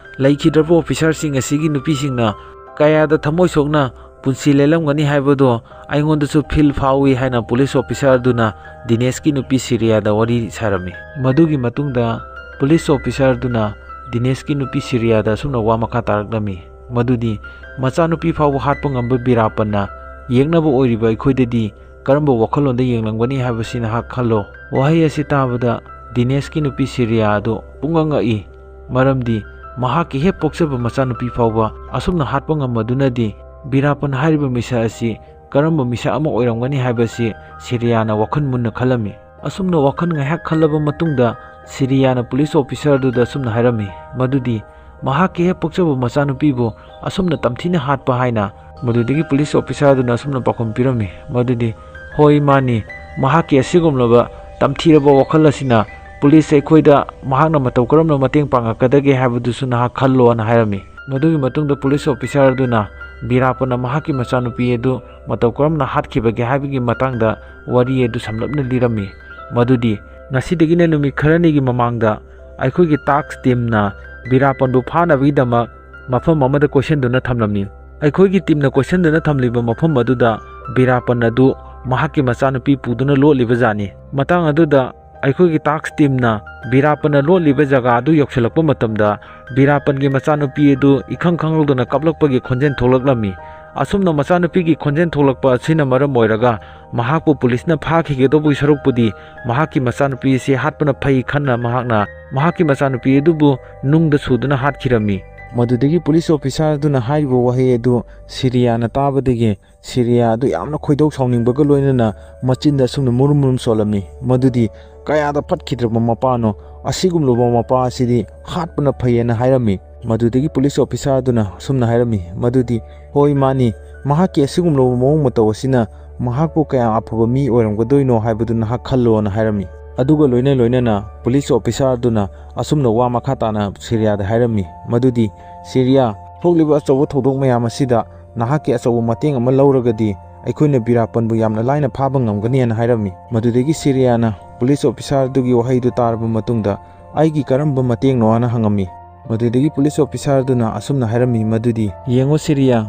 ꯂꯩꯈꯤꯗ꯭ꯔꯕ ꯑꯣꯐꯤꯁꯥꯔꯁꯤꯡ ꯑꯁꯤꯒꯤ ꯅꯨꯄꯤꯁꯤꯡꯅ ꯀꯌꯥꯗ ꯊꯃꯣꯏ ꯁꯣꯛꯅ ꯄꯨꯟꯁꯤ ꯂꯦꯜꯂꯝꯒꯅꯤ ꯍꯥꯏꯕꯗꯣ ꯑꯩꯉꯣꯟꯗꯁꯨ ꯐꯤꯜ ꯐꯥꯎꯏ ꯍꯥꯏꯅ ꯄꯨꯂꯤꯁ ꯑꯣꯐꯤꯁꯥꯔ ꯑꯗꯨꯅ ꯗꯤꯅꯦꯁꯀꯤ ꯅꯨꯄꯤ ꯁꯤꯔꯤꯌꯥꯗ ꯋꯥꯔꯤ ꯁꯥꯔꯝꯃꯤ ꯃꯗꯨꯒꯤ ꯃꯇꯨꯡꯗ ꯄꯨꯂꯤꯁ ꯑꯣꯐꯤꯁꯥꯔ ꯑꯗꯨꯅ ꯗꯤꯅꯦꯁꯀꯤ ꯅꯨꯄꯤ ꯁꯤꯔꯤꯌꯥꯗ ꯑꯁꯨꯝꯅ ꯋꯥ ꯃꯈꯥ ꯇꯥꯔꯛꯂꯝꯃꯤ ꯃꯗꯨꯗꯤ ꯃꯆꯥꯅꯨꯄꯤ ꯐꯥꯎꯕ ꯍꯥꯠꯄ ꯉꯝꯕ ꯕꯤꯔꯥꯞꯄꯟꯅ ꯌꯦꯛꯅꯕ ꯑꯣꯏꯔꯤꯕ ꯑꯩꯈꯣꯏꯗꯗꯤ ꯀꯔꯝꯕ ꯋꯥꯈꯜꯂꯣꯟꯗ ꯌꯦꯡꯂꯝꯒꯅꯤ ꯍꯥꯏꯕꯁꯤ ꯅꯍꯥꯛ ꯈꯜꯂꯣ ꯋꯥꯍꯩ ꯑꯁꯤ ꯇꯥꯕꯗ ꯗꯤꯅꯦꯁꯀꯤ ꯅꯨꯄꯤ ꯁꯤꯔꯤꯌꯥ ꯑꯗꯨ ꯄꯨꯡꯉꯛ-ꯉꯛꯏ ꯃꯔꯝꯗꯤ ꯃꯍꯥꯛꯀꯤ ꯍꯦꯛ ꯄꯣꯛꯆꯕ ꯃꯆꯥꯅꯨꯄꯤ ꯐꯥꯎꯕ ꯑꯁꯨꯝꯅ ꯍꯥꯠꯄ ꯉꯝꯃꯗꯨꯅꯗꯤ ꯕꯤꯔꯥꯞꯄꯟ ꯍꯥꯏꯔꯤꯕ ꯃꯤꯁꯛ ꯑꯁꯤ ꯀꯔꯝꯕ ꯃꯤꯁꯛ ꯑꯃ ꯑꯣꯏꯔꯝꯒꯅꯤ ꯍꯥꯏꯕꯁꯤ ꯁꯤꯔꯤꯌꯥꯅ ꯋꯥꯈꯜ ꯃꯨꯟꯅ ꯈꯜꯂꯝꯃꯤ ꯑꯁꯨꯝꯅ ꯋꯥꯈꯜ ꯉꯥꯏꯍꯥꯛ ꯈꯜꯂꯕ ꯃꯇꯨꯡꯗ ꯁꯤꯔꯤꯌꯥꯅ ꯄꯨꯂꯤꯁ ꯑꯣꯐꯤꯁꯥꯔ ꯑꯗꯨꯗ ꯑꯁꯨꯝꯅ ꯍꯥꯏꯔꯝꯃꯤ ꯃꯗꯨꯗꯤ ꯃꯍꯥꯛꯀꯤ ꯍꯦꯛ ꯄꯣꯛꯆꯕ ꯃꯆꯥꯅꯨꯄꯤꯕꯨ ꯑꯁꯨꯝꯅ ꯇꯝꯊꯤꯅ ꯍꯥꯠꯄ ꯍꯥꯏꯅ ꯃꯗꯨꯗꯒꯤ ꯄꯨꯂꯤꯁ ꯑꯣꯐꯤꯁꯥꯔ ꯑꯗꯨꯅ ꯑꯁꯨꯝꯅ ꯄꯥꯎꯈꯨꯝ ꯄꯤꯔꯝꯃꯤ ꯃꯗꯨꯗꯤ ꯍꯣꯏ ꯃꯥꯅꯤ ꯃꯍꯥꯛꯀꯤ ꯑꯁꯤꯒꯨꯝꯂꯕ ꯇꯝꯊꯤꯔꯕ ꯋꯥꯈꯜ ꯑꯁꯤꯅ ꯄꯨꯂꯤꯁ ꯑꯩꯈꯣꯏꯗ ꯃꯍꯥꯛꯅ ꯃꯇꯧ ꯀꯔꯝꯅ ꯃꯇꯦꯡ ꯄꯥꯡꯉꯛꯀꯗꯒꯦ ꯍꯥꯏꯕꯗꯨꯁꯨ ꯅꯍꯥꯛ ꯈꯜꯂꯣꯅ ꯍꯥꯏꯔꯝꯃꯤ ꯃꯗꯨꯒꯤ ꯃꯇꯨꯡꯗ ꯄꯨꯂꯤꯁ ꯑꯣꯐꯤꯁꯥꯔ ꯑꯗꯨꯅ ꯕꯤꯔꯥꯞꯄꯟꯅ ꯃꯍꯥꯛꯀꯤ ꯃꯆꯥꯅꯨꯄꯤ ꯑꯗꯨ ꯃꯇꯧ ꯀꯔꯝꯅ ꯍꯥꯠꯈꯤꯕꯒꯦ ꯍꯥꯏꯕꯒꯤ ꯃꯇꯥꯡꯗ ꯋꯥꯔꯤ ꯑꯗꯨ ꯁꯝꯂꯞꯅ ꯂꯤꯔꯝꯃꯤ ꯃꯗꯨꯗꯤ ꯉꯁꯤꯗꯒꯤꯅ ꯅꯨꯃꯤꯠ ꯈꯔꯅꯤꯒꯤ ꯃꯃꯥꯡꯗ ꯑꯩꯈꯣꯏꯒꯤ ꯇꯥꯛꯁ ꯇꯤꯝꯅ ꯕꯤꯔꯥꯞꯄꯟꯕꯨ ꯐꯥꯅꯕꯒꯤꯗꯃꯛ ꯃꯐꯝ ꯑꯃꯗ ꯀꯣꯏꯁꯤꯟꯗꯨꯅ ꯊꯝꯂꯝꯃꯤ ꯑꯩꯈꯣꯏꯒꯤ ꯇꯤꯝꯅ ꯀꯣꯏꯁꯤꯟꯗꯨꯅ ꯊꯝꯂꯤꯕ ꯃꯐꯝ ꯑꯗꯨꯗ ꯕꯤꯔꯥꯞꯄꯟ ꯑꯗꯨ ꯃꯍꯥꯛꯀꯤ ꯃꯆꯥꯅꯨꯄꯤ ꯄꯨꯗꯨꯅ ꯂꯣꯠꯂꯤꯕ ꯖꯥꯠꯅꯤ ꯃꯇꯥꯡ ꯑꯗꯨꯗ ꯑꯩꯈꯣꯏꯒꯤ ꯇꯥꯛꯁ ꯇꯤꯝꯅ ꯕꯤꯔꯥꯞꯄꯟꯅ ꯂꯣꯠꯂꯤꯕ ꯖꯒꯥ ꯑꯗꯨ ꯌꯧꯁꯤꯜꯂꯛꯄ ꯃꯇꯝꯗ ꯕꯤꯔꯥꯞꯄꯟꯒꯤ ꯃꯆꯥꯅꯨꯄꯤ ꯑꯗꯨ ꯏꯈꯪ ꯈꯪꯍꯧꯗꯅ ꯀꯞꯂꯛꯄꯒꯤ ꯈꯣꯟꯖꯦꯜ ꯊꯣꯛꯂꯛꯂꯝꯃꯤ ꯑꯁꯨꯝꯅ ꯃꯆꯥꯅꯨꯄꯤꯒꯤ ꯈꯣꯟꯖꯦꯜ ꯊꯣꯛꯂꯛꯄ ꯑꯁꯤꯅ ꯃꯔꯝ ꯑꯣꯏꯔꯒ ꯃꯍꯥꯛꯄꯨ ꯄꯨꯂꯤꯁꯅ ꯐꯥꯈꯤꯒꯗꯧꯕꯒꯤ ꯁꯔꯨꯛꯄꯨꯗꯤ ꯃꯍꯥꯛꯀꯤ ꯃꯆꯥꯅꯨꯄꯤ ꯑꯁꯤ ꯍꯥꯠꯄꯅ ꯐꯩ ꯈꯟꯅ ꯃꯍꯥꯛꯅ ꯃꯍꯥꯛꯀꯤ ꯃꯆꯥꯅꯨꯄꯤ ꯑꯗꯨꯕꯨ ꯅꯨꯡꯗ ꯁꯨꯗꯨꯅ ꯍꯥꯠꯈꯤꯔꯝꯃꯤ ꯃꯗꯨꯗꯒꯤ ꯄꯨꯂꯤꯁ ꯑꯣꯐꯤꯁꯥꯔ ꯑꯗꯨꯅ ꯍꯥꯏꯔꯤꯕ ꯋꯥꯍꯩ ꯑꯗꯨ ꯁꯤꯔꯤꯌꯥꯅ ꯇꯥꯕꯗꯒꯤ ꯁꯤꯔꯤꯌꯥ ꯑꯗꯨ ꯌꯥꯝꯅ ꯈꯣꯏꯗꯧ ꯁꯥꯎꯅꯤꯡꯕꯒ ꯂꯣꯏꯅꯅ ꯃꯆꯤꯟꯗ ꯑꯁꯨꯝꯅ ꯃꯨꯔꯨꯝ ꯁꯣꯜꯂꯝꯃꯤ ꯃꯗꯨꯗꯤ ꯀꯌꯥꯗ ꯐꯠꯈꯤꯗ꯭ꯔꯕ ꯃꯄꯥꯅꯣ ꯑꯁꯤꯒꯨꯝꯂꯕ ꯃꯄꯥ ꯑꯁꯤꯗꯤ ꯍꯥꯠꯄꯅ ꯐꯩꯌꯦꯅ ꯍꯥꯏꯔꯝꯃꯤ ꯃꯗꯨꯗꯒꯤ ꯄꯨꯂꯤꯁ ꯑꯣꯐꯤꯁꯥꯔ ꯑꯗꯨꯅ ꯑꯁꯨꯝꯅ ꯍꯥꯏꯔꯝꯃꯤ ꯃꯗꯨꯗꯤ ꯍꯣꯏ ꯃꯥꯅꯤ ꯃꯍꯥꯛꯀꯤ ꯑꯁꯤꯒꯨꯝꯂꯕ ꯃꯑꯣꯡ ꯃꯇꯧ ꯑꯁꯤꯅ ꯃꯍꯥꯛꯄꯨ ꯀꯌꯥ ꯑꯐꯕ ꯃꯤ ꯑꯣꯏꯔꯝꯒꯗꯣꯏꯅꯣ ꯍꯥꯏꯕꯗꯨ ꯅꯍꯥꯛ ꯈꯜꯂꯣꯅ ꯍꯥꯏꯔꯝꯃꯤ ꯑꯗꯨꯒ ꯂꯣꯏꯅꯅ ꯄꯨꯂꯤꯁ ꯑꯣꯐꯤꯁꯥꯔ ꯑꯗꯨꯅ ꯑꯁꯨꯝꯅ ꯋꯥ ꯃꯈꯥ ꯇꯥꯅ ꯁꯤꯔꯤꯌꯥꯗ ꯍꯥꯏꯔꯝꯃꯤ ꯃꯗꯨꯗꯤ ꯁꯤꯔꯤꯌꯥ ꯊꯣꯛꯂꯤꯕ ꯑꯆꯧꯕ ꯊꯧꯗꯣꯛ ꯃꯌꯥꯝ ꯑꯁꯤꯗ ꯅꯍꯥꯛꯀꯤ ꯑꯆꯧꯕ ꯃꯇꯦꯡ ꯑꯃ ꯂꯧꯔꯒꯗꯤ ꯑꯩꯈꯣꯏꯅ ꯕꯤꯔꯥꯞꯄꯟꯕꯨ ꯌꯥꯝꯅ ꯂꯥꯏꯅ ꯐꯥꯕ ꯉꯝꯒꯅꯤꯅ ꯍꯥꯏꯔꯝꯃꯤ ꯃꯗꯨꯗꯒꯤ ꯁꯤꯔꯤꯌꯥꯅ ꯄꯨꯂꯤꯁ ꯑꯣꯐꯤꯁꯥꯔ ꯑꯗꯨꯒꯤ ꯋꯥꯍꯩꯗꯨ ꯇꯥꯔꯕ ꯃꯇꯨꯡꯗ ꯑꯩꯒꯤ ꯀꯔꯝꯕ ꯃꯇꯦꯡꯅꯣꯅ ꯍꯪꯉꯝꯃꯤ ꯃꯗꯨꯗꯒꯤ ꯄꯨꯂꯤꯁ ꯑꯣꯐꯤꯁꯥꯔ ꯑꯗꯨꯅ ꯑꯁꯨꯝꯅ ꯍꯥꯏꯔꯝꯃꯤ ꯃꯗꯨꯗꯤ ꯌꯦꯡꯉꯣ ꯁꯤꯔꯤꯌꯥ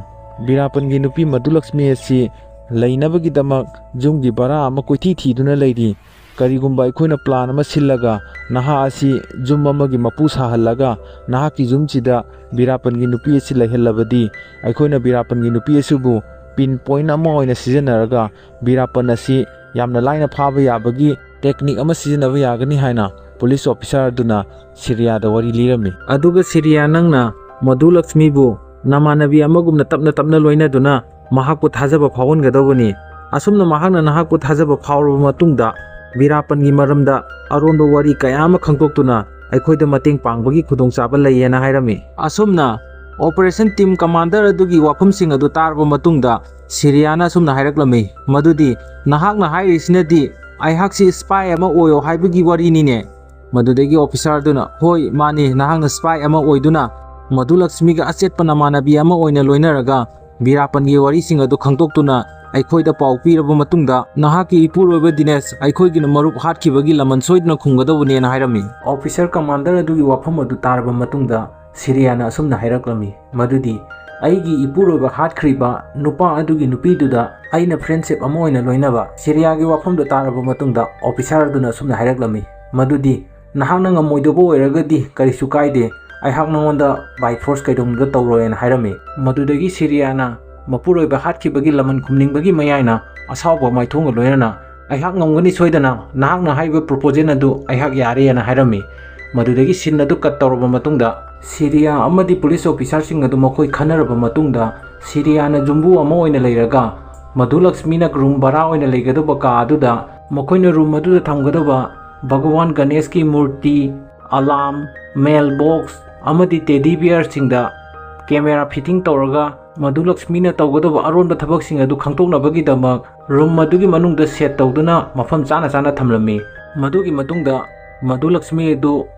ꯕꯤꯔꯥꯞꯄꯟꯒꯤ ꯅꯨꯄꯤ ꯃꯙꯨꯂꯛꯁꯃꯤ ꯑꯁꯤ ꯂꯩꯅꯕꯒꯤꯗꯃꯛ ꯌꯨꯝꯒꯤ ꯕꯔꯥ ꯑꯃ ꯀꯣꯏꯊꯤ ꯊꯤꯗꯨꯅ ꯂꯩꯔꯤ ꯀꯔꯤꯒꯨꯝꯕ ꯑꯩꯈꯣꯏꯅ ꯄ꯭ꯂꯥꯟ ꯑꯃ ꯁꯤꯜꯂꯒ ꯅꯍꯥꯛ ꯑꯁꯤ ꯌꯨꯝ ꯑꯃꯒꯤ ꯃꯄꯨ ꯁꯥꯍꯜꯂꯒ ꯅꯍꯥꯛꯀꯤ ꯌꯨꯝꯁꯤꯗ ꯕꯤꯔꯥꯞꯄꯟꯒꯤ ꯅꯨꯄꯤ ꯑꯁꯤ ꯂꯩꯍꯜꯂꯕꯗꯤ ꯑꯩꯈꯣꯏꯅ ꯕꯤꯔꯥꯞꯄꯟꯒꯤ ꯅꯨꯄꯤ ꯑꯁꯤꯕꯨ ꯄꯤꯟ ꯄꯣꯏꯟꯠ ꯑꯃ ꯑꯣꯏꯅ ꯁꯤꯖꯤꯟꯅꯔꯒ ꯕꯤꯔꯥꯞꯄꯟ ꯑꯁꯤ ꯌꯥꯝꯅ ꯂꯥꯏꯅ ꯐꯥꯕ ꯌꯥꯕꯒꯤ ꯇꯦꯛꯅꯤꯛ ꯑꯃ ꯁꯤꯖꯤꯟꯅꯕ ꯌꯥꯒꯅꯤ ꯍꯥꯏꯅ ꯄꯨꯂꯤꯁ ꯑꯣꯐꯤꯁꯥꯔ ꯑꯗꯨꯅ ꯁꯤꯔꯤꯌꯥꯗ ꯋꯥꯔꯤ ꯂꯤꯔꯝꯃꯤ ꯑꯗꯨꯒ ꯁꯤꯔꯤꯌꯥ ꯅꯪꯅ ꯃꯙꯨꯂꯛꯁꯃꯤꯕꯨ ꯅꯃꯥꯟꯅꯕꯤ ꯑꯃꯒꯨꯝꯅ ꯇꯞꯅ ꯂꯣꯏꯅꯗꯨꯅ ꯃꯍꯥꯛꯄꯨ ꯊꯥꯖꯕ ꯐꯥꯎꯍꯟꯒꯗꯧꯕꯅꯤ ꯑꯁꯨꯝꯅ ꯃꯍꯥꯛꯅ ꯅꯍꯥꯛꯄꯨ ꯊꯥꯖꯕ ꯐꯥꯎꯔꯕ ꯃꯇꯨꯡꯗ ꯕꯤꯔꯥꯞꯄꯟꯒꯤ ꯃꯔꯝꯗ ꯑꯔꯣꯟꯕ ꯋꯥꯔꯤ ꯀꯌꯥ ꯑꯃ ꯈꯪꯗꯣꯛꯇꯨꯅ ꯑꯩꯈꯣꯏꯗ ꯃꯇꯦꯡ ꯄꯥꯡꯕꯒꯤ ꯈꯨꯗꯣꯡꯆꯥꯕ ꯂꯩꯌꯦꯅ ꯍꯥꯏꯔꯝꯃꯤ ꯑꯁꯨꯝꯅ ꯑꯣꯄꯔꯦꯁꯟ ꯇꯤꯝ ꯀꯃꯥꯟꯗꯔ ꯑꯗꯨꯒꯤ ꯋꯥꯐꯝꯁꯤꯡ ꯑꯗꯨ ꯇꯥꯔꯕ ꯃꯇꯨꯡꯗ ꯁꯤꯔꯤꯌꯥꯅ ꯑꯁꯨꯝꯅ ꯍꯥꯏꯔꯛꯂꯝꯃꯤ ꯃꯗꯨꯗꯤ ꯅꯍꯥꯛꯅ ꯍꯥꯏꯔꯤꯁꯤꯅꯗꯤ ꯑꯩꯍꯥꯛꯁꯤ ꯁ꯭ꯄꯥꯏ ꯑꯃ ꯑꯣꯏꯌꯣ ꯍꯥꯏꯕꯒꯤ ꯋꯥꯔꯤꯅꯤꯅꯦ ꯃꯗꯨꯗꯒꯤ ꯑꯣꯐꯤꯁꯥꯔꯗꯨꯅ ꯍꯣꯏ ꯃꯥꯅꯤ ꯅꯍꯥꯛꯅ ꯁ꯭ꯄꯥꯏ ꯑꯃ ꯑꯣꯏꯗꯨꯅ ꯃꯙꯨꯂꯛꯁꯃꯤꯒ ꯑꯆꯦꯠꯄ ꯅꯃꯥꯟꯅꯕꯤ ꯑꯃ ꯑꯣꯏꯅ ꯂꯣꯏꯅꯔꯒ ꯕꯤꯔꯥꯞꯄꯟꯒꯤ ꯋꯥꯔꯤꯁꯤꯡ ꯑꯗꯨ ꯈꯪꯗꯣꯛꯇꯨꯅ ꯑꯩꯈꯣꯏꯗ ꯄꯥꯎ ꯄꯤꯔꯕ ꯃꯇꯨꯡꯗ ꯅꯍꯥꯛꯀꯤ ꯏꯄꯨꯔꯣꯏꯕ ꯗꯤꯅꯦꯁ ꯑꯩꯈꯣꯏꯒꯤꯅ ꯃꯔꯨꯞ ꯍꯥꯠꯈꯤꯕꯒꯤ ꯂꯃꯟ ꯁꯣꯏꯗꯅ ꯈꯨꯝꯒꯗꯧꯕꯅꯦꯅ ꯍꯥꯏꯔꯝꯃꯤ꯫ ꯑꯣꯐꯤꯁꯔ ꯀꯃꯥꯟꯗꯔ ꯑꯗꯨꯒꯤ ꯋꯥꯐꯝ ꯑꯗꯨ ꯇꯥꯔꯕ ꯃꯇꯨꯡꯗ ꯁꯤꯔꯤꯌꯥꯅ ꯑꯁꯨꯝꯅ ꯍꯥꯏꯔꯛꯂꯝꯃꯤ ꯃꯗꯨꯗꯤ ꯑꯩꯒꯤ ꯏꯄꯨꯔꯣꯏꯕ ꯍꯥꯠꯈ꯭ꯔꯤꯕ ꯅꯨꯄꯥ ꯑꯗꯨꯒꯤ ꯅꯨꯄꯤꯗꯨꯗ ꯑꯩꯅ ꯐ꯭ꯔꯦꯟꯗꯁꯤꯞ ꯑꯃ ꯑꯣꯏꯅ ꯂꯣꯏꯅꯕ꯫ ꯁꯤꯔꯤꯌꯥꯒꯤ ꯋꯥꯐꯝꯗꯨ ꯇꯥꯔꯕ ꯃꯇꯨꯡꯗ ꯑꯣꯐꯤꯁꯥꯔ ꯑꯗꯨꯅ ꯑꯁꯨꯝꯅ ꯍꯥꯏꯔꯛꯂꯝꯃꯤ ꯃꯗꯨꯗꯤ ꯅꯍꯥꯛꯅ ꯉꯝꯃꯣꯏꯗꯕ ꯑꯣꯏꯔꯒꯗꯤ ꯀꯔꯤꯁꯨ ꯀꯥꯏꯗꯦ ꯑꯩꯍꯥꯛ ꯅꯉꯣꯟꯗ ꯕꯥꯏ ꯐꯣꯔꯁ ꯀꯩꯗꯧꯅꯨꯡꯗ ꯇꯧꯔꯣꯏꯅ ꯍꯥꯏꯔꯝꯃꯤ꯫ ꯃꯗꯨꯗꯒꯤ ꯁꯤꯔꯤꯌꯥꯅ ꯃꯄꯨꯔꯣꯏꯕ ꯍꯥꯠꯈꯤꯕꯒꯤ ꯂꯃꯟ ꯈꯨꯝꯅꯤꯡꯕꯒꯤ ꯃꯌꯥꯏꯅ ꯑꯁꯥꯎꯕ ꯃꯥꯏꯊꯣꯡꯒ ꯂꯣꯏꯅꯅ ꯑꯩꯍꯥꯛ ꯉꯝꯒꯅꯤ ꯁꯣꯏꯗꯅ ꯅꯍꯥꯛꯅ ꯍꯥꯏꯕ ꯄ꯭ꯔꯣꯄꯣꯖꯦꯜ ꯑꯗꯨ ꯑꯩꯍꯥꯛ ꯌꯥꯔꯦꯅ ꯍꯥꯏꯔꯝꯃꯤ꯫ ꯃꯗꯨꯗꯒꯤ ꯁꯤꯟ ꯑꯗꯨ ꯀꯠ ꯇꯧꯔꯕ ꯃꯇꯨꯡꯗ ꯁꯤꯔꯤꯌꯥ ꯑꯃꯗꯤ ꯄꯨꯂꯤꯁ ꯑꯣꯐꯤꯁꯥꯔꯁꯤꯡ ꯑꯗꯨ ꯃꯈꯣꯏ ꯈꯟꯅꯔꯕ ꯃꯇꯨꯡꯗ ꯁꯤꯔꯤꯌꯥꯅ ꯖꯨꯝꯕꯨ ꯑꯃ ꯑꯣꯏꯅ ꯂꯩꯔꯒ ꯃꯙꯨꯂꯛꯁꯃꯤꯅ ꯔꯨꯝ ꯚꯔꯥ ꯑꯣꯏꯅ ꯂꯩꯒꯗꯕ ꯀꯥ ꯑꯗꯨꯗ ꯃꯈꯣꯏꯅ ꯔꯨꯝ ꯑꯗꯨꯗ ꯊꯝꯒꯗꯕ ꯚꯒꯋꯥꯟ ꯒꯅꯦꯁꯀꯤ ꯃꯨꯔꯇꯤ, ꯑꯂꯥꯝ, ꯃꯦꯜ ꯕꯣꯛꯁ ꯑꯃꯗꯤ ꯇꯦꯗꯤ ꯕꯤꯌꯔꯁꯤꯡꯗ ꯀꯦꯃꯦꯔꯥ ꯐꯤꯠꯇꯤꯡ ꯇꯧꯔꯒ ꯃꯙꯨꯂꯛꯁꯃꯤꯅ ꯇꯧꯒꯗꯕ ꯑꯔꯣꯟꯕ ꯊꯕꯛꯁꯤꯡ ꯑꯗꯨ ꯈꯪꯗꯣꯛꯅꯕꯒꯤꯗꯃꯛ ꯔꯨꯝ ꯑꯗꯨꯒꯤ ꯃꯅꯨꯡꯗ ꯁꯦꯠ ꯇꯧꯗꯨꯅ ꯃꯐꯝ ꯆꯥꯅ ꯊꯝꯂꯝꯃꯤ꯫ ꯃꯗꯨꯒꯤ ꯃꯇꯨꯡꯗ ꯃꯙꯨꯂꯛꯁꯃꯤ ꯑꯗꯨ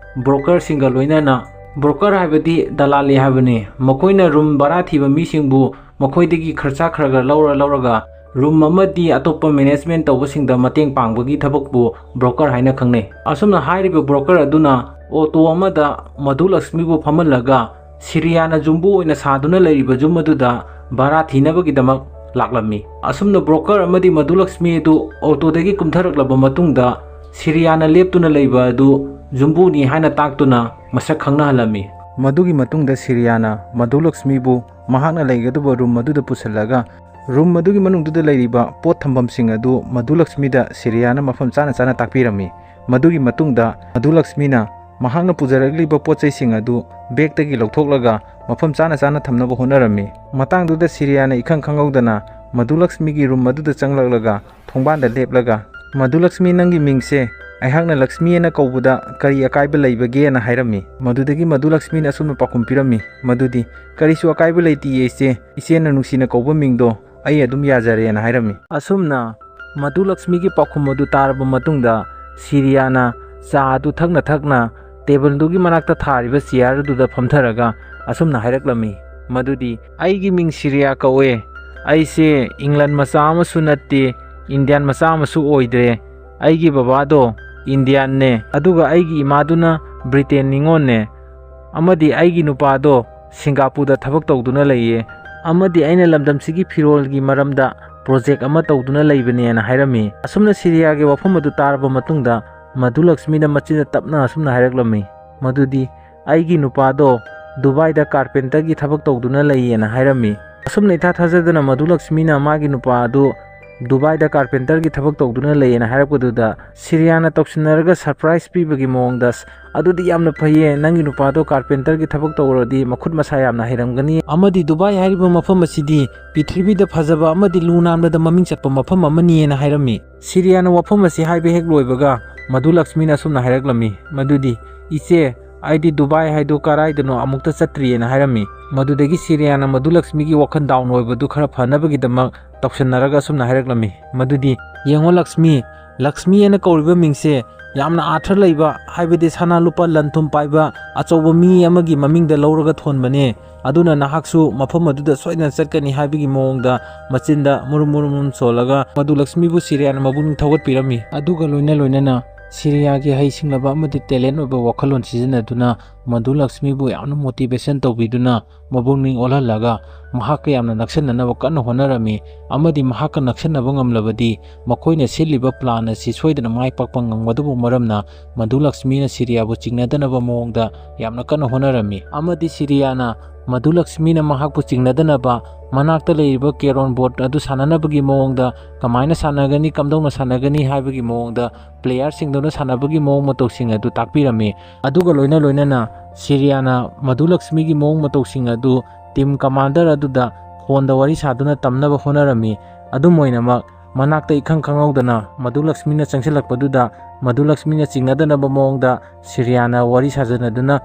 ꯕ꯭ꯔꯣꯀꯔꯁꯤꯡꯒ ꯂꯣꯏꯅꯅ ꯕ꯭ꯔꯣꯀꯔ ꯍꯥꯏꯕꯗꯤ ꯗꯂꯥꯂꯤ ꯍꯥꯏꯕꯅꯤ ꯃꯈꯣꯏꯅ ꯔꯨꯝ ꯚꯔꯥ ꯊꯤꯕ ꯃꯤꯁꯤꯡꯕꯨ ꯃꯈꯣꯏꯗꯒꯤ ꯈꯔꯆꯥ ꯈꯔ ꯂꯧꯔꯒ ꯔꯨꯝ ꯑꯃꯗꯤ ꯑꯇꯣꯞꯄ ꯃꯦꯅꯦꯖꯃꯦꯟꯠ ꯇꯧꯕꯁꯤꯡꯗ ꯃꯇꯦꯡ ꯄꯥꯡꯕꯒꯤ ꯊꯕꯛꯄꯨ ꯕ꯭ꯔꯣꯀꯔ ꯍꯥꯏꯅ ꯈꯪꯅꯩ꯫ ꯑꯁꯨꯝꯅ ꯍꯥꯏꯔꯤꯕ ꯕ꯭ꯔꯣꯀꯔ ꯑꯗꯨꯅ ꯑꯣꯇꯣ ꯑꯃꯗ ꯃꯙꯨꯂꯛꯁꯃꯤꯕꯨ ꯐꯝꯍꯜꯂꯒ ꯁꯤꯔꯤꯌꯥꯅ ꯖꯨꯝꯕꯨ ꯑꯣꯏꯅ ꯁꯥꯗꯨꯅ ꯂꯩꯔꯤꯕ ꯌꯨꯝ ꯑꯗꯨꯗ ꯚꯔꯥ ꯊꯤꯅꯕꯒꯤꯗꯃꯛ ꯂꯥꯛꯂꯝꯃꯤ꯫ ꯑꯁꯨꯝꯅ ꯕ꯭ꯔꯣꯀꯔ ꯑꯃꯗꯤ ꯃꯙꯨꯂꯛꯁꯃꯤ ꯑꯗꯨ ꯑꯣꯇꯣꯗꯒꯤ ꯀꯨꯝꯊꯔꯛꯂꯕ ꯃꯇꯨꯡꯗ ꯁꯤꯔꯤꯌꯥꯅ ꯂꯦꯞꯇꯨꯅ ꯂꯩꯕ ꯑꯗꯨ ꯖꯨꯝꯕꯨꯅꯤ ꯍꯥꯏꯅ ꯇꯥꯛꯇꯨꯅ ꯃꯁꯛ ꯈꯪꯅꯍꯜꯂꯝꯃꯤ꯫ ꯃꯗꯨꯒꯤ ꯃꯇꯨꯡꯗ ꯁꯤꯔꯤꯌꯥꯅ ꯃꯙꯨꯂꯛꯁꯃꯤꯕꯨ ꯃꯍꯥꯛꯅ ꯂꯩꯒꯗꯕ ꯔꯨꯝ ꯑꯗꯨꯗ ꯄꯨꯁꯤꯜꯂꯒ ꯔꯨꯝ ꯑꯗꯨꯒꯤ ꯃꯅꯨꯡꯗꯨꯗ ꯂꯩꯔꯤꯕ ꯄꯣꯠ ꯊꯝꯐꯝꯁꯤꯡ ꯑꯗꯨ ꯃꯙꯨꯂꯛꯁꯃꯤꯗ ꯁꯤꯔꯤꯌꯥꯅ ꯃꯐꯝ ꯆꯥꯅ ꯇꯥꯛꯄꯤꯔꯝꯃꯤ꯫ ꯃꯗꯨꯒꯤ ꯃꯇꯨꯡꯗ ꯃꯙꯨꯂꯛꯁꯃꯤꯅ ꯃꯍꯥꯛꯅ ꯄꯨꯖꯔꯛꯂꯤꯕ ꯄꯣꯠꯆꯩꯁꯤꯡ ꯑꯗꯨ ꯕꯦꯒꯇꯒꯤ ꯂꯧꯊꯣꯛꯂꯒ ꯃꯐꯝ ꯆꯥꯅ ꯊꯝꯅꯕ ꯍꯣꯠꯅꯔꯝꯃꯤ꯫ ꯃꯇꯥꯡꯗꯨꯗ ꯁꯤꯔꯤꯌꯥꯅ ꯏꯈꯪ ꯈꯪꯍꯧꯗꯅ ꯃꯙꯨꯂꯛꯁꯃꯤꯒꯤ ꯔꯨꯝ ꯑꯗꯨꯗ ꯆꯪꯂꯛꯂꯒ ꯊꯣꯡꯕꯥꯟꯗ ꯂꯦꯞꯂꯒ ꯃꯙꯨꯂꯛꯁꯃꯤ ꯅꯪꯒꯤ ꯃꯤꯡꯁꯦ ꯑꯩꯍꯥꯛꯅ ꯂꯛꯁꯃꯤꯑꯅ ꯀꯧꯕꯗ ꯀꯔꯤ ꯑꯀꯥꯏꯕ ꯂꯩꯕꯒꯦꯅ ꯍꯥꯏꯔꯝꯃꯤ꯫ ꯃꯗꯨꯗꯒꯤ ꯃꯙꯨꯂꯛꯁꯃꯤꯅ ꯑꯁꯨꯝꯅ ꯄꯥꯎꯈꯨꯝ ꯄꯤꯔꯝꯃꯤ ꯃꯗꯨꯗꯤ ꯀꯔꯤꯁꯨ ꯑꯀꯥꯏꯕ ꯂꯩꯇꯤꯌꯦ ꯏꯆꯦ, ꯏꯆꯦꯅ ꯅꯨꯡꯁꯤꯅ ꯀꯧꯕ ꯃꯤꯡꯗꯣ ꯑꯩ ꯑꯗꯨꯝ ꯌꯥꯖꯔꯦꯅ ꯍꯥꯏꯔꯝꯃꯤ꯫ ꯑꯁꯨꯝꯅ ꯃꯙꯨꯂꯛꯁꯃꯤꯒꯤ ꯄꯥꯎꯈꯨꯝ ꯑꯗꯨ ꯇꯥꯔꯕ ꯃꯇꯨꯡꯗ ꯁꯤꯔꯤꯌꯥꯅ ꯆꯥ ꯑꯗꯨ ꯊꯛꯅ ꯇꯦꯕꯜꯗꯨꯒꯤ ꯃꯅꯥꯛꯇ ꯊꯥꯔꯤꯕ ꯆꯤꯌꯥꯔ ꯑꯗꯨꯗ ꯐꯝꯊꯔꯒ ꯑꯁꯨꯝꯅ ꯍꯥꯏꯔꯛꯂꯝꯃꯤ ꯃꯗꯨꯗꯤ ꯑꯩꯒꯤ ꯃꯤꯡ ꯁꯤꯔꯤꯌꯥ ꯀꯧꯋꯦ, ꯑꯩꯁꯦ ꯏꯪꯂꯟ ꯃꯆꯥ ꯑꯃꯁꯨ ꯅꯠꯇꯦ, ꯏꯟꯗꯤꯌꯥꯟ ꯃꯆꯥ ꯑꯃꯁꯨ ꯑꯣꯏꯗ꯭ꯔꯦ, ꯑꯩꯒꯤ ꯕꯕꯥꯗꯣ ꯏꯟꯗꯤꯌꯥꯟꯅꯦ ꯑꯗꯨꯒ ꯑꯩꯒꯤ ꯏꯃꯥꯗꯨꯅ ꯕ꯭ꯔꯤꯇꯦꯟ ꯅꯤꯉꯣꯜꯅꯦ, ꯑꯃꯗꯤ ꯑꯩꯒꯤ ꯅꯨꯄꯥꯗꯣ ꯁꯤꯡꯒꯥꯄꯨꯔꯗ ꯊꯕꯛ ꯇꯧꯗꯨꯅ ꯂꯩꯌꯦ, ꯑꯃꯗꯤ ꯑꯩꯅ ꯂꯝꯗꯝꯁꯤꯒꯤ ꯐꯤꯔꯣꯜꯒꯤ ꯃꯔꯝꯗ ꯄ꯭ꯔꯣꯖꯦꯛ ꯑꯃ ꯇꯧꯗꯨꯅ ꯂꯩꯕꯅꯦꯅ ꯍꯥꯏꯔꯝꯃꯤ꯫ ꯑꯁꯨꯝꯅ ꯁꯤꯔꯤꯌꯥꯒꯤ ꯋꯥꯐꯝ ꯑꯗꯨ ꯇꯥꯔꯕ ꯃꯇꯨꯡꯗ ꯃꯙꯨꯂꯛꯁꯃꯤꯅ ꯃꯆꯤꯟꯗ ꯇꯞꯅ ꯑꯁꯨꯝꯅ ꯍꯥꯏꯔꯛꯂꯝꯃꯤ ꯃꯗꯨꯗꯤ ꯑꯩꯒꯤ ꯅꯨꯄꯥꯗꯣ ꯗꯨꯕꯥꯏꯗ ꯀꯥꯔꯄꯦꯟꯇꯔꯒꯤ ꯊꯕꯛ ꯇꯧꯗꯨꯅ ꯂꯩꯌꯦꯅ ꯍꯥꯏꯔꯝꯃꯤ꯫ ꯑꯁꯨꯝꯅ ꯏꯊꯥ ꯊꯥꯖꯗꯅ ꯃꯙꯨꯂꯛꯁꯃꯤꯅ ꯃꯥꯒꯤ ꯅꯨꯄꯥ ꯑꯗꯨ ꯗꯨꯕꯥꯏꯗ ꯀꯥꯔꯄꯦꯟꯇꯔꯒꯤ ꯊꯕꯛ ꯇꯧꯗꯨꯅ ꯂꯩꯌꯦꯅ ꯍꯥꯏꯔꯛꯄꯗꯨꯗ ꯁꯤꯔꯤꯌꯥꯅ ꯇꯧꯁꯤꯟꯅꯔꯒ ꯁꯔꯄ꯭ꯔꯥꯏꯖ ꯄꯤꯕꯒꯤ ꯃꯑꯣꯡꯗ ꯑꯗꯨꯗꯤ ꯌꯥꯝꯅ ꯐꯩꯌꯦ, ꯅꯪꯒꯤ ꯅꯨꯄꯥꯗꯣ ꯀꯥꯔꯄꯦꯟꯇꯔꯒꯤ ꯊꯕꯛ ꯇꯧꯔꯗꯤ ꯃꯈꯨꯠ ꯃꯁꯥ ꯌꯥꯝꯅ ꯍꯩꯔꯝꯒꯅꯤ, ꯑꯃꯗꯤ ꯗꯨꯕꯥꯏ ꯍꯥꯏꯔꯤꯕ ꯃꯐꯝ ꯑꯁꯤꯗꯤ ꯄ꯭ꯔꯤꯊꯤꯕꯤꯗ ꯐꯖꯕ ꯑꯃꯗꯤ ꯂꯨ ꯅꯥꯟꯕꯗ ꯃꯃꯤꯡ ꯆꯠꯄ ꯃꯐꯝ ꯑꯃꯅꯤꯅ ꯍꯥꯏꯔꯝꯃꯤ꯫ ꯁꯤꯔꯤꯌꯥꯅ ꯋꯥꯐꯝ ꯑꯁꯤ ꯍꯥꯏꯕ ꯍꯦꯛ ꯂꯣꯏꯕꯒ ꯃꯙꯨꯂꯛꯁꯃꯤꯅ ꯑꯁꯨꯝꯅ ꯍꯥꯏꯔꯛꯂꯝꯃꯤ ꯃꯗꯨꯗꯤ ꯏꯆꯦ ꯑꯩꯗꯤ ꯗꯨꯕꯥꯏ ꯍꯥꯏꯗꯣ ꯀꯔꯥꯏꯗꯅꯣ ꯑꯃꯨꯛꯇ ꯆꯠꯇ꯭ꯔꯤꯌꯦꯅ ꯍꯥꯏꯔꯝꯃꯤ꯫ ꯃꯗꯨꯗꯒꯤ ꯁꯤꯔꯤꯌꯥꯅ ꯃꯙꯨꯂꯛꯁꯃꯤꯒꯤ ꯋꯥꯈꯜ ꯗꯥꯎꯟ ꯑꯣꯏꯕꯗꯨ ꯈꯔ ꯐꯅꯕꯒꯤꯗꯃꯛ ꯇꯧꯁꯟꯅꯔꯒ ꯑꯁꯨꯝꯅ ꯍꯥꯏꯔꯛꯂꯝꯃꯤ ꯃꯗꯨꯗꯤ ꯌꯦꯡꯉꯣ ꯂꯛꯁꯃꯤ, ꯂꯛꯁꯃꯤꯑꯅ ꯀꯧꯔꯤꯕ ꯃꯤꯡꯁꯦ ꯌꯥꯝꯅ ꯑꯥꯔꯊ ꯂꯩꯕ ꯍꯥꯏꯕꯗꯤ ꯁꯅꯥ ꯂꯨꯄꯥ ꯂꯟ ꯊꯨꯝ ꯄꯥꯏꯕ ꯑꯆꯧꯕ ꯃꯤ ꯑꯃꯒꯤ ꯃꯃꯤꯡꯗ ꯂꯧꯔꯒ ꯊꯣꯟꯕꯅꯦ, ꯑꯗꯨꯅ ꯅꯍꯥꯛꯁꯨ ꯃꯐꯝ ꯑꯗꯨꯗ ꯁꯣꯏꯗꯅ ꯆꯠꯀꯅꯤ ꯍꯥꯏꯕꯒꯤ ꯃꯑꯣꯡꯗ ꯃꯆꯤꯟꯗ ꯃꯨꯔꯨꯝ ꯁꯣꯜꯂꯒ ꯃꯙꯨꯂꯛꯁꯃꯤꯕꯨ ꯁꯤꯔꯤꯌꯥꯅ ꯃꯕꯨꯛꯅꯤꯡ ꯊꯧꯒꯠꯄꯤꯔꯝꯃꯤ꯫ ꯑꯗꯨꯒ ꯂꯣꯏꯅꯅ ꯁꯤꯔꯤꯌꯥꯒꯤ ꯍꯩꯁꯤꯡꯂꯕ ꯑꯃꯗꯤ ꯇꯦꯂꯦꯟ ꯑꯣꯏꯕ ꯋꯥꯈꯜꯂꯣꯟ ꯁꯤꯖꯤꯟꯅꯗꯨꯅ ꯃꯙꯨꯂꯛꯁꯃꯤꯕꯨ ꯌꯥꯝꯅ ꯃꯣꯇꯤꯚꯦꯁꯟ ꯇꯧꯕꯤꯗꯨꯅ ꯃꯕꯨꯛꯅꯤꯡ ꯑꯣꯜꯍꯜꯂꯒ ꯃꯍꯥꯛꯀ ꯌꯥꯝꯅ ꯅꯛꯁꯤꯟꯅꯅꯕ ꯀꯟꯅ ꯍꯣꯠꯅꯔꯝꯃꯤ, ꯑꯃꯗꯤ ꯃꯍꯥꯛꯀ ꯅꯛꯁꯤꯟꯅꯕ ꯉꯝꯂꯕꯗꯤ ꯃꯈꯣꯏꯅ ꯁꯤꯜꯂꯤꯕ ꯄ꯭ꯂꯥꯟ ꯑꯁꯤ ꯁꯣꯏꯗꯅ ꯃꯥꯏ ꯄꯥꯛꯄ ꯉꯝꯒꯗꯕ ꯃꯔꯝꯅ ꯃꯙꯨꯂꯛꯁꯃꯤꯅ ꯁꯤꯔꯤꯌꯥꯕꯨ ꯆꯤꯡꯅꯗꯅꯕ ꯃꯑꯣꯡꯗ ꯌꯥꯝꯅ ꯀꯟꯅ ꯍꯣꯠꯅꯔꯝꯃꯤ, ꯑꯃꯗꯤ ꯁꯤꯔꯤꯌꯥꯅ ꯃꯙꯨꯂꯛꯁꯃꯤꯅ ꯃꯍꯥꯛꯄꯨ ꯆꯤꯡꯅꯗꯅꯕ ꯃꯅꯥꯛꯇ ꯂꯩꯔꯤꯕ ꯀꯦꯔꯣꯝ ꯕꯣꯔꯗ ꯑꯗꯨ ꯁꯥꯟꯅꯅꯕꯒꯤ ꯃꯑꯣꯡꯗ ꯀꯃꯥꯏꯅ ꯁꯥꯟꯅꯒꯅꯤ, ꯀꯝꯗꯧꯅ ꯁꯥꯟꯅꯒꯅꯤ ꯍꯥꯏꯕꯒꯤ ꯃꯑꯣꯡꯗ ꯄ꯭ꯂꯦꯌꯔꯁꯤꯡꯗꯨꯅ ꯁꯥꯟꯅꯕꯒꯤ ꯃꯑꯣꯡ ꯃꯇꯧꯁꯤꯡ ꯑꯗꯨ ꯇꯥꯛꯄꯤꯔꯝꯃꯤ꯫ ꯑꯗꯨꯒ ꯂꯣꯏꯅꯅ ꯁꯤꯔꯤꯌꯥꯅ ꯃꯙꯨꯂꯛꯁꯃꯤꯒꯤ ꯃꯑꯣꯡ ꯃꯇꯧꯁꯤꯡ ꯑꯗꯨ ꯇꯤꯝ ꯀꯃꯥꯟꯗꯔ ꯑꯗꯨꯗ ꯐꯣꯟꯗ ꯋꯥꯔꯤ ꯁꯥꯗꯨꯅ ꯇꯝꯅꯕ ꯍꯣꯠꯅꯔꯝꯃꯤ꯫ ꯑꯗꯨꯝ ꯑꯣꯏꯅꯃꯛ ꯃꯅꯥꯛꯇ ꯏꯈꯪ ꯈꯪꯍꯧꯗꯅ ꯃꯙꯨꯂꯛꯁꯃꯤꯅ ꯆꯪꯁꯤꯜꯂꯛꯄꯗꯨꯗ ꯃꯙꯨꯂꯛꯁꯃꯤꯅ ꯆꯤꯡꯅꯗꯅꯕ ꯃꯑꯣꯡꯗ ꯁꯤꯔꯤꯌꯥꯅ ꯋꯥꯔꯤ ꯁꯥꯖꯅꯗꯨꯅ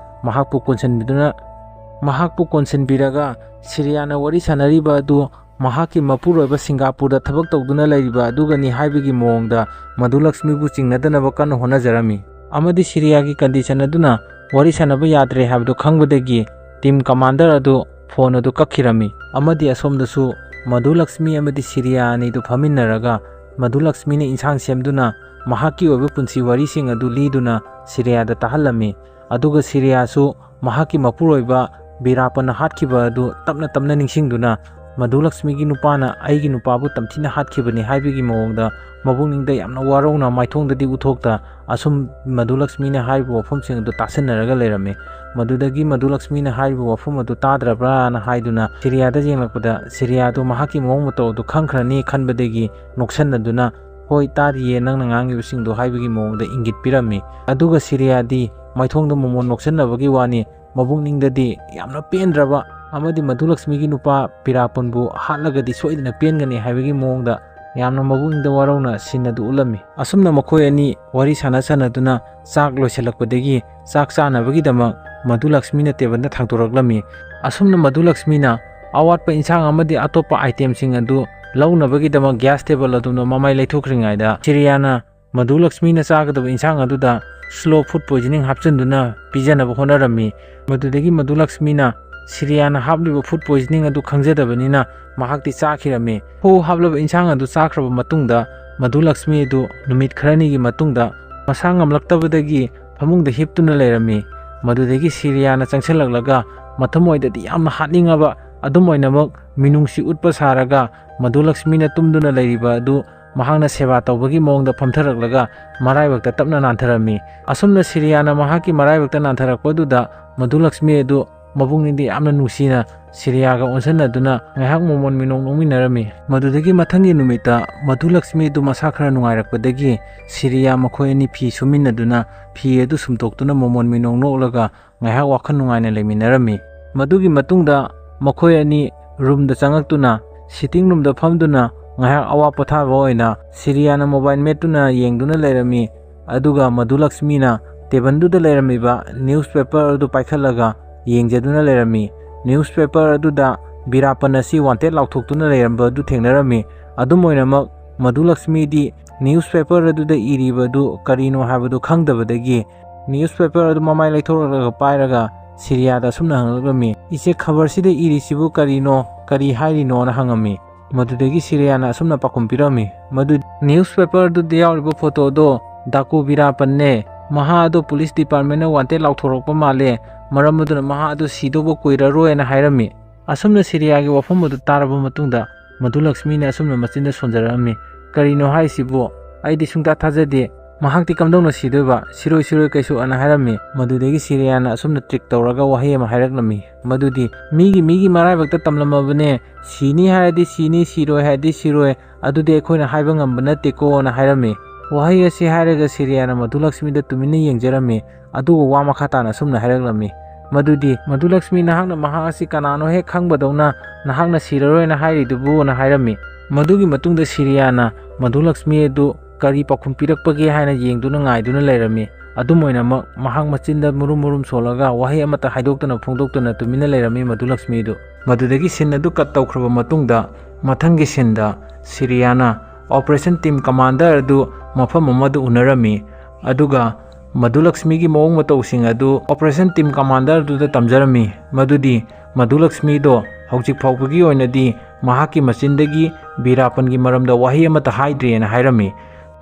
ꯃꯍꯥꯛꯄꯨ ꯀꯣꯟꯁꯤꯟꯕꯤꯔꯒ ꯁꯤꯔꯤꯌꯥꯅ ꯋꯥꯔꯤ ꯁꯥꯟꯅꯔꯤꯕ ꯑꯗꯨ ꯃꯍꯥꯛꯀꯤ ꯃꯄꯨꯔꯣꯏꯕ ꯁꯤꯡꯒꯥꯄꯨꯔꯗ ꯊꯕꯛ ꯇꯧꯗꯨꯅ ꯂꯩꯔꯤꯕ ꯑꯗꯨꯒꯅꯤ ꯍꯥꯏꯕꯒꯤ ꯃꯑꯣꯡꯗ ꯃꯙꯨꯂꯛꯁꯃꯤꯕꯨ ꯆꯤꯡꯅꯗꯅꯕ ꯀꯟꯅ ꯍꯣꯠꯅꯖꯔꯝꯃꯤ꯫ amadi Syriagi condition aduna wari sanaba yadre habdu khangbadagi team commander adu phone adu kakhirami amadi asomdasu Madhu Lakshmi amadi Syria ani du phaminaraga Madhu Lakshmi ne insang semduna mahaki obe punsi wari sing adu liduna Syria da tahallami aduga Syria su mahaki mapuroiba VEERAPPAN hatkiba adu tapna ningsingduna Madhu Lakshmi gi nupana aigi nupabu tamthina hatkibani haibigi mawongda mabungningda yamna warona maithongdadi uthokta asum Madhu Lakshmi ne haibu wafum sing adu tasinaraga leirame madudagi Madhu Lakshmi ne haibu wafum adu tadrabra na haiduna Syria da jenglakpada Syria du mahaki mawong mato du khangkhrani khanbadagi noksannaduna hoi tariye nangna ngangibu singdu haibigi mawongda ingit pirami aduga Syria di maithongda momon noksannabagi wani mabungningdadi yamna pendraba amadi Madhu Lakshmi gi nupa VEERAPPAN bu hatlagadi soidina pengani haibigi mawongda yamna mabungingda warona sinadu ulami asumna makhoi ani wari sanaduna chak loisalakpadagi chak chanabagi damak Madhu Lakshmi na tebanda thangtoraklami asumna Madhu Lakshmi na awatpa insang amadi atopa item sing adu launabagi damak gas table aduna mamai leithokringaida Syria na Madhu Lakshmi na chagadaba insang aduda slow food poisoning hapchanduna pijanaba honarami madudagi Madhu Lakshmi na Syria na habliba food poisoning adu khangjadabanina mahakti chakhirami ho hablaba insang adu chakraba matungda Madhu Lakshmi adu numit kharani gi matungda masa ngamlaktabadagi phamungda hiptuna leirami madudagi Syria na changsalaglaga mathamoidadi yamna hatningaba adumoinamak minungsi utpa saraga Madhu Lakshmi na tumduna leiriba adu mahangna seba tawbagi mawongda phamtharaklaga maraibakta tapna nantharami asumna Syria na mahaki maraibakta nantharakpaduda Madhu Lakshmi adu mabungningdi yamna nungsina Syria ga onsannaduna ngaihak momon minong nongminarami madudagi mathangi numita Madhu Lakshmi du masa khara nungairakpadagi Syria makhoi ani phi suminnaduna phi adu sumtoktuna momon minong nolaga ngaihak wakhan nungaina leminarami madugi matungda makhoi ani room da changaktuna sitting room da phamduna ngaihak awa pothaba oina Syria na mobile metuna yengduna leirami aduga Madhu Lakshmi na tebanduda leiramiba newspaper adu paikhalaga yengjaduna leirami newspaper aduda VEERAPPAN asi wanted lauthoktuna leiramba adu thengnarami adumoinamak Madhu Lakshmi di newspaper aduda iriba adu karino habadu khangdabadagi newspaper adu mamai leithoralaga pairaga Syria da sumna hanglagami ise khabar sida irisibu karino kari hairino na hangami madudagi Syria na sumna pakumpirami madu newspaper adu yawriba photo do DHAKU VEERAPPAN ne maha adu police department na wanted lauthorokpa male maram aduna maha adu sidoba koiraroi na hairami asumna Syria gi wafam adu taraba matungda Madhu Lakshmi na asumna machinda sonjarami karino haisibo aidi sungta thajade mahakti kamdongna sidoba siroi kaisu ana hairami madudagi Syria na asumna trick tawraga wahi ma hairaknami madudi migi maraibakta tamlamabane sini haidi sini siroi haidi siroi adudi ekhoina haiba ngamba natte ko na hairami wahi asi hairaga Syria na Madhu Lakshmi da tumina yengjarami aduga wa makhata na sumna hairaknami madudi Madhu Lakshmi nahakna maha asi kanano he khangbadawna nahakna siraroi na hairidubu na hairami madugi matungda Syria na Madhu Lakshmi adu kari pakhum pirakpage haina yengduna ngaiduna leirami adumoinamak mahak machinda murum solaga wahi amata haidoktana phongdoktana tumina leirami Madhu Lakshmi du madudagi sin adu kat tawkhraba matungda mathangi sinda Syria na operation team commander adu mafam amadu unarami aduga Madhu Lakshmi gi mawong matawsing adu operation team commander du da tamjarami madudi Madhu Lakshmi do hojik phawbagi oinadi mahaki machindagi VEERAPPAN gi maramda wahi amata haidre na hairami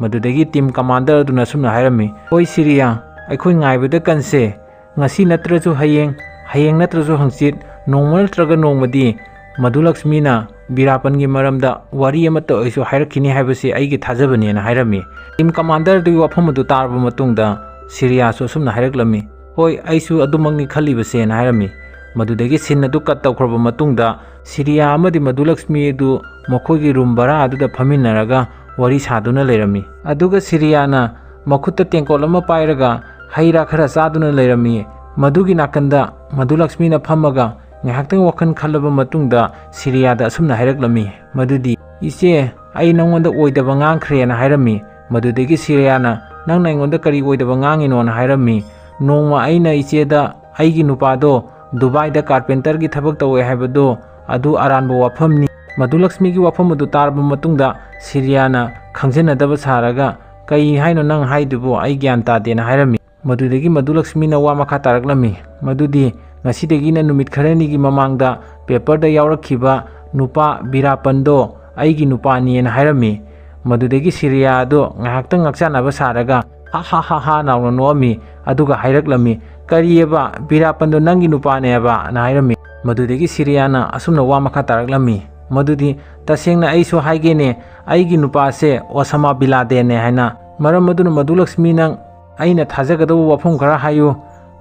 madudagi team commander aduna sumna hairami hoi Syria aikhoi ngaibada kanse ngasi natraju hayeng natraju hangchit nongmal traga nongmadi Madhu Lakshmi na VEERAPPAN gi maramda wari amata oisu hairakhini haibase aigi thajabani na hairami team commander du wafam adu tarba matungda Syria so sumna hairaklami hoi aisu adumangni khalibase na hairami madudagi sin adu kat tawkhraba matungda Syria amadi Madhu Lakshmi du makhoigi room bara aduda phaminaraga wari saduna leirami aduga Syria na makhutta tengkol ama pairaga haira khara chaduna leirami madugi nakanda Madhu Lakshmi na phamaga ngahaktang wakhan khalaba matungda Syria da asumna hairaklami madudi ise ai nangonda oidaba ngangkhre na hairami madudagi Syria na nang naingonda kari oidaba ngangino na hairami nongma aina icheda aigi nupado Dubai da carpenter gi thabak tawe haibado adu aranba wafamni Madhu Lakshmi gi wafam adu tarba matungda Syria na khangjanadaba saraga kai haino nang haidubo ai gyan ta de na hairami ꯃꯗꯨꯗꯒꯤ ꯃꯗꯨꯂꯛꯁꯃꯤꯅ ꯋꯥ ꯃꯈꯥ ꯇꯥꯔꯛꯂꯝꯃꯤ ꯃꯗꯨꯗꯤ ꯉꯁꯤꯗꯒꯤꯅ ꯅꯨꯃꯤꯠ ꯈꯔꯅꯤꯒꯤ ꯃꯃꯥꯡꯗ ꯄꯦꯄꯔꯗ ꯌꯥꯎꯔꯛꯈꯤꯕ ꯅꯨꯄꯥ ꯕꯤꯔꯥꯞꯄꯟꯗꯣ ꯑꯩꯒꯤ ꯅꯨꯄꯥꯅꯤꯅ ꯍꯥꯏꯔꯝꯃꯤ ꯃꯗꯨꯗꯒꯤ ꯁꯤꯔꯤꯌꯥ ꯑꯗꯣ ꯉꯥꯏꯍꯥꯛꯇꯪ ꯉꯥꯛꯆꯥꯟꯅꯕ ꯁꯥꯔꯒ ꯍꯥ ꯅꯥꯎꯅ ꯅꯣꯛꯑꯝꯃꯤ ꯑꯗꯨꯒ ꯍꯥꯏꯔꯛꯂꯝꯃꯤ ꯀꯔꯤꯑꯕ ꯕꯤꯔꯥꯞꯄꯟꯗꯣ ꯅꯪꯒꯤ ꯅꯨꯄꯥꯅꯦꯕ ꯅ ꯍꯥꯏꯔꯝꯃꯤ ꯃꯗꯨꯗꯒꯤ ꯁꯤꯔꯤꯌꯥꯅ ꯑꯁꯨꯝꯅ ꯋꯥ ꯃꯈꯥ ꯇꯥꯔꯛꯂꯝꯃꯤ ꯃꯗꯨꯗꯤ ꯇꯁꯦꯡꯅ ꯑꯩꯁꯨ ꯍꯥꯏꯒꯦꯅꯦ ꯑꯩꯒꯤ ꯅꯨꯄꯥꯁꯦ ꯑꯣꯁꯥꯃꯥ ꯕꯤꯟ ꯂꯥꯗꯦꯟꯅꯦ ꯍꯥꯏꯅ ꯃꯔꯝ ꯑꯗꯨꯅ ꯃꯗꯨꯂꯛꯁꯃꯤ ꯅꯪ ꯑꯩꯅ ꯊꯥꯖꯒꯗꯧꯕ ꯋꯥꯐꯝ ꯈꯔ ꯍꯥꯏꯌꯨ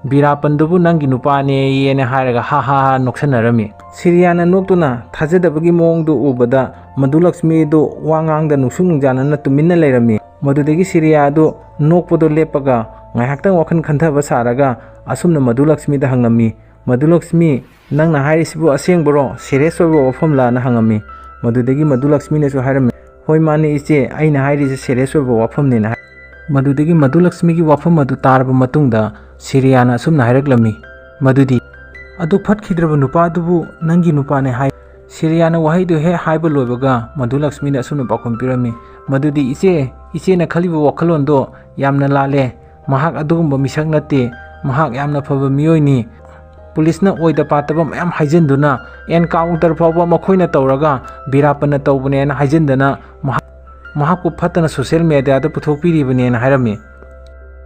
ꯕꯤꯔꯥꯞꯄꯟꯗꯨꯕꯨ ꯅꯪꯒꯤ ꯅꯨꯄꯥꯅꯦꯌꯦꯅ ꯍꯥꯏꯔꯒ ꯍꯥ ꯅꯣꯛꯁꯟꯅꯔꯝꯃꯤ ꯁꯤꯔꯤꯌꯥꯅ ꯅꯣꯛꯇꯨꯅ ꯊꯥꯖꯗꯕꯒꯤ ꯃꯑꯣꯡꯗꯨ ꯎꯕꯗ ꯃꯗꯨꯂꯛꯁꯃꯤꯗꯨ ꯋꯥ ꯉꯥꯡꯗ ꯅꯨꯡꯁꯨꯛ ꯅꯨꯡꯖꯥꯅꯅ ꯇꯨꯃꯤꯟꯅ ꯂꯩꯔꯝꯃꯤ ꯃꯗꯨꯗꯒꯤ ꯁꯤꯔꯤꯌꯥꯗꯨ ꯅꯣꯛꯄꯗꯣ ꯂꯦꯞꯄꯒ ꯉꯥꯏꯍꯥꯛꯇꯪ ꯋꯥꯈꯜ ꯈꯟꯊꯕ ꯁꯥꯔꯒ ꯑꯁꯨꯝꯅ ꯃꯗꯨꯂꯛꯁꯃꯤꯗ ꯍꯪꯉꯝꯃꯤ ꯃꯗꯨꯂꯛꯁꯃꯤ ꯅꯪꯅ ꯍꯥꯏꯔꯤꯁꯤꯕꯨ ꯑꯁꯦꯡꯕꯔꯣ ꯁꯤꯔꯤꯌꯁ ꯑꯣꯏꯕ ꯋꯥꯐꯝꯂꯥꯅ ꯍꯪꯉꯝꯃꯤ ꯃꯗꯨꯗꯒꯤ ꯃꯗꯨꯂꯛꯁꯃꯤꯅꯁꯨ ꯍꯥꯏꯔꯝꯃꯤ ꯍꯣꯏ ꯃꯥꯅꯦ ꯏꯆꯦ ꯑꯩꯅ ꯍꯥꯏꯔꯤꯁꯦ ꯁꯤꯔꯤꯌꯁ ꯑꯣꯏꯕ ꯋꯥꯐꯝꯅꯦꯅ ꯍꯥꯏ ꯃꯗꯨꯗꯒꯤ ꯃꯗꯨꯂꯛꯁꯃꯤꯒꯤ ꯋꯥꯐꯝ ꯑꯗꯨ ꯇꯥꯔꯕ ꯃꯇꯨꯡꯗ ꯁꯤꯔꯤꯌꯥꯅ ꯑꯁꯨꯝꯅ ꯍꯥꯏꯔꯛꯂꯝꯃꯤ ꯃꯗꯨꯗꯤ ꯑꯗꯨ ꯐꯠꯈꯤꯗ꯭ꯔꯕ ꯅꯨꯄꯥꯗꯨꯕꯨ ꯅꯪꯒꯤ ꯅꯨꯄꯥꯅꯦ ꯍꯥꯏ ꯁꯤꯔꯤꯌꯥꯅ ꯋꯥꯍꯩꯗꯨ ꯍꯦꯛ ꯍꯥꯏꯕ ꯂꯣꯏꯕꯒ ꯃꯗꯨꯂꯛꯁꯃꯤꯅ ꯑꯁꯨꯝꯅ ꯄꯥꯎꯈꯨꯝ ꯄꯤꯔꯝꯃꯤ ꯃꯗꯨꯗꯤ ꯏꯆꯦꯅ ꯈꯜꯂꯤꯕ ꯋꯥꯈꯜꯂꯣꯟꯗꯣ ꯌꯥꯝꯅ ꯂꯥꯜꯂꯦ ꯃꯍꯥꯛ ꯑꯗꯨꯒꯨꯝꯕ ꯃꯤꯁꯛ ꯅꯠꯇꯦ ꯃꯍꯥꯛ ꯌꯥꯝꯅ ꯐꯕ ꯃꯤꯑꯣꯏꯅꯤ ꯄꯨꯂꯤꯁꯅ ꯑꯣꯏꯗ ꯄꯥꯗꯕ ꯃꯌꯥꯝ ꯍꯥꯏꯖꯤꯟꯗꯨꯅ ꯑꯦꯟꯀꯥꯎꯟꯇꯔ ꯐꯥꯎꯕ ꯃꯈꯣꯏꯅ ꯇꯧꯔꯒ ꯕꯤꯔꯥꯞꯄꯟꯅ ꯇꯧꯕꯅꯦꯅ ꯍꯥꯏꯖꯤꯟꯗꯅ ꯃꯍꯥꯛꯄꯨ ꯐꯠꯇꯅ ꯁꯣꯁꯤꯌꯦꯜ ꯃꯦꯗꯤꯌꯥꯗ ꯄꯨꯊꯣꯛꯄꯤꯔꯤꯕꯅꯦꯅ ꯍꯥꯏꯔꯝꯃꯤ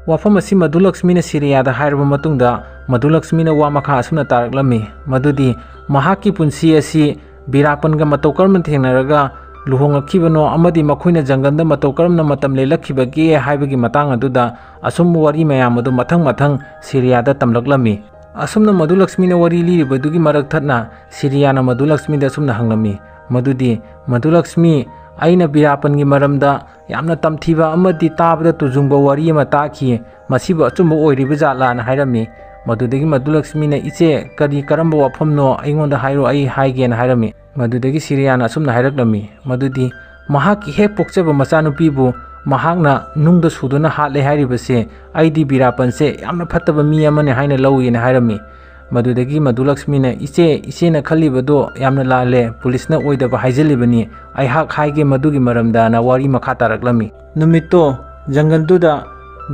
ꯋꯥꯐꯝ ꯑꯁꯤ ꯃꯗꯨꯂꯛꯁꯃꯤꯅ ꯁꯤꯔꯤꯌꯥꯗ ꯍꯥꯏꯔꯕ ꯃꯇꯨꯡꯗ ꯃꯗꯨꯂꯛꯁꯃꯤꯅ ꯋꯥ ꯃꯈꯥ ꯑꯁꯨꯝꯅ ꯇꯥꯔꯛꯂꯝꯃꯤ ꯃꯗꯨꯗꯤ ꯃꯍꯥꯛꯀꯤ ꯄꯨꯟꯁꯤ ꯑꯁꯤ ꯕꯤꯔꯥꯞꯄꯟꯒ ꯃꯇꯧ ꯀꯔꯝꯅ ꯊꯦꯡꯅꯔꯒ ꯂꯨꯍꯣꯡꯂꯛꯈꯤꯕꯅꯣ ꯑꯃꯗꯤ ꯃꯈꯣꯏꯅ ꯖꯪꯒꯜꯗ ꯃꯇꯧ ꯀꯔꯝꯅ ꯃꯇꯝ ꯂꯦꯜꯂꯛꯈꯤꯕꯒꯦ ꯍꯥꯏꯕꯒꯤ ꯃꯇꯥꯡ ꯑꯗꯨꯗ ꯑꯁꯨꯝꯕ ꯋꯥꯔꯤ ꯃꯌꯥꯝ ꯑꯗꯨ ꯃꯊꯪ ꯁꯤꯔꯤꯌꯥꯗ ꯇꯝꯂꯛꯂꯝꯃꯤ ꯑꯁꯨꯝꯅ ꯃꯗꯨꯂꯛꯁꯃꯤꯅ ꯋꯥꯔꯤ ꯂꯤꯔꯤꯕꯗꯨꯒꯤ ꯃꯔꯛ ꯊꯠꯅ ꯁꯤꯔꯤꯌꯥꯅ ꯃꯗꯨꯂꯛꯁꯃꯤꯗ ꯑꯁꯨꯝꯅ ꯍꯪꯂꯝꯃꯤ ꯃꯗꯨꯗꯤ ꯃꯗꯨꯂꯛꯁꯃꯤ ꯑꯩꯅ ꯕꯤꯔꯥꯞꯄꯟꯒꯤ ꯃꯔꯝꯗ ꯌꯥꯝꯅ ꯇꯝꯊꯤꯕ ꯑꯃꯗꯤ ꯇꯥꯕꯗ ꯇꯨꯖꯨꯡꯕ ꯋꯥꯔꯤ ꯑꯃ ꯇꯥꯈꯤ ꯃꯁꯤꯕꯨ ꯑꯆꯨꯝꯕ ꯑꯣꯏꯔꯤꯕ ꯖꯥꯠꯂꯥꯅ ꯍꯥꯏꯔꯝꯃꯤ ꯃꯗꯨꯗꯒꯤ ꯃꯗꯨꯂꯛꯁꯃꯤꯅ ꯏꯆꯦ ꯀꯔꯝꯕ ꯋꯥꯐꯝꯅꯣ ꯑꯩꯉꯣꯟꯗ ꯍꯥꯏꯔꯣ ꯑꯩ ꯍꯥꯏꯒꯦꯅ ꯍꯥꯏꯔꯝꯃꯤ ꯃꯗꯨꯗꯒꯤ ꯁꯤꯔꯤꯌꯥꯅ ꯑꯁꯨꯝꯅ ꯍꯥꯏꯔꯛꯂꯝꯃꯤ ꯃꯗꯨꯗꯤ ꯃꯍꯥꯛꯀꯤ ꯍꯦꯛ ꯄꯣꯛꯆꯕ ꯃꯆꯥꯅꯨꯄꯤꯕꯨ ꯃꯍꯥꯛꯅ ꯅꯨꯡꯗ ꯁꯨꯗꯨꯅ ꯍꯥꯠꯂꯦ ꯍꯥꯏꯔꯤꯕꯁꯦ ꯑꯩꯗꯤ ꯕꯤꯔꯥꯞꯄꯟꯁꯦ ꯌꯥꯝꯅ ꯐꯠꯇꯕ ꯃꯤ ꯑꯃꯅꯦ ꯍꯥꯏꯅ ꯂꯧꯏꯅ ꯍꯥꯏꯔꯝꯃꯤ ꯃꯗꯨꯗꯒꯤ ꯃꯗꯨꯂꯛꯁꯃꯤꯅ ꯏꯆꯦꯅ ꯈꯜꯂꯤꯕꯗꯣ ꯌꯥꯝꯅ ꯂꯥꯜꯂꯦ ꯄꯨꯂꯤꯁꯅ ꯑꯣꯏꯗꯕ ꯍꯥꯏꯖꯤꯜꯂꯤꯕꯅꯤ ꯑꯩꯍꯥꯛ ꯍꯥꯏꯒꯦ ꯃꯗꯨꯒꯤ ꯃꯔꯝꯗꯅ ꯋꯥꯔꯤ ꯃꯈꯥ ꯇꯥꯔꯛꯂꯝꯃꯤ ꯅꯨꯃꯤꯠꯇꯣ ꯖꯪꯒꯜꯗꯨꯗ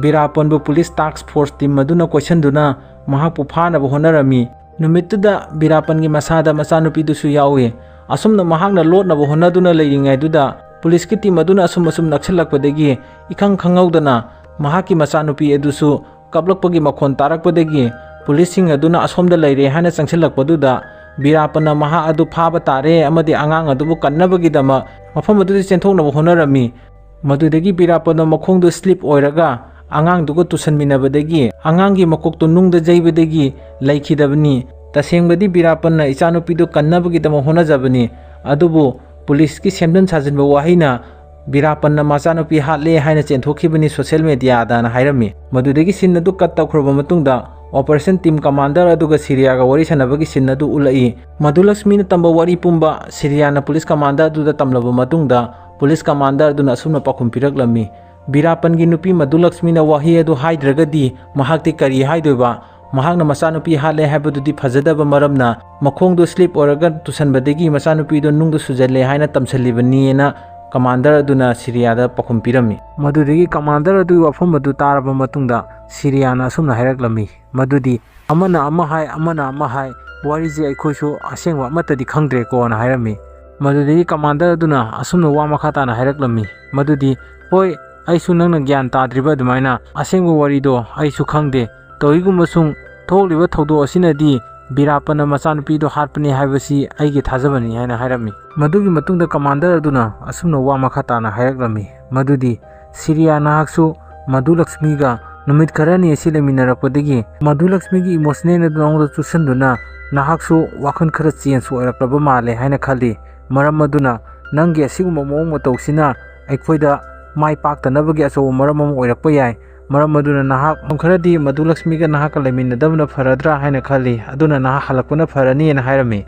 ꯕꯤꯔꯥꯞꯄꯟꯕꯨ ꯄꯨꯂꯤꯁ ꯇꯥꯛꯁ ꯐꯣꯔꯁ ꯇꯤꯝ ꯑꯗꯨꯅ ꯀꯣꯏꯁꯟꯗꯨꯅ ꯃꯍꯥꯛꯄꯨ ꯐꯥꯅꯕ ꯍꯣꯠꯅꯔꯝꯃꯤ ꯅꯨꯃꯤꯠꯇꯨꯗ ꯕꯤꯔꯥꯞꯄꯟꯒꯤ ꯃꯁꯥꯗ ꯃꯆꯥꯅꯨꯄꯤꯗꯨꯁꯨ ꯌꯥꯎꯏ ꯑꯁꯨꯝꯅ ꯃꯍꯥꯛꯅ ꯂꯣꯠꯅꯕ ꯍꯣꯠꯅꯗꯨꯅ ꯂꯩꯔꯤꯉꯩꯗꯨꯗ ꯄꯨꯂꯤꯁꯀꯤ ꯇꯤꯝ ꯑꯗꯨꯅ ꯑꯁꯨꯝ ꯅꯛꯁꯤꯜꯂꯛꯄꯗꯒꯤ ꯏꯈꯪ ꯈꯪꯍꯧꯗꯅ ꯃꯍꯥꯛꯀꯤ ꯃꯆꯥꯅꯨꯄꯤ ꯑꯗꯨꯁꯨ ꯀꯞꯂꯛꯄꯒꯤ ꯃꯈꯣꯟ ꯇꯥꯔꯛꯄꯗꯒꯤ ꯄꯨꯂꯤꯁꯁꯤꯡ ꯑꯗꯨꯅ ꯑꯁꯣꯝꯗ ꯂꯩꯔꯦ ꯍꯥꯏꯅ ꯆꯪꯁꯤꯜꯂꯛꯄꯗꯨꯗ ꯕꯤꯔꯥꯞꯄꯟꯅ ꯃꯍꯥꯛ ꯑꯗꯨ ꯐꯥꯕ ꯇꯥꯔꯦ ꯑꯃꯗꯤ ꯑꯉꯥꯡ ꯑꯗꯨꯕꯨ ꯀꯟꯅꯕꯒꯤꯗꯃꯛ ꯃꯐꯝ ꯑꯗꯨꯗ ꯆꯦꯟꯊꯣꯛꯅꯕ ꯍꯣꯠꯅꯔꯝꯃꯤ ꯃꯗꯨꯗꯒꯤ ꯕꯤꯔꯥꯞꯄꯟꯅ ꯃꯈꯣꯡꯗꯨ ꯁ꯭ꯂꯤꯞ ꯑꯣꯏꯔꯒ ꯑꯉꯥꯡꯗꯨꯒ ꯇꯨꯁꯟꯃꯤꯟꯅꯕꯗꯒꯤ ꯑꯉꯥꯡꯒꯤ ꯃꯀꯣꯛꯇꯨ ꯅꯨꯡꯗ ꯌꯩꯕꯗꯒꯤ ꯂꯩꯈꯤꯗꯕꯅꯤ ꯇꯁꯦꯡꯕꯗꯤ ꯕꯤꯔꯥꯞꯄꯟꯅ ꯏꯆꯥꯅꯨꯄꯤꯗꯨ ꯀꯟꯅꯕꯒꯤꯗꯃꯛ ꯍꯣꯠꯅꯖꯕꯅꯤ ꯑꯗꯨꯕꯨ ꯄꯨꯂꯤꯁꯀꯤ ꯁꯦꯝꯖꯤꯟ ꯁꯥꯖꯤꯟꯕ ꯋꯥꯍꯩꯅ ꯕꯤꯔꯥꯞꯄꯟꯅ ꯃꯆꯥꯅꯨꯄꯤ ꯍꯥꯠꯂꯦ ꯍꯥꯏꯅ ꯆꯦꯟꯊꯣꯛꯈꯤꯕꯅꯤ ꯁꯣꯁꯤꯌꯦꯜ ꯃꯦꯗꯤꯌꯥꯗꯅ ꯍꯥꯏꯔꯝꯃꯤ ꯃꯗꯨꯗꯒꯤ ꯁꯤꯟ ꯑꯗꯨ ꯀꯠ ꯇꯧꯈ꯭ꯔꯕ ꯃꯇꯨꯡꯗ ꯑꯣꯄꯔꯦꯁꯟ ꯇꯤꯝ ꯀꯃꯥꯟꯗꯔ ꯑꯗꯨꯒ ꯁꯤꯔꯤꯌꯥꯒ ꯋꯥꯔꯤ ꯁꯥꯟꯅꯕꯒꯤ ꯁꯤꯟ ꯑꯗꯨ ꯎꯠꯂꯛꯏ ꯃꯗꯨꯂꯛꯁꯃꯤꯅ ꯇꯝꯕ ꯋꯥꯔꯤ ꯄꯨꯝꯕ ꯁꯤꯔꯤꯌꯥꯅ ꯄꯨꯂꯤꯁ ꯀꯃꯥꯟꯗꯔ ꯑꯗꯨꯗ ꯇꯝꯂꯕ ꯃꯇꯨꯡꯗ ꯄꯨꯂꯤꯁ ꯀꯃꯥꯟꯗꯔ ꯑꯗꯨꯅ ꯑꯁꯨꯝꯅ ꯄꯥꯎꯈꯨꯝ ꯄꯤꯔꯛꯂꯝꯃꯤ ꯕꯤꯔꯥꯞꯄꯟꯒꯤ ꯅꯨꯄꯤ ꯃꯗꯨꯂꯛꯁꯃꯤꯅ ꯋꯥꯍꯩ ꯑꯗꯨ ꯍꯥꯏꯗ꯭ꯔꯒꯗꯤ ꯃꯍꯥꯛꯇꯤ ꯀꯔꯤ ꯍꯥꯏꯗꯣꯏꯕ ꯃꯍꯥꯛꯅ ꯃꯆꯥꯅꯨꯄꯤ ꯍꯥꯠꯂꯦ ꯍꯥꯏꯕꯗꯨꯗꯤ ꯐꯖꯗꯕ ꯃꯔꯝꯅ ꯃꯈꯣꯡꯗꯨ ꯁ꯭ꯂꯤꯞ ꯑꯣꯏꯔꯒ ꯇꯨꯁꯟꯕꯗꯒꯤ ꯃꯆꯥꯅꯨꯄꯤꯗꯨ ꯅꯨꯡꯗ ꯁꯨꯖꯜꯂꯦ ꯍꯥꯏꯅ ꯇꯝꯁꯤꯜꯂꯤꯕꯅꯤꯅ ꯀꯃꯥꯟꯗꯔ ꯑꯗꯨꯅ ꯁꯤꯔꯤꯌꯥꯗ ꯄꯥꯎꯈꯨꯝ ꯄꯤꯔꯝꯃꯤ ꯃꯗꯨꯗꯒꯤ ꯀꯃꯥꯟꯗꯔ ꯑꯗꯨꯒꯤ ꯋꯥꯐꯝ ꯑꯗꯨ ꯇꯥꯔꯕ ꯃꯇꯨꯡꯗ ꯁꯤꯔꯤꯌꯥꯅ ꯑꯁꯨꯝꯅ ꯍꯥꯏꯔꯛꯂꯝꯃꯤ ꯃꯗꯨꯗꯤ ꯑꯃꯅ ꯑꯃ ꯍꯥꯏ ꯑꯃꯅ ꯑꯃ ꯍꯥꯏ ꯋꯥꯔꯤꯁꯦ ꯑꯩꯈꯣꯏꯁꯨ ꯑꯁꯦꯡꯕ ꯑꯃꯠꯇꯗꯤ ꯈꯪꯗ꯭ꯔꯦꯀꯣꯅ ꯍꯥꯏꯔꯝꯃꯤ ꯃꯗꯨꯗꯒꯤ ꯀꯃꯥꯟꯗꯔ ꯑꯗꯨꯅ ꯑꯁꯨꯝꯅ ꯋꯥ ꯃꯈꯥ ꯇꯥꯅ ꯍꯥꯏꯔꯛꯂꯝꯃꯤ ꯃꯗꯨꯗꯤ ꯍꯣꯏ ꯑꯩꯁꯨ ꯅꯪꯅ ꯒ꯭ꯌꯥꯟ ꯇꯥꯗ꯭ꯔꯤꯕ ꯑꯗꯨꯃꯥꯏꯅ ꯑꯁꯦꯡꯕ ꯋꯥꯔꯤꯗꯣ ꯑꯩꯁꯨ ꯈꯪꯗꯦ ꯇꯧꯏꯒꯨꯝꯕꯁꯨꯡ ꯊꯣꯛꯂꯤꯕ ꯊꯧꯗꯣꯛ ꯑꯁꯤꯅꯗꯤ ꯕꯤꯔꯥꯞꯄꯟꯅ ꯃꯆꯥꯅꯨꯄꯤꯗꯣ ꯍꯥꯠꯄꯅꯤ ꯍꯥꯏꯕꯁꯤ ꯑꯩꯒꯤ ꯊꯥꯖꯕꯅꯤ ꯍꯥꯏꯅ ꯍꯥꯏꯔꯝꯃꯤ ꯃꯗꯨꯒꯤ ꯃꯇꯨꯡꯗ ꯀꯃꯥꯟꯗꯔ ꯑꯗꯨꯅ ꯑꯁꯨꯝꯅ ꯋꯥ ꯃꯈꯥ ꯇꯥꯅ ꯍꯥꯏꯔꯛꯂꯝꯃꯤ ꯃꯗꯨꯗꯤ ꯁꯤꯔꯤꯌꯥ ꯅꯍꯥꯛꯁꯨ ꯃꯗꯨꯂꯛꯁꯃꯤꯒ ꯅꯨꯃꯤꯠ ꯈꯔꯅꯤ ꯑꯁꯤ ꯂꯩꯃꯤꯟꯅꯔꯛꯄꯗꯒꯤ ꯃꯗꯨꯂꯛꯁꯃꯤꯒꯤ ꯏꯃꯣꯁꯅꯦꯜ ꯑꯗꯨ ꯅꯉꯣꯟꯗ ꯆꯨꯁꯟꯗꯨꯅ ꯅꯍꯥꯛꯁꯨ ꯋꯥꯈꯜ ꯈꯔ ꯆꯦꯟꯖ ꯑꯣꯏꯔꯛꯂꯕ ꯃꯥꯜꯂꯦ ꯍꯥꯏꯅ ꯈꯜꯂꯤ ꯃꯔꯝ ꯑꯗꯨꯅ ꯅꯪꯒꯤ ꯑꯁꯤꯒꯨꯝꯕ ꯃꯑꯣꯡ ꯃꯇꯧꯁꯤꯅ ꯑꯩꯈꯣꯏꯗ ꯃꯥꯏ ꯄꯥꯛꯇꯅꯕꯒꯤ ꯑꯆꯧꯕ ꯃꯔꯝ ꯑꯃ ꯑꯣꯏꯔꯛꯄ ꯌꯥꯏ ꯃꯔꯝ ꯑꯗꯨꯅ ꯅꯍꯥꯛ ꯈꯔꯗꯤ ꯃꯗꯨꯂꯛꯁꯃꯤꯒ ꯅꯍꯥꯛꯀ ꯂꯩꯃꯤꯟꯅꯗꯕꯅ ꯐꯔꯗ꯭ꯔꯥ ꯍꯥꯏꯅ ꯈꯜꯂꯤ ꯑꯗꯨꯅ ꯅꯍꯥꯛ ꯍꯜꯂꯛꯄꯅ ꯐꯔꯅꯤꯅ ꯍꯥꯏꯔꯝꯃꯤ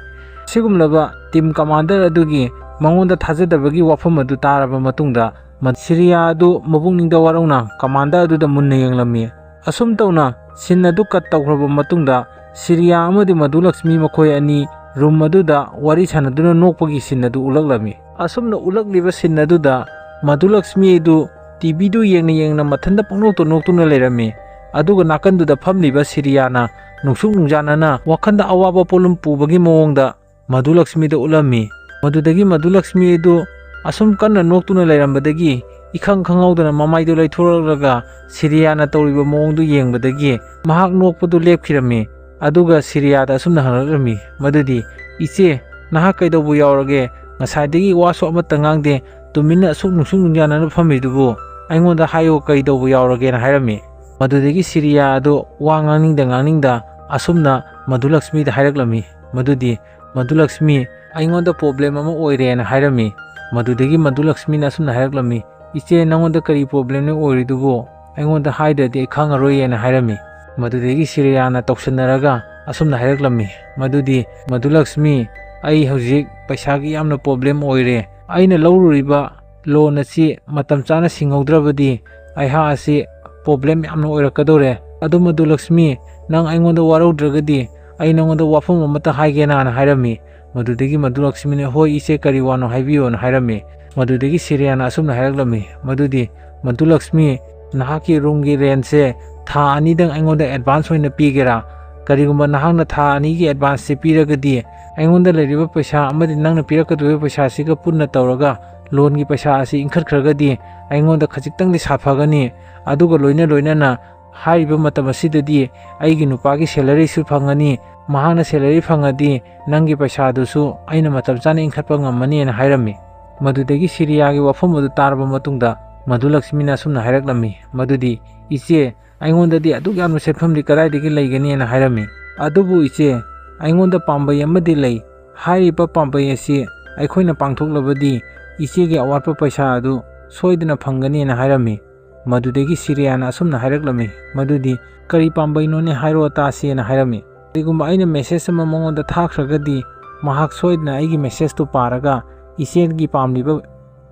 ꯑꯁꯤꯒꯨꯝꯂꯕ ꯇꯤꯝ ꯀꯃꯥꯟꯗꯔ ꯑꯗꯨꯒꯤ ꯃꯉꯣꯟꯗ ꯊꯥꯖꯗꯕꯒꯤ ꯋꯥꯐꯝ ꯑꯗꯨ ꯇꯥꯔꯕ ꯃꯇꯨꯡꯗ ꯁꯤꯔꯤꯌꯥ ꯑꯗꯨ ꯃꯕꯨꯛꯅꯤꯡꯗ ꯋꯥꯔꯧꯅ ꯀꯃꯥꯟꯗꯔ ꯑꯗꯨꯗ ꯃꯨꯟꯅ ꯌꯦꯡꯂꯝꯃꯤ ꯑꯁꯨꯝ ꯇꯧꯅ ꯁꯤꯟ ꯑꯗꯨ ꯀꯠ ꯇꯧꯈ꯭ꯔꯕ ꯃꯇꯨꯡꯗ ꯁꯤꯔꯤꯌꯥ ꯑꯃꯗꯤ ꯃꯗꯨꯂꯛꯁꯃꯤ ꯃꯈꯣꯏ ꯑꯅꯤ ꯔꯨꯝ ꯑꯗꯨꯗ ꯋꯥꯔꯤ ꯁꯥꯟꯅꯗꯨꯅ ꯅꯣꯛꯄꯒꯤ ꯁꯤꯟ ꯑꯗꯨ ꯎꯠꯂꯛꯂꯝꯃꯤ ꯑꯁꯨꯝꯅ ꯎꯠꯂꯛꯂꯤꯕ ꯁꯤꯟ ꯑꯗꯨꯗ ꯃꯗꯨꯂꯛꯁꯃꯤ ꯑꯗꯨ ꯇꯤꯚꯤꯗꯨ ꯌꯦꯡꯅ ꯃꯊꯟꯇ ꯄꯪꯅꯣꯛꯇ ꯅꯣꯛꯇꯨꯅ ꯂꯩꯔꯝꯃꯤ ꯑꯗꯨꯒ ꯅꯥꯀꯟꯗꯨꯗ ꯐꯝꯂꯤꯕ ꯁꯤꯔꯤꯌꯥꯅ ꯅꯨꯡꯁꯨꯛ ꯅꯨꯡꯖꯥꯅꯅ ꯋꯥꯈꯟꯗ ꯑꯋꯥꯕ ꯄꯣꯠꯂꯨꯝ ꯄꯨꯕꯒꯤ ꯃꯑꯣꯡꯗ ꯃꯙꯨꯂꯛꯁꯃꯤꯗ ꯎꯠꯂꯝꯃꯤ꯫ ꯃꯗꯨꯗꯒꯤ ꯃꯙꯨꯂꯛꯁꯃꯤ ꯑꯗꯨ ꯑꯁꯨꯝ ꯀꯟꯅ ꯅꯣꯛꯇꯨꯅ ꯂꯩꯔꯝꯕꯗꯒꯤ ꯏꯈꯪ ꯈꯪꯍꯧꯗꯅ ꯃꯃꯥꯏꯗꯨ ꯂꯩꯊꯣꯔꯛꯂꯒ ꯁꯤꯔꯤꯌꯥꯅ ꯇꯧꯔꯤꯕ ꯃꯑꯣꯡꯗꯨ ꯌꯦꯡꯕꯗꯒꯤ ꯃꯍꯥꯛ ꯅꯣꯛꯄꯗꯨ ꯂꯦꯞꯈꯤꯔꯝꯃꯤ꯫ ꯑꯗꯨꯒ ꯁꯤꯔꯤꯌꯥꯗ ꯑꯁꯨꯝꯅ ꯍꯪꯂꯛꯂꯝꯃꯤ ꯃꯗꯨꯗꯤ, "ꯏꯆꯦ, ꯅꯍꯥꯛ ꯀꯩꯗꯧꯕ ꯌꯥꯎꯔꯒꯦ? ꯉꯁꯥꯏꯗꯒꯤ ꯋꯥꯁꯨ ꯑꯃꯠꯇ ꯉꯥꯡꯗꯦ, ꯇꯨꯃꯤꯟꯅ ꯑꯁꯨꯛ ꯅꯨꯡꯁꯨꯛ ꯅꯨꯡꯖꯥꯅꯅ ꯐꯝꯃꯤꯗꯨꯕꯨ ꯑꯩꯉꯣꯟꯗ ꯍꯥꯏꯌꯨ ꯀꯩꯗꯧꯕ ꯌꯥꯎꯔꯒꯦꯅ ꯍꯥꯏꯔꯝꯃꯤ꯫ ꯃꯗꯨꯗꯒꯤ ꯁꯤꯔꯤꯌꯥ ꯑꯗꯨ ꯋꯥ ꯉꯥꯡꯅꯤꯡꯗ ꯑꯁꯨꯝꯅ ꯃꯙꯨꯂꯛꯁꯃꯤꯗ ꯍꯥꯏꯔꯛꯂꯝꯃꯤ ꯃꯗꯨꯗꯤ, "ꯃꯙꯨꯂꯛꯁꯃꯤ, ꯑꯩꯉꯣꯟꯗ ꯄ꯭ꯔꯣꯕ꯭ꯂꯦꯝ ꯑꯃ ꯑꯣꯏꯔꯦꯅ ꯍꯥꯏꯔꯝꯃꯤ꯫ ꯃꯗꯨꯗꯒꯤ ꯃꯙꯨꯂꯛꯁꯃꯤꯅ ꯑꯁꯨꯝꯅ ꯍꯥꯏꯔꯛꯂꯝꯃꯤ, "ꯏꯆꯦ, ꯅꯪꯉꯣꯟꯗ ꯀꯔꯤ ꯄ꯭ꯔꯣꯕ꯭ꯂꯦꯝꯅ ꯑꯣꯏꯔꯤꯗꯨꯕꯨ ꯑꯩꯉꯣꯟꯗ ꯍꯥꯏꯗ꯭ꯔꯗꯤ ꯑꯩ ꯈꯪꯉꯔꯣꯏꯌꯦꯅ ꯍꯥꯏꯔꯝꯃꯤ꯫ ꯃꯗꯨꯗꯒꯤ ꯁꯤꯔꯤꯌꯥꯅ ꯇꯧꯁꯟꯅꯔꯒ ꯑꯁꯨꯝꯅ ꯍꯥꯏꯔꯛꯂꯝꯃꯤ ꯃꯗꯨꯗꯤ, "ꯃꯙꯨꯂꯛꯁꯃꯤ, ꯑꯩ ꯍꯧꯖꯤꯛ ꯄꯩꯁꯥꯒꯤ ꯌꯥꯝꯅ ꯄ꯭ꯔꯣꯕ꯭ꯂꯦꯝ ꯑꯣꯏꯔꯦ꯫ ꯑꯩꯅ ꯂꯧꯔꯨꯔꯤꯕ ꯂꯣꯟ ꯑꯁꯤ ꯃꯇꯝ ꯆꯥꯅ ꯁꯤꯡꯍꯧꯗ꯭ꯔꯕꯗꯤ ꯑꯩꯍꯥꯛ ꯑꯁꯤ ꯄ꯭ꯔꯣꯕ꯭ꯂꯦꯝ ꯌꯥꯝꯅ ꯑꯣꯏꯔꯛꯀꯗꯧꯔꯦ꯫ ꯑꯗꯨ ꯃꯙꯨꯂꯛꯁꯃꯤ, ꯅꯪ ꯑꯩꯉꯣꯟꯗ ꯋꯥꯔꯧꯗ꯭ꯔꯒꯗꯤ ꯑꯩ ꯅꯪꯉꯣꯟꯗ ꯋꯥꯐꯝ ꯑꯃꯠꯇ ꯍꯥꯏꯒꯦꯅꯥꯅ ꯍꯥꯏꯔꯝꯃꯤ꯫ ꯃꯗꯨꯗꯒꯤ ꯃꯙꯨꯂꯛꯁꯃꯤꯅ, "ꯍꯣꯏ ꯏꯆꯦ, ꯀꯔꯤ ꯋꯥꯅꯣ ꯍꯥꯏꯕꯤꯌꯣꯅ ꯍꯥꯏꯔꯝꯃꯤ꯫ ꯃꯗꯨꯗꯒꯤ ꯁꯤꯔꯤꯌꯥꯅ ꯑꯁꯨꯝꯅ ꯍꯥꯏꯔꯛꯂꯝꯃꯤ ꯃꯗꯨꯗꯤ, "ꯃꯙꯨꯂꯛꯁꯃꯤ, ꯅꯍꯥꯛꯀꯤ ꯔꯨꯝꯒꯤ ꯔꯦꯟꯠꯁꯦ ꯊꯥ 2ꯗꯪ ꯑꯩꯉꯣꯟꯗ ꯑꯦꯗꯚꯥꯟꯁ ꯑꯣꯏꯅ ꯄꯤꯒꯦꯔꯥ? ꯀꯔꯤꯒꯨꯝꯕ ꯅꯍꯥꯛꯅ ꯊꯥ 2ꯒꯤ ꯑꯦꯗꯚꯥꯟꯁꯁꯤ ꯄꯤꯔꯒꯗꯤ ꯑꯩꯉꯣꯟꯗ ꯂꯩꯔꯤꯕ ꯄꯩꯁꯥ ꯑꯃꯗꯤ ꯅꯪꯅ ꯄꯤꯔꯛꯀꯗꯧꯔꯤꯕ ꯄꯩꯁꯥꯁꯤꯒ ꯄꯨꯟꯅ ꯇꯧꯔꯒ ꯂꯣꯟꯒꯤ ꯄꯩꯁꯥ ꯑꯁꯤ ꯏꯟꯈꯠꯈ꯭ꯔꯒꯗꯤ ꯑꯩꯉꯣꯟꯗ ꯈꯖꯤꯛꯇꯪꯗꯤ ꯁꯥꯐꯒꯅꯤ꯫ ꯑꯗꯨꯒ ꯂꯣꯏꯅꯅ ꯍꯥꯏꯔꯤꯕ ꯃꯇꯝ ꯑꯁꯤꯗꯗꯤ ꯑꯩꯒꯤ ꯅꯨꯄꯥꯒꯤ ꯁꯦꯂꯔꯤꯁꯨ ꯐꯪꯒꯅꯤ꯫ ꯃꯍꯥꯛꯅ ꯁꯦꯂꯔꯤ ꯐꯪꯉꯗꯤ ꯅꯪꯒꯤ ꯄꯩꯁꯥꯗꯨꯁꯨ ꯑꯩꯅ ꯃꯇꯝ ꯆꯥꯅ ꯏꯟꯈꯠꯄ ꯉꯝꯃꯅꯤꯅ ꯍꯥꯏꯔꯝꯃꯤ꯫ ꯃꯗꯨꯗꯒꯤ ꯁꯤꯔꯤꯌꯥꯒꯤ ꯋꯥꯐꯝ ꯑꯗꯨ ꯇꯥꯔꯕ ꯃꯇꯨꯡꯗ ꯃꯙꯨꯂꯛꯁꯃꯤꯅ ꯑꯁꯨꯝꯅ ꯍꯥꯏꯔꯛꯂꯝꯃꯤ ꯃꯗꯨꯗꯤ, "ꯏꯆꯦ, ꯑꯩꯉꯣꯟꯗꯗꯤ ꯑꯗꯨꯛ ꯌꯥꯝꯅ ꯁꯦꯟꯐꯝꯗꯤ ꯀꯗꯥꯏꯗꯒꯤ ꯂꯩꯒꯅꯤꯅ ꯍꯥꯏꯔꯝꯃꯤ꯫ "ꯑꯗꯨꯕꯨ ꯏꯆꯦ, ꯑꯩꯉꯣꯟꯗ ꯄꯥꯝꯕꯩ ꯑꯃꯗꯤ ꯂꯩ꯫ ꯍꯥꯏꯔꯤꯕ ꯄꯥꯝꯕꯩ ꯑꯁꯤ ꯑꯩꯈꯣꯏꯅ ꯄꯥꯡꯊꯣꯛꯂꯕꯗꯤ ꯏꯆꯦꯒꯤ ꯑꯋꯥꯠꯄ ꯄꯩꯁꯥ ꯑꯗꯨ ꯁꯣꯏꯗꯅ ꯐꯪꯒꯅꯤꯅ ꯍꯥꯏꯔꯝꯃꯤ꯫ ꯃꯗꯨꯗꯒꯤ ꯁꯤꯔꯤꯌꯥꯅ ꯑꯁꯨꯝꯅ ꯍꯥꯏꯔꯛꯂꯝꯃꯤ ꯃꯗꯨꯗꯤ, "ꯀꯔꯤ ꯄꯥꯝꯕꯩꯅꯣꯅꯦ, ꯍꯥꯏꯔꯛꯑꯣ ꯇꯥꯁꯤꯅ ꯍꯥꯏꯔꯝꯃꯤ꯫ "ꯀꯔꯤꯒꯨꯝꯕ ꯑꯩꯅ ꯃꯦꯁꯦꯖ ꯑꯃ ꯃꯉꯣꯟꯗ ꯊꯥꯈ꯭ꯔꯒꯗꯤ ꯃꯍꯥꯛ ꯁꯣꯏꯗꯅ ꯑꯩꯒꯤ ꯃꯦꯁꯦꯖꯇꯨ ꯄꯥꯔꯒ ꯏꯆꯦꯒꯤ ꯄꯥꯝꯂꯤꯕ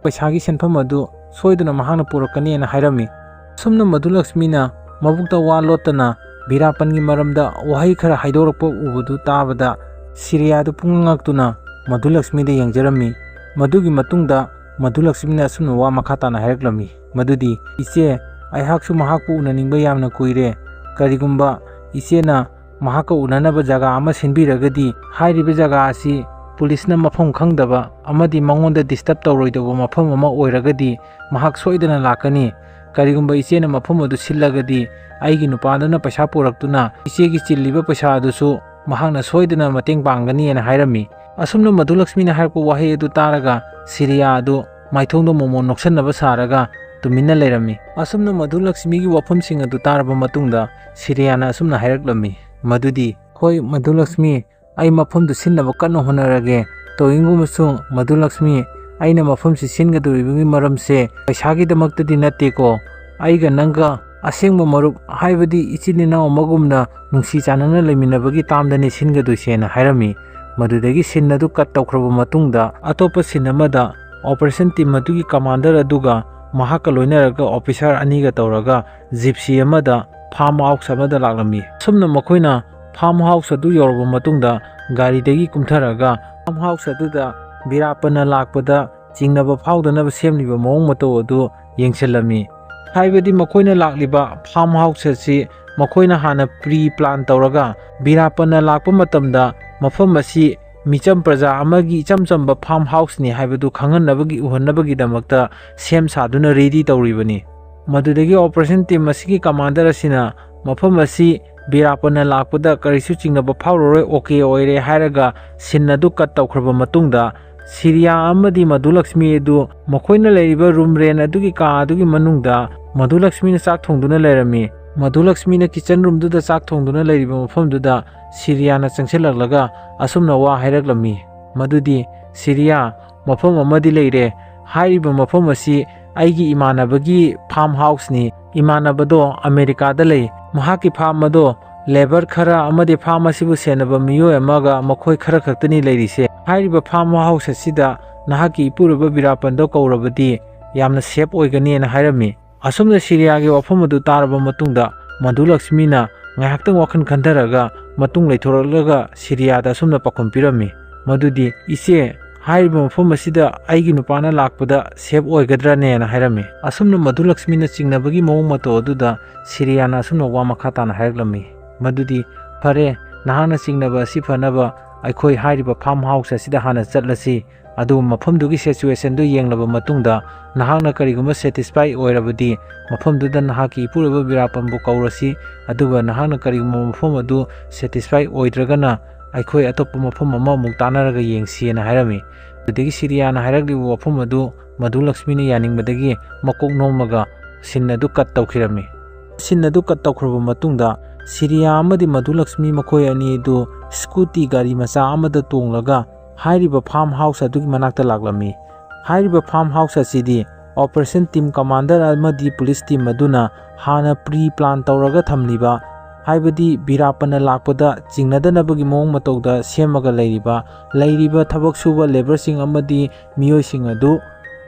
ꯄꯩꯁꯥꯒꯤ ꯁꯦꯟꯐꯝ ꯑꯗꯨ ꯁꯣꯏꯗꯅ ꯃꯍꯥꯛꯅ ꯄꯨꯔꯛꯀꯅꯤꯅ ꯍꯥꯏꯔꯝꯃꯤ꯫ ꯑꯁꯨꯝꯅ ꯃꯙꯨꯂꯛꯁꯃꯤꯅ ꯃꯕꯨꯛꯇ ꯋꯥ ꯂꯣꯠꯇꯅ ꯚꯤꯔꯥꯞꯄꯟꯒꯤ ꯃꯔꯝꯗ ꯋꯥꯍꯩ ꯈꯔ ꯍꯥꯏꯗꯣꯔꯛꯄ ꯎꯕꯗꯨ ꯇꯥꯕꯗ ꯁꯤꯔꯤꯌꯥꯗꯨ ꯄꯨꯡꯉꯛꯇꯨꯅ ꯃꯙꯨꯂꯛꯁꯃꯤꯗ ꯌꯦꯡꯖꯔꯝꯃꯤ꯫ ꯃꯗꯨꯒꯤ ꯃꯇꯨꯡꯗ ꯃꯙꯨꯂꯛꯁꯃꯤꯅ ꯑꯁꯨꯝꯅ ꯋꯥ ꯃꯈꯥ ꯇꯥꯅ ꯍꯥꯏꯔꯛꯂꯝꯃꯤ ꯃꯗꯨꯗꯤ, "ꯏꯆꯦ, ꯑꯩꯍꯥꯛꯁꯨ ꯃꯍꯥꯛꯄꯨ ꯎꯅꯅꯤꯡꯕ ꯌꯥꯝꯅ ꯀꯨꯏꯔꯦ꯫ ꯀꯔꯤꯒꯨꯝꯕ ꯏꯆꯦꯅ ꯃꯍꯥꯛꯀ ꯎꯅꯅꯕ ꯖꯒꯥ ꯑꯃ ꯁꯤꯟꯕꯤꯔꯒꯗꯤ ꯍꯥꯏꯔꯤꯕ ꯖꯒꯥ ꯑꯁꯤ ꯄꯨꯂꯤꯁꯅ ꯃꯐꯝ ꯈꯪꯗꯕ ꯑꯃꯗꯤ ꯃꯉꯣꯟꯗ ꯗꯤꯁꯇꯔꯕ ꯇꯧꯔꯣꯏꯗꯕ ꯃꯐꯝ ꯑꯃ ꯑꯣꯏꯔꯒꯗꯤ ꯃꯍꯥꯛ ꯁꯣꯏꯗꯅ ꯂꯥꯛꯀꯅꯤ꯫ ꯀꯔꯤꯒꯨꯝꯕ ꯏꯆꯦꯅ ꯃꯐꯝ ꯑꯗꯨ ꯁꯤꯜꯂꯒꯗꯤ ꯑꯩꯒꯤ ꯅꯨꯄꯥꯗꯨꯅ ꯄꯩꯁꯥ ꯄꯨꯔꯛꯇꯨꯅ ꯏꯆꯦꯒꯤ ꯆꯤꯜꯂꯤꯕ ꯄꯩꯁꯥ ꯑꯗꯨꯁꯨ ꯃꯍꯥꯛꯅ ꯁꯣꯏꯗꯅ ꯃꯇꯦꯡ ꯄꯥꯡꯒꯅꯤꯅ ꯍꯥꯏꯔꯝꯃꯤ꯫ ꯑꯁꯨꯝꯅ ꯃꯙꯨꯂꯛꯁꯃꯤꯅ ꯍꯥꯏꯔꯛꯄ ꯋꯥꯍꯩ ꯑꯗꯨ ꯇꯥꯔꯒ ꯁꯤꯔꯤꯌꯥ ꯑꯗꯨ ꯃꯥꯏꯊꯣꯡꯗ ꯃꯣꯃꯣꯟ ꯅꯣꯛꯁꯟꯅꯕ ꯁꯥꯔꯒ ꯇꯨꯃꯤꯟꯅ ꯂꯩꯔꯝꯃꯤ꯫ ꯑꯁꯨꯝꯅ ꯃꯙꯨꯂꯛꯁꯃꯤꯒꯤ ꯋꯥꯐꯝꯁꯤꯡ ꯑꯗꯨ ꯇꯥꯔꯕ ꯃꯇꯨꯡꯗ ꯁꯤꯔꯤꯌꯥꯅ ꯑꯁꯨꯝꯅ ꯍꯥꯏꯔꯛꯂꯝꯃꯤ ꯃꯗꯨꯗꯤ, "ꯍꯣꯏ ꯃꯙꯨꯂꯛꯁꯃꯤ, ꯑꯩ ꯃꯐꯝꯗꯨ ꯁꯤꯟꯅꯕ ꯀꯟꯅ ꯍꯣꯠꯅꯔꯒꯦ꯫ ꯇꯧꯏꯒꯨꯝꯕꯁꯨꯡ ꯃꯙꯨꯂꯛꯁꯃꯤ, ꯑꯩꯅ ꯃꯐꯝꯁꯤ ꯁꯤꯟꯒꯗꯧꯔꯤꯕꯒꯤ ꯃꯔꯝꯁꯦ ꯄꯩꯁꯥꯒꯤꯗꯃꯛꯇꯗꯤ ꯅꯠꯇꯦꯀꯣ꯫ ꯑꯩꯒ ꯅꯪꯒ ꯑꯁꯦꯡꯕ ꯃꯔꯨꯞ ꯍꯥꯏꯕꯗꯤ ꯏꯆꯤꯜ ꯏꯅꯥꯎ ꯑꯃꯒꯨꯝꯅ ꯅꯨꯡꯁꯤ ꯆꯥꯟꯅꯅ ꯂꯩꯃꯤꯟꯅꯕꯒꯤ ꯇꯥꯝꯗꯅꯤ ꯁꯤꯟꯒꯗꯣꯏꯁꯦꯅ ꯍꯥꯏꯔꯝꯃꯤ꯫ ꯃꯗꯨꯗꯒꯤ ꯁꯤꯟ ꯑꯗꯨ ꯀꯠ ꯇꯧꯈ꯭ꯔꯕ ꯃꯇꯨꯡꯗ ꯑꯇꯣꯞꯄ ꯁꯤꯟ ꯑꯃꯗ ꯑꯣꯄꯔꯦꯁꯟ ꯇꯤꯝ ꯑꯗꯨꯒꯤ ꯀꯃꯥꯟꯗꯔ ꯑꯗꯨꯒ ꯃꯍꯥꯛꯀ ꯂꯣꯏꯅꯔꯒ ꯑꯣꯐꯤꯁꯥꯔ ꯑꯅꯤꯒ ꯇꯧꯔꯒ ꯖꯤꯞꯁꯤ ꯑꯃꯗ ꯐꯥꯔꯝ ꯍꯥꯎꯁ ꯑꯃꯗ ꯂꯥꯛꯂꯝꯃꯤ꯫ ꯑꯁꯨꯝꯅ ꯃꯈꯣꯏꯅ ꯐꯥꯔꯝ ꯍꯥꯎꯁ ꯑꯗꯨ ꯌꯧꯔꯕ ꯃꯇꯨꯡꯗ ꯒꯥꯔꯤꯗꯒꯤ ꯀꯨꯝꯊꯔꯒ ꯐꯥꯔꯝ ꯍꯥꯎꯁ ꯑꯗꯨꯗ ꯚꯤꯔꯥꯞꯄꯟꯅ ꯂꯥꯛꯄꯗ ꯆꯤꯡꯅꯕ ꯐꯥꯎꯗꯅꯕ ꯁꯦꯝꯂꯤꯕ ꯃꯑꯣꯡ ꯃꯇꯧ ꯑꯗꯨ ꯌꯦꯡꯁꯤꯜꯂꯝꯃꯤ꯫ ꯍꯥꯏꯕꯗꯤ ꯃꯈꯣꯏꯅ ꯂꯥꯛꯂꯤꯕ ꯐꯥꯔꯝ ꯍꯥꯎꯁ ꯑꯁꯤ ꯃꯈꯣꯏꯅ ꯍꯥꯟꯅ ꯄ꯭ꯔꯤ ꯄ꯭ꯂꯥꯟ ꯇꯧꯔꯒ ꯚꯤꯔꯥꯞꯄꯟꯅ ꯂꯥꯛꯄ ꯃꯇꯝꯗ ꯃꯐꯝ ꯑꯁꯤ ꯃꯤꯆꯝ ꯄ꯭ꯔꯖꯥ ꯑꯃꯒꯤ ꯏꯆꯝ ꯆꯝꯕ ꯐꯥꯔꯝ ꯍꯥꯎꯁꯅꯤ ꯍꯥꯏꯕꯗꯨ ꯈꯪꯍꯟꯅꯕꯒꯤ ꯎꯍꯟꯅꯕꯒꯤꯗꯃꯛꯇ ꯁꯦꯝ ꯁꯥꯗꯨꯅ ꯔꯦꯗꯤ ꯇꯧꯔꯤꯕꯅꯤ꯫ ꯃꯗꯨꯗꯒꯤ ꯑꯣꯄꯔꯦꯁꯟ ꯇꯤꯝ ꯑꯁꯤꯒꯤ ꯀꯃꯥꯟꯗꯔ ꯑꯁꯤꯅ ꯃꯐꯝ ꯑꯁꯤ ꯚꯤꯔꯥꯞꯄꯟꯅ ꯂꯥꯛꯄꯗ ꯀꯔꯤꯁꯨ ꯆꯤꯡꯅꯕ ꯐꯥꯎꯔꯔꯣꯏ, ꯑꯣꯀꯦ ꯑꯣꯏꯔꯦ ꯍꯥꯏꯔꯒ ꯁꯤꯟ ꯑꯗꯨ ꯀꯠ ꯇꯧꯈ꯭ꯔꯕ ꯃꯇꯨꯡꯗ ꯁꯤꯔꯤꯌꯥ ꯑꯃꯗꯤ ꯃꯙꯨꯂꯛꯁꯃꯤ ꯑꯗꯨ ꯃꯈꯣꯏꯅ ꯂꯩꯔꯤꯕ ꯔꯨꯝ ꯔꯦꯟ ꯑꯗꯨꯒꯤ ꯀꯥ ꯑꯗꯨꯒꯤ ꯃꯅꯨꯡꯗ ꯃꯙꯨꯂꯛꯁꯃꯤꯅ ꯆꯥꯛ ꯊꯣꯡꯗꯨꯅ ꯂꯩꯔꯝꯃꯤ꯫ ꯃꯙꯨꯂꯛꯁꯃꯤꯅ ꯀꯤꯆꯟ ꯔꯨꯝꯗꯨꯗ ꯆꯥꯛ ꯊꯣꯡꯗꯨꯅ ꯂꯩꯔꯤꯕ ꯃꯐꯝꯗꯨꯗ ꯁꯤꯔꯤꯌꯥꯅ ꯆꯪꯁꯤꯜꯂꯛꯂꯒ ꯑꯁꯨꯝꯅ ꯋꯥ ꯍꯥꯏꯔꯛꯂꯝꯃꯤ ꯃꯗꯨꯗꯤ, "ꯁꯤꯔꯤꯌꯥ, ꯃꯐꯝ ꯑꯃꯗꯤ ꯂꯩꯔꯦ꯫ ꯍꯥꯏꯔꯤꯕ ꯃꯐꯝ ꯑꯁꯤ ꯑꯩꯒꯤ ꯏꯃꯥꯟꯅꯕꯒꯤ ꯐꯥꯔꯝ ꯍꯥꯎꯁꯅꯤ꯫ ꯏꯃꯥꯟꯅꯕꯗꯣ ꯑꯃꯦꯔꯤꯀꯥꯗ ꯂꯩ꯫ ꯃꯍꯥꯛꯀꯤ ꯐꯥꯔꯝ ꯑꯗꯣ ꯂꯦꯕꯔ ꯈꯔ ꯑꯃꯗꯤ ꯐꯥꯔꯝ ꯑꯁꯤꯕꯨ ꯁꯦꯟꯅꯕ ꯃꯤꯑꯣꯏ ꯑꯃꯒ ꯃꯈꯣꯏ ꯈꯔ ꯈꯛꯇꯅꯤ ꯂꯩꯔꯤꯁꯦ꯫ ꯍꯥꯏꯔꯤꯕ ꯐꯥꯔꯝ ꯍꯥꯎꯁ ꯑꯁꯤꯗ ꯅꯍꯥꯛꯀꯤ ꯏꯄꯨꯔꯣꯏꯕ ꯚꯤꯔꯥꯞꯄꯟꯗꯣ ꯀꯧꯔꯕꯗꯤ ꯌꯥꯝꯅ ꯁꯦꯐ ꯑꯣꯏꯒꯅꯤꯅ ꯍꯥꯏꯔꯝꯃꯤ꯫ ꯑꯁꯨꯝꯅ ꯁꯤꯔꯤꯌꯥꯒꯤ ꯋꯥꯐꯝ ꯑꯗꯨ ꯇꯥꯔꯕ ꯃꯇꯨꯡꯗ ꯃꯙꯨꯂꯛꯁꯃꯤꯅ ꯉꯥꯏꯍꯥꯛꯇꯪ ꯋꯥꯈꯜ ꯈꯟꯊꯔꯒ ꯃꯇꯨꯡ ꯂꯩꯊꯣꯔꯛꯂꯒ ꯁꯤꯔꯤꯌꯥꯗ ꯑꯁꯨꯝꯅ ꯄꯥꯎꯈꯨꯝ ꯄꯤꯔꯝꯃꯤ ꯃꯗꯨꯗꯤ, "ꯏꯆꯦ, ꯍꯥꯏꯔꯤꯕ ꯃꯐꯝ ꯑꯁꯤꯗ ꯑꯩꯒꯤ ꯅꯨꯄꯥꯅ ꯂꯥꯛꯄꯗ ꯁꯦꯞ ꯑꯣꯏꯒꯗ꯭ꯔꯅꯦꯅ ꯍꯥꯏꯔꯝꯃꯤ꯫ ꯑꯁꯨꯝꯅ ꯃꯙꯨꯂꯛꯁꯃꯤꯅ ꯆꯤꯡꯅꯕꯒꯤ ꯃꯑꯣꯡ ꯃꯇꯧ ꯑꯗꯨꯗ ꯁꯤꯔꯤꯌꯥꯅ ꯑꯁꯨꯝꯅ ꯋꯥ ꯃꯈꯥ ꯇꯥꯅ ꯍꯥꯏꯔꯛꯂꯝꯃꯤ ꯃꯗꯨꯗꯤ ꯐꯔꯦ ꯅꯍꯥꯛꯅ ꯆꯤꯡꯅꯕ ꯑꯁꯤ ꯐꯅꯕ ꯑꯩꯈꯣꯏ ꯍꯥꯏꯔꯤꯕ ꯐꯥꯔꯝ ꯍꯥꯎꯁ ꯑꯁꯤꯗ ꯍꯥꯟꯅ ꯆꯠꯂꯁꯤ ꯑꯗꯨꯒ ꯃꯐꯝꯗꯨꯒꯤ ꯁꯤꯆꯨꯋꯦꯁꯟꯗꯨ ꯌꯦꯡꯂꯕ ꯃꯇꯨꯡꯗ ꯅꯍꯥꯛꯅ ꯀꯔꯤꯒꯨꯝꯕ ꯁꯦꯇꯤꯁꯐꯥꯏ ꯑꯣꯏꯔꯕꯗꯤ ꯃꯐꯝꯗꯨꯗ ꯅꯍꯥꯛꯀꯤ ꯏꯄꯨꯔꯣꯏꯕ ꯕꯤꯔꯥꯞꯄꯟꯕꯨ ꯀꯧꯔꯁꯤ ꯑꯗꯨꯒ ꯅꯍꯥꯛꯅ ꯀꯔꯤꯒꯨꯝꯕ ꯃꯐꯝ ꯑꯗꯨ ꯁꯦꯇꯤꯁꯐꯥꯏ ꯑꯣꯏꯗ꯭ꯔꯒꯅ ꯑꯩꯈꯣꯏ ꯑꯇꯣꯞꯄ ꯃꯐꯝ ꯑꯃꯃꯨꯛ ꯇꯥꯟꯅꯔꯒ ꯌꯦꯡꯁꯤꯅ ꯍꯥꯏꯔꯝꯃꯤ꯫ ꯑꯗꯨꯗꯒꯤ ꯁꯤꯔꯤꯌꯥꯅ ꯍꯥꯏꯔꯛꯂꯤꯕ ꯋꯥꯐꯝ ꯑꯗꯨ ꯃꯙꯨꯂꯛꯁꯃꯤꯅ ꯌꯥꯅꯤꯡꯕꯗꯒꯤ ꯃꯀꯣꯛ ꯅꯣꯝꯃꯒ ꯁꯤꯟ ꯑꯗꯨ ꯀꯠ ꯇꯧꯈꯤꯔꯝꯃꯤ꯫ ꯁꯤꯟ ꯑꯗꯨ ꯀꯠ ꯇꯧꯈ꯭ꯔꯕ ꯃꯇꯨꯡꯗ ꯁꯤꯔꯤꯌꯥ ꯑꯃꯗꯤ ꯃꯙꯨꯂꯛꯁꯃꯤ ꯃꯈꯣꯏ ꯑꯅꯤ ꯑꯗꯨ ꯁ꯭ꯀꯨꯇꯤ ꯒꯥꯔꯤ ꯃꯆꯥ ꯑꯃꯗ ꯇꯣꯡꯂꯒ ꯍꯥꯏꯔꯤꯕ ꯐꯥꯔꯝ ꯍꯥꯎꯁ ꯑꯗꯨꯒꯤ ꯃꯅꯥꯛꯇ ꯂꯥꯛꯂꯝꯃꯤ꯫ ꯍꯥꯏꯔꯤꯕ ꯐꯥꯔꯝ ꯍꯥꯎꯁ ꯑꯁꯤꯗꯤ ꯑꯣꯄꯔꯦꯁꯟ ꯇꯤꯝ ꯀꯃꯥꯟꯗꯔ ꯑꯃꯗꯤ ꯄꯨꯂꯤꯁ ꯇꯤꯝ ꯑꯗꯨꯅ ꯍꯥꯟꯅ ꯄ꯭ꯔꯤ ꯄ꯭ꯂꯥꯟ ꯇꯧꯔꯒ ꯊꯝꯂꯤꯕ ꯍꯥꯏꯕꯗꯤ ꯕꯤꯔꯥꯞꯄꯟꯅ ꯂꯥꯛꯄꯗ ꯆꯤꯡꯅꯗꯅꯕꯒꯤ ꯃꯑꯣꯡ ꯃꯇꯧꯗ ꯁꯦꯝꯃꯒ ꯂꯩꯔꯤꯕ ꯊꯕꯛ ꯁꯨꯕ ꯂꯦꯕꯔꯁꯤꯡ ꯑꯃꯗꯤ ꯃꯤꯑꯣꯏꯁꯤꯡ ꯑꯗꯨ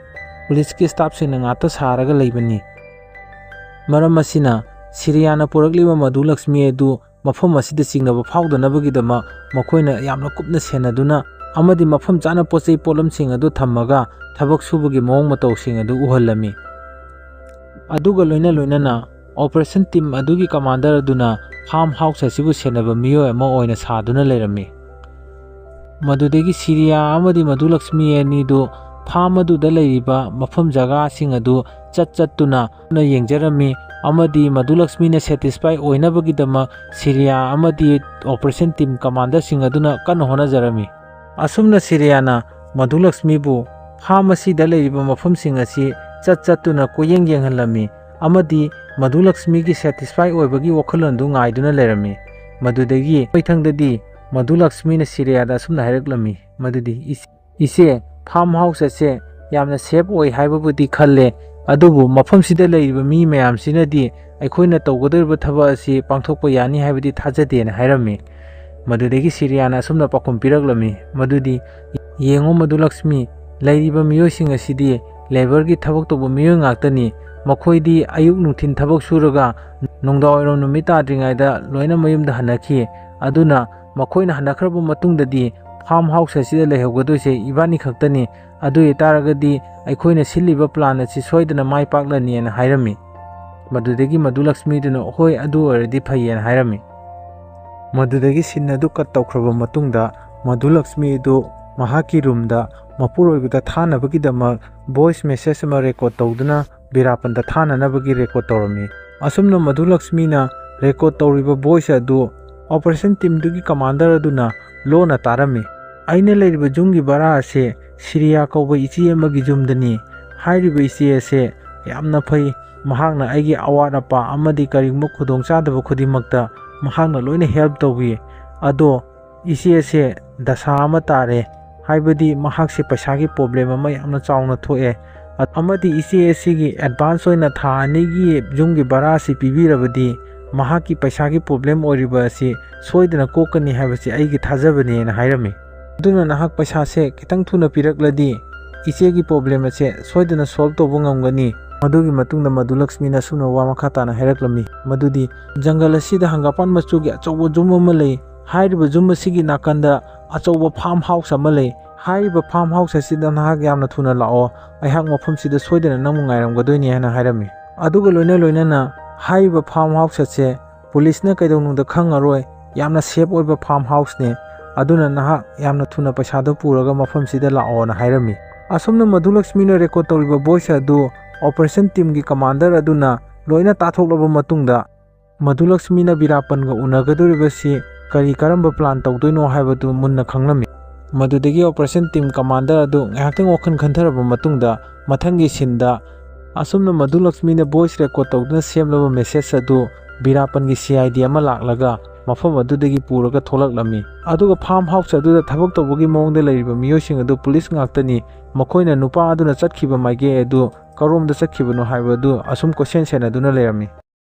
ꯄꯨꯂꯤꯁꯀꯤ ꯁ꯭ꯇꯥꯐꯁꯤꯡꯅ ꯉꯥꯛꯇ ꯁꯥꯔꯒ ꯂꯩꯕꯅꯤ꯫ ꯃꯔꯝ ꯑꯁꯤꯅ ꯁꯤꯔꯤꯌꯥꯅ ꯄꯨꯔꯛꯂꯤꯕ ꯃꯙꯨꯂꯛꯁꯃꯤ ꯑꯗꯨ ꯃꯐꯝ ꯑꯁꯤꯗ ꯆꯤꯡꯅꯕ ꯐꯥꯎꯗꯅꯕꯒꯤꯗꯃꯛ ꯃꯈꯣꯏꯅ ꯌꯥꯝꯅ ꯀꯨꯞꯅ ꯁꯦꯟꯅꯗꯨꯅ ꯑꯃꯗꯤ ꯃꯐꯝ ꯆꯥꯅ ꯄꯣꯠꯆꯩ ꯄꯣꯠꯂꯝꯁꯤꯡ ꯑꯗꯨ ꯊꯝꯃꯒ ꯊꯕꯛ ꯁꯨꯕꯒꯤ ꯃꯑꯣꯡ ꯃꯇꯧꯁꯤꯡ ꯑꯗꯨ ꯎꯍꯜꯂꯝꯃꯤ꯫ ꯑꯗꯨꯒ ꯂꯣꯏꯅꯅ ꯑꯣꯄꯔꯦꯁꯟ ꯇꯤꯝ ꯑꯗꯨꯒꯤ ꯀꯃꯥꯟꯗꯔ ꯑꯗꯨꯅ ꯐꯥꯔꯝ ꯍꯥꯎꯁ ꯑꯁꯤꯕꯨ ꯁꯦꯟꯅꯕ ꯃꯤꯑꯣꯏ ꯑꯃ ꯑꯣꯏꯅ ꯁꯥꯗꯨꯅ ꯂꯩꯔꯝꯃꯤ꯫ ꯃꯗꯨꯗꯒꯤ ꯁꯤꯔꯤꯌꯥ ꯑꯃꯗꯤ ꯃꯙꯨꯂꯛꯁꯃꯤ ꯑꯅꯤꯗꯨ ꯐꯥꯔꯝ ꯑꯗꯨꯗ ꯂꯩꯔꯤꯕ ꯃꯐꯝ ꯖꯒꯥꯁꯤꯡ ꯑꯗꯨ ꯆꯠꯇꯨꯅ ꯌꯦꯡꯖꯔꯝꯃꯤ ꯑꯃꯗꯤ ꯃꯙꯨꯂꯛꯁꯃꯤꯅ ꯁꯦꯇꯤꯁꯐꯥꯏ ꯑꯣꯏꯅꯕꯒꯤꯗꯃꯛ ꯁꯤꯔꯤꯌꯥ ꯑꯃꯗꯤ ꯑꯣꯄꯔꯦꯁꯟ ꯇꯤꯝ ꯀꯃꯥꯟꯗꯔꯁꯤꯡ ꯑꯗꯨꯅ ꯀꯟꯅ ꯍꯣꯠꯅꯖꯔꯝꯃꯤ꯫ ꯑꯁꯨꯝꯅ ꯁꯤꯔꯤꯌꯥꯅ ꯃꯙꯨꯂꯛꯁꯃꯤꯕꯨ ꯐꯥꯔꯝ ꯑꯁꯤꯗ ꯂꯩꯔꯤꯕ ꯃꯐꯝꯁꯤꯡ ꯑꯁꯤ ꯆꯠꯇꯨꯅ ꯀꯣꯏꯌꯦꯡ ꯌꯦꯡꯍꯜꯂꯝꯃꯤ ꯑꯃꯗꯤ ꯃꯙꯨꯂꯛꯁꯃꯤꯒꯤ ꯁꯦꯇꯤꯁꯐꯥꯏ ꯑꯣꯏꯕꯒꯤ ꯋꯥꯈꯜꯂꯣꯟꯗꯨ ꯉꯥꯏꯗꯨꯅ ꯂꯩꯔꯝꯃꯤ꯫ ꯃꯗꯨꯗꯒꯤ ꯃꯊꯪꯗꯗꯤ ꯃꯙꯨꯂꯛꯁꯃꯤꯅ ꯁꯤꯔꯤꯌꯥꯗ ꯑꯁꯨꯝꯅ ꯍꯥꯏꯔꯛꯂꯝꯃꯤ ꯃꯗꯨꯗꯤ ꯏꯆꯦ ꯐꯥꯔꯝ ꯍꯥꯎꯁ ꯑꯁꯦ ꯌꯥꯝꯅ ꯁꯦꯐ ꯑꯣꯏ ꯍꯥꯏꯕꯕꯨꯗꯤ ꯈꯜꯂꯦ ꯑꯗꯨꯕꯨ ꯃꯐꯝꯁꯤꯗ ꯂꯩꯔꯤꯕ ꯃꯤ ꯃꯌꯥꯝꯁꯤꯅꯗꯤ ꯑꯩꯈꯣꯏꯅ ꯇꯧꯒꯗꯧꯔꯤꯕ ꯊꯕꯛ ꯑꯁꯤ ꯄꯥꯡꯊꯣꯛꯄ ꯌꯥꯅꯤ ꯍꯥꯏꯕꯗꯤ ꯊꯥꯖꯗꯦꯅ ꯍꯥꯏꯔꯝꯃꯤ꯫ ꯃꯗꯨꯗꯒꯤ ꯁꯤꯔꯤꯌꯥꯅ ꯑꯁꯨꯝꯅ ꯄꯥꯎꯈꯨꯝ ꯄꯤꯔꯛꯂꯝꯃꯤ ꯃꯗꯨꯗꯤ ꯌꯦꯡꯉꯣ ꯃꯙꯨꯂꯛꯁꯃꯤ ꯂꯩꯔꯤꯕ ꯃꯤꯑꯣꯏꯁꯤꯡ ꯑꯁꯤꯗꯤ ꯂꯦꯕꯔꯒꯤ ꯊꯕꯛ ꯇꯧꯕ ꯃꯤꯑꯣꯏ ꯉꯥꯛꯇꯅꯤ ꯃꯈꯣꯏꯗꯤ ꯑꯌꯨꯛ ꯅꯨꯡꯊꯤꯟ ꯊꯕꯛ ꯁꯨꯔꯒ ꯅꯨꯡꯗꯥꯡꯋꯥꯏꯔꯝ ꯅꯨꯃꯤꯠ ꯇꯥꯗ꯭ꯔꯤꯉꯩꯗ ꯂꯣꯏꯅ ꯃꯌꯨꯝꯗ ꯍꯟꯅꯈꯤ ꯑꯗꯨꯅ ꯃꯈꯣꯏꯅ ꯍꯟꯅꯈ꯭ꯔꯕ ꯃꯇꯨꯡꯗꯗꯤ ꯐꯥꯔꯝ ꯍꯥꯎꯁ ꯑꯁꯤꯗ ꯂꯩꯍꯧꯒꯗꯣꯏꯁꯦ ꯏꯕꯥꯅꯤ ꯈꯛꯇꯅꯤ ꯑꯗꯨ ꯑꯣꯏꯇꯥꯔꯒꯗꯤ ꯑꯩꯈꯣꯏꯅ ꯁꯤꯜꯂꯤꯕ ꯄ꯭ꯂꯥꯟ ꯑꯁꯤ ꯁꯣꯏꯗꯅ ꯃꯥꯏ ꯄꯥꯛꯂꯅꯤꯅ ꯍꯥꯏꯔꯝꯃꯤ꯫ ꯃꯗꯨꯗꯒꯤ ꯃꯙꯨꯂꯛꯁꯃꯤꯗꯨꯅ ꯍꯣꯏ ꯑꯗꯨ ꯑꯣꯏꯔꯗꯤ ꯐꯩꯌꯦꯅ ꯍꯥꯏꯔꯝꯃꯤ꯫ ꯃꯗꯨꯗꯒꯤ ꯁꯤꯟ ꯑꯗꯨ ꯀꯠ ꯇꯧꯈ꯭ꯔꯕ ꯃꯇꯨꯡꯗ ꯃꯙꯨꯂꯛꯁꯃꯤ ꯑꯗꯨ ꯃꯍꯥꯛꯀꯤ ꯔꯨꯝꯗ ꯃꯄꯨꯔꯣꯏꯕꯗ ꯊꯥꯅꯕꯒꯤꯗꯃꯛ ꯚꯣꯏꯁ ꯃꯦꯁꯦꯖ ꯑꯃ ꯔꯦꯀꯣꯔꯗ ꯇꯧꯗꯨꯅ ꯕꯤꯔꯥꯞꯄꯟꯗ ꯊꯥꯅꯅꯕꯒꯤ ꯔꯦꯀꯣꯔꯗ ꯇꯧꯔꯝꯃꯤ꯫ ꯑꯁꯨꯝꯅ ꯃꯙꯨꯂꯛꯁꯃꯤꯅ ꯔꯦꯀꯣꯔꯗ ꯇꯧꯔꯤꯕ ꯚꯣꯏꯁ ꯑꯗꯨ ꯑꯣꯄꯔꯦꯁꯟ ꯇꯤꯝꯗꯨꯒꯤ ꯀꯃꯥꯟꯗꯔ ꯑꯗꯨꯅ ꯂꯣꯟꯅ ꯇꯥꯔꯝꯃꯤ꯫ ꯑꯩꯅ ꯂꯩꯔꯤꯕ ꯌꯨꯝꯒꯤ ꯚꯔꯥ ꯑꯁꯤ ꯁꯤꯔꯤꯌꯥ ꯀꯧꯕ ꯏꯆꯦ ꯑꯃꯒꯤ ꯌꯨꯝꯗꯅꯤ꯫ ꯍꯥꯏꯔꯤꯕ ꯏꯆꯦ ꯑꯁꯦ ꯌꯥꯝꯅ ꯐꯩ ꯃꯍꯥꯛꯅ ꯑꯩꯒꯤ ꯑꯋꯥꯠ ꯑꯄꯥ ꯑꯃꯗꯤ ꯀꯔꯤꯒꯨꯝꯕ ꯈꯨꯗꯣꯡꯆꯥꯗꯕ ꯈꯨꯗꯤꯡꯃꯛꯇ ꯃꯍꯥꯛꯅ ꯂꯣꯏꯅ ꯍꯦꯜꯞ ꯇꯧꯕꯤ ꯑꯗꯣ ꯏꯆꯦ ꯑꯁꯦ ꯗꯁꯥ ꯑꯃ ꯇꯥꯔꯦ ꯍꯥꯏꯕꯗꯤ ꯃꯍꯥꯛꯁꯦ ꯄꯩꯁꯥꯒꯤ ꯄ꯭ꯔꯣꯕ꯭ꯂꯦꯝ ꯑꯃ ꯌꯥꯝꯅ ꯆꯥꯎꯅ ꯊꯣꯛꯑꯦ ꯑꯃꯗꯤ ꯏꯆꯦ ꯑꯁꯤꯒꯤ ꯑꯦꯗꯚꯥꯟꯁ ꯑꯣꯏꯅ ꯊꯥ 2ꯒꯤ ꯌꯨꯝꯒꯤ ꯚꯔꯥ ꯑꯁꯤ ꯄꯤꯕꯤꯔꯕꯗꯤ ꯃꯍꯥꯛꯀꯤ ꯄꯩꯁꯥꯒꯤ ꯄ꯭ꯔꯣꯕ꯭ꯂꯦꯝ ꯑꯣꯏꯔꯤꯕ ꯑꯁꯤ ꯁꯣꯏꯗꯅ ꯀꯣꯛꯀꯅꯤ ꯍꯥꯏꯕꯁꯤ ꯑꯩꯒꯤ ꯊꯥꯖꯕꯅꯦꯅ ꯍꯥꯏꯔꯝꯃꯤ꯫ ꯑꯗꯨꯅ ꯅꯍꯥꯛ ꯄꯩꯁꯥꯁꯦ ꯈꯤꯇꯪ ꯊꯨꯅ ꯄꯤꯔꯛꯂꯗꯤ ꯏꯆꯦꯒꯤ ꯄ꯭ꯔꯣꯕ꯭ꯂꯦꯝ ꯑꯁꯦ ꯁꯣꯏꯗꯅ ꯁꯣꯜꯕ ꯇꯧꯕ ꯉꯝꯒꯅꯤ꯫ ꯃꯗꯨꯒꯤ ꯃꯇꯨꯡꯗ ꯃꯙꯨꯂꯛꯁꯃꯤꯅ ꯑꯁꯨꯝꯅ ꯋꯥ ꯃꯈꯥ ꯇꯥꯅ ꯍꯥꯏꯔꯛꯂꯝꯃꯤ ꯃꯗꯨꯗꯤ ꯖꯪꯒꯜ ꯑꯁꯤꯗ ꯍꯪꯒꯥꯄꯥꯟ ꯃꯆꯨꯒꯤ ꯑꯆꯧꯕ ꯌꯨꯝ ꯑꯃ ꯂꯩ ꯍꯥꯏꯔꯤꯕ ꯌꯨꯝ ꯑꯁꯤꯒꯤ ꯅꯥꯀꯟꯗ ꯑꯆꯧꯕ ꯐꯥꯔꯝ ꯍꯥꯎꯁ ꯑꯃ ꯂꯩ ꯍꯥꯏꯔꯤꯕ ꯐꯥꯔꯝ ꯍꯥꯎꯁ ꯑꯁꯤꯗ ꯅꯍꯥꯛ ꯌꯥꯝꯅ ꯊꯨꯅ ꯂꯥꯛꯑꯣ ꯑꯩꯍꯥꯛ ꯃꯐꯝꯁꯤꯗ ꯁꯣꯏꯗꯅ ꯅꯪꯕꯨ ꯉꯥꯏꯔꯝꯒꯗꯣꯏꯅꯤ ꯍꯥꯏꯅ ꯍꯥꯏꯔꯝꯃꯤ꯫ ꯑꯗꯨꯒ ꯂꯣꯏꯅꯅ ꯍꯥꯏꯔꯤꯕ ꯐꯥꯔꯝ ꯍꯥꯎꯁ ꯑꯁꯦ ꯄꯨꯂꯤꯁꯅ ꯀꯩꯗꯧꯅꯨꯡꯗ ꯈꯪꯉꯔꯣꯏ ꯌꯥꯝꯅ ꯁꯦꯐ ꯑꯣꯏꯕ ꯐꯥꯔꯝ ꯍꯥꯎꯁꯅꯤ ꯑꯗꯨꯅ ꯅꯍꯥꯛ ꯌꯥꯝꯅ ꯊꯨꯅ ꯄꯩꯁꯥꯗꯨ ꯄꯨꯔꯒ ꯃꯐꯝꯁꯤꯗ ꯂꯥꯛꯑꯣꯅ ꯍꯥꯏꯔꯝꯃꯤ꯫ ꯑꯁꯨꯝꯅ ꯃꯙꯨꯂꯛꯁꯃꯤꯅ ꯔꯦꯀꯣꯔꯗ ꯇꯧꯔꯤꯕ ꯚꯣꯏꯁ ꯑꯗꯨ ꯑꯣꯄꯔꯦꯁꯟ ꯇꯤꯝꯒꯤ ꯀꯃꯥꯟꯗꯔ ꯑꯗꯨꯅ ꯂꯣꯏꯅ ꯇꯥꯊꯣꯛꯂꯕ ꯃꯇꯨꯡꯗ ꯃꯙꯨꯂꯛꯁꯃꯤꯅ ꯕꯤꯔꯥꯞꯄꯟꯒ ꯎꯅꯒꯗꯧꯔꯤꯕꯁꯤ ꯀꯔꯝꯕ ꯄ꯭ꯂꯥꯟ ꯇꯧꯗꯣꯏꯅꯣ ꯍꯥꯏꯕꯗꯨ ꯃꯨꯟꯅ ꯈꯪꯂꯝꯃꯤ꯫ ꯃꯗꯨꯗꯒꯤ ꯑꯣꯄꯔꯦꯁꯟ ꯇꯤꯝ ꯀꯃꯥꯟꯗꯔ ꯑꯗꯨ ꯉꯥꯏꯍꯥꯛꯇꯪ ꯋꯥꯈꯜ ꯈꯟꯊꯔꯕ ꯃꯇꯨꯡꯗ ꯃꯊꯪꯒꯤ ꯁꯤꯟꯗ ꯑꯁꯨꯝꯅ ꯃꯙꯨꯂꯛꯁꯃꯤꯅ ꯚꯣꯏꯁ ꯔꯦꯀꯣꯔꯗ ꯇꯧꯗꯨꯅ ꯁꯦꯝꯂꯕ ꯃꯦꯁꯦꯖ ꯑꯗꯨ ꯕꯤꯔꯥꯞꯄꯟꯒꯤ CID ꯑꯃ ꯂꯥꯛꯂꯒ ꯃꯐꯝ ꯑꯗꯨꯗꯒꯤ ꯄꯨꯔꯒ ꯊꯣꯛꯂꯛꯂꯝꯃꯤ꯫ ꯑꯗꯨꯒ ꯐꯥꯔꯝ ꯍꯥꯎꯁ ꯑꯗꯨꯗ ꯊꯕꯛ ꯇꯧꯕꯒꯤ ꯃꯑꯣꯡꯗ ꯂꯩꯔꯤꯕ ꯃꯤꯑꯣꯏꯁꯤꯡ ꯑꯗꯨ ꯄꯨꯂꯤꯁ ꯉꯥꯛꯇꯅꯤ ꯃꯈꯣꯏꯅ ꯅꯨꯄꯥ ꯑꯗꯨꯅ ꯆꯠꯈꯤꯕ ꯃꯥꯏꯀꯩ ꯑꯗꯨ ꯀꯔꯣꯝꯗ ꯆꯠꯈꯤꯕꯅꯣ ꯍꯥꯏꯕꯗꯨ ꯑꯁꯨꯝ ꯀꯣꯏꯁꯦꯟ ꯁꯦꯟꯅꯗꯨꯅ ꯂꯩꯔꯝꯃꯤ꯫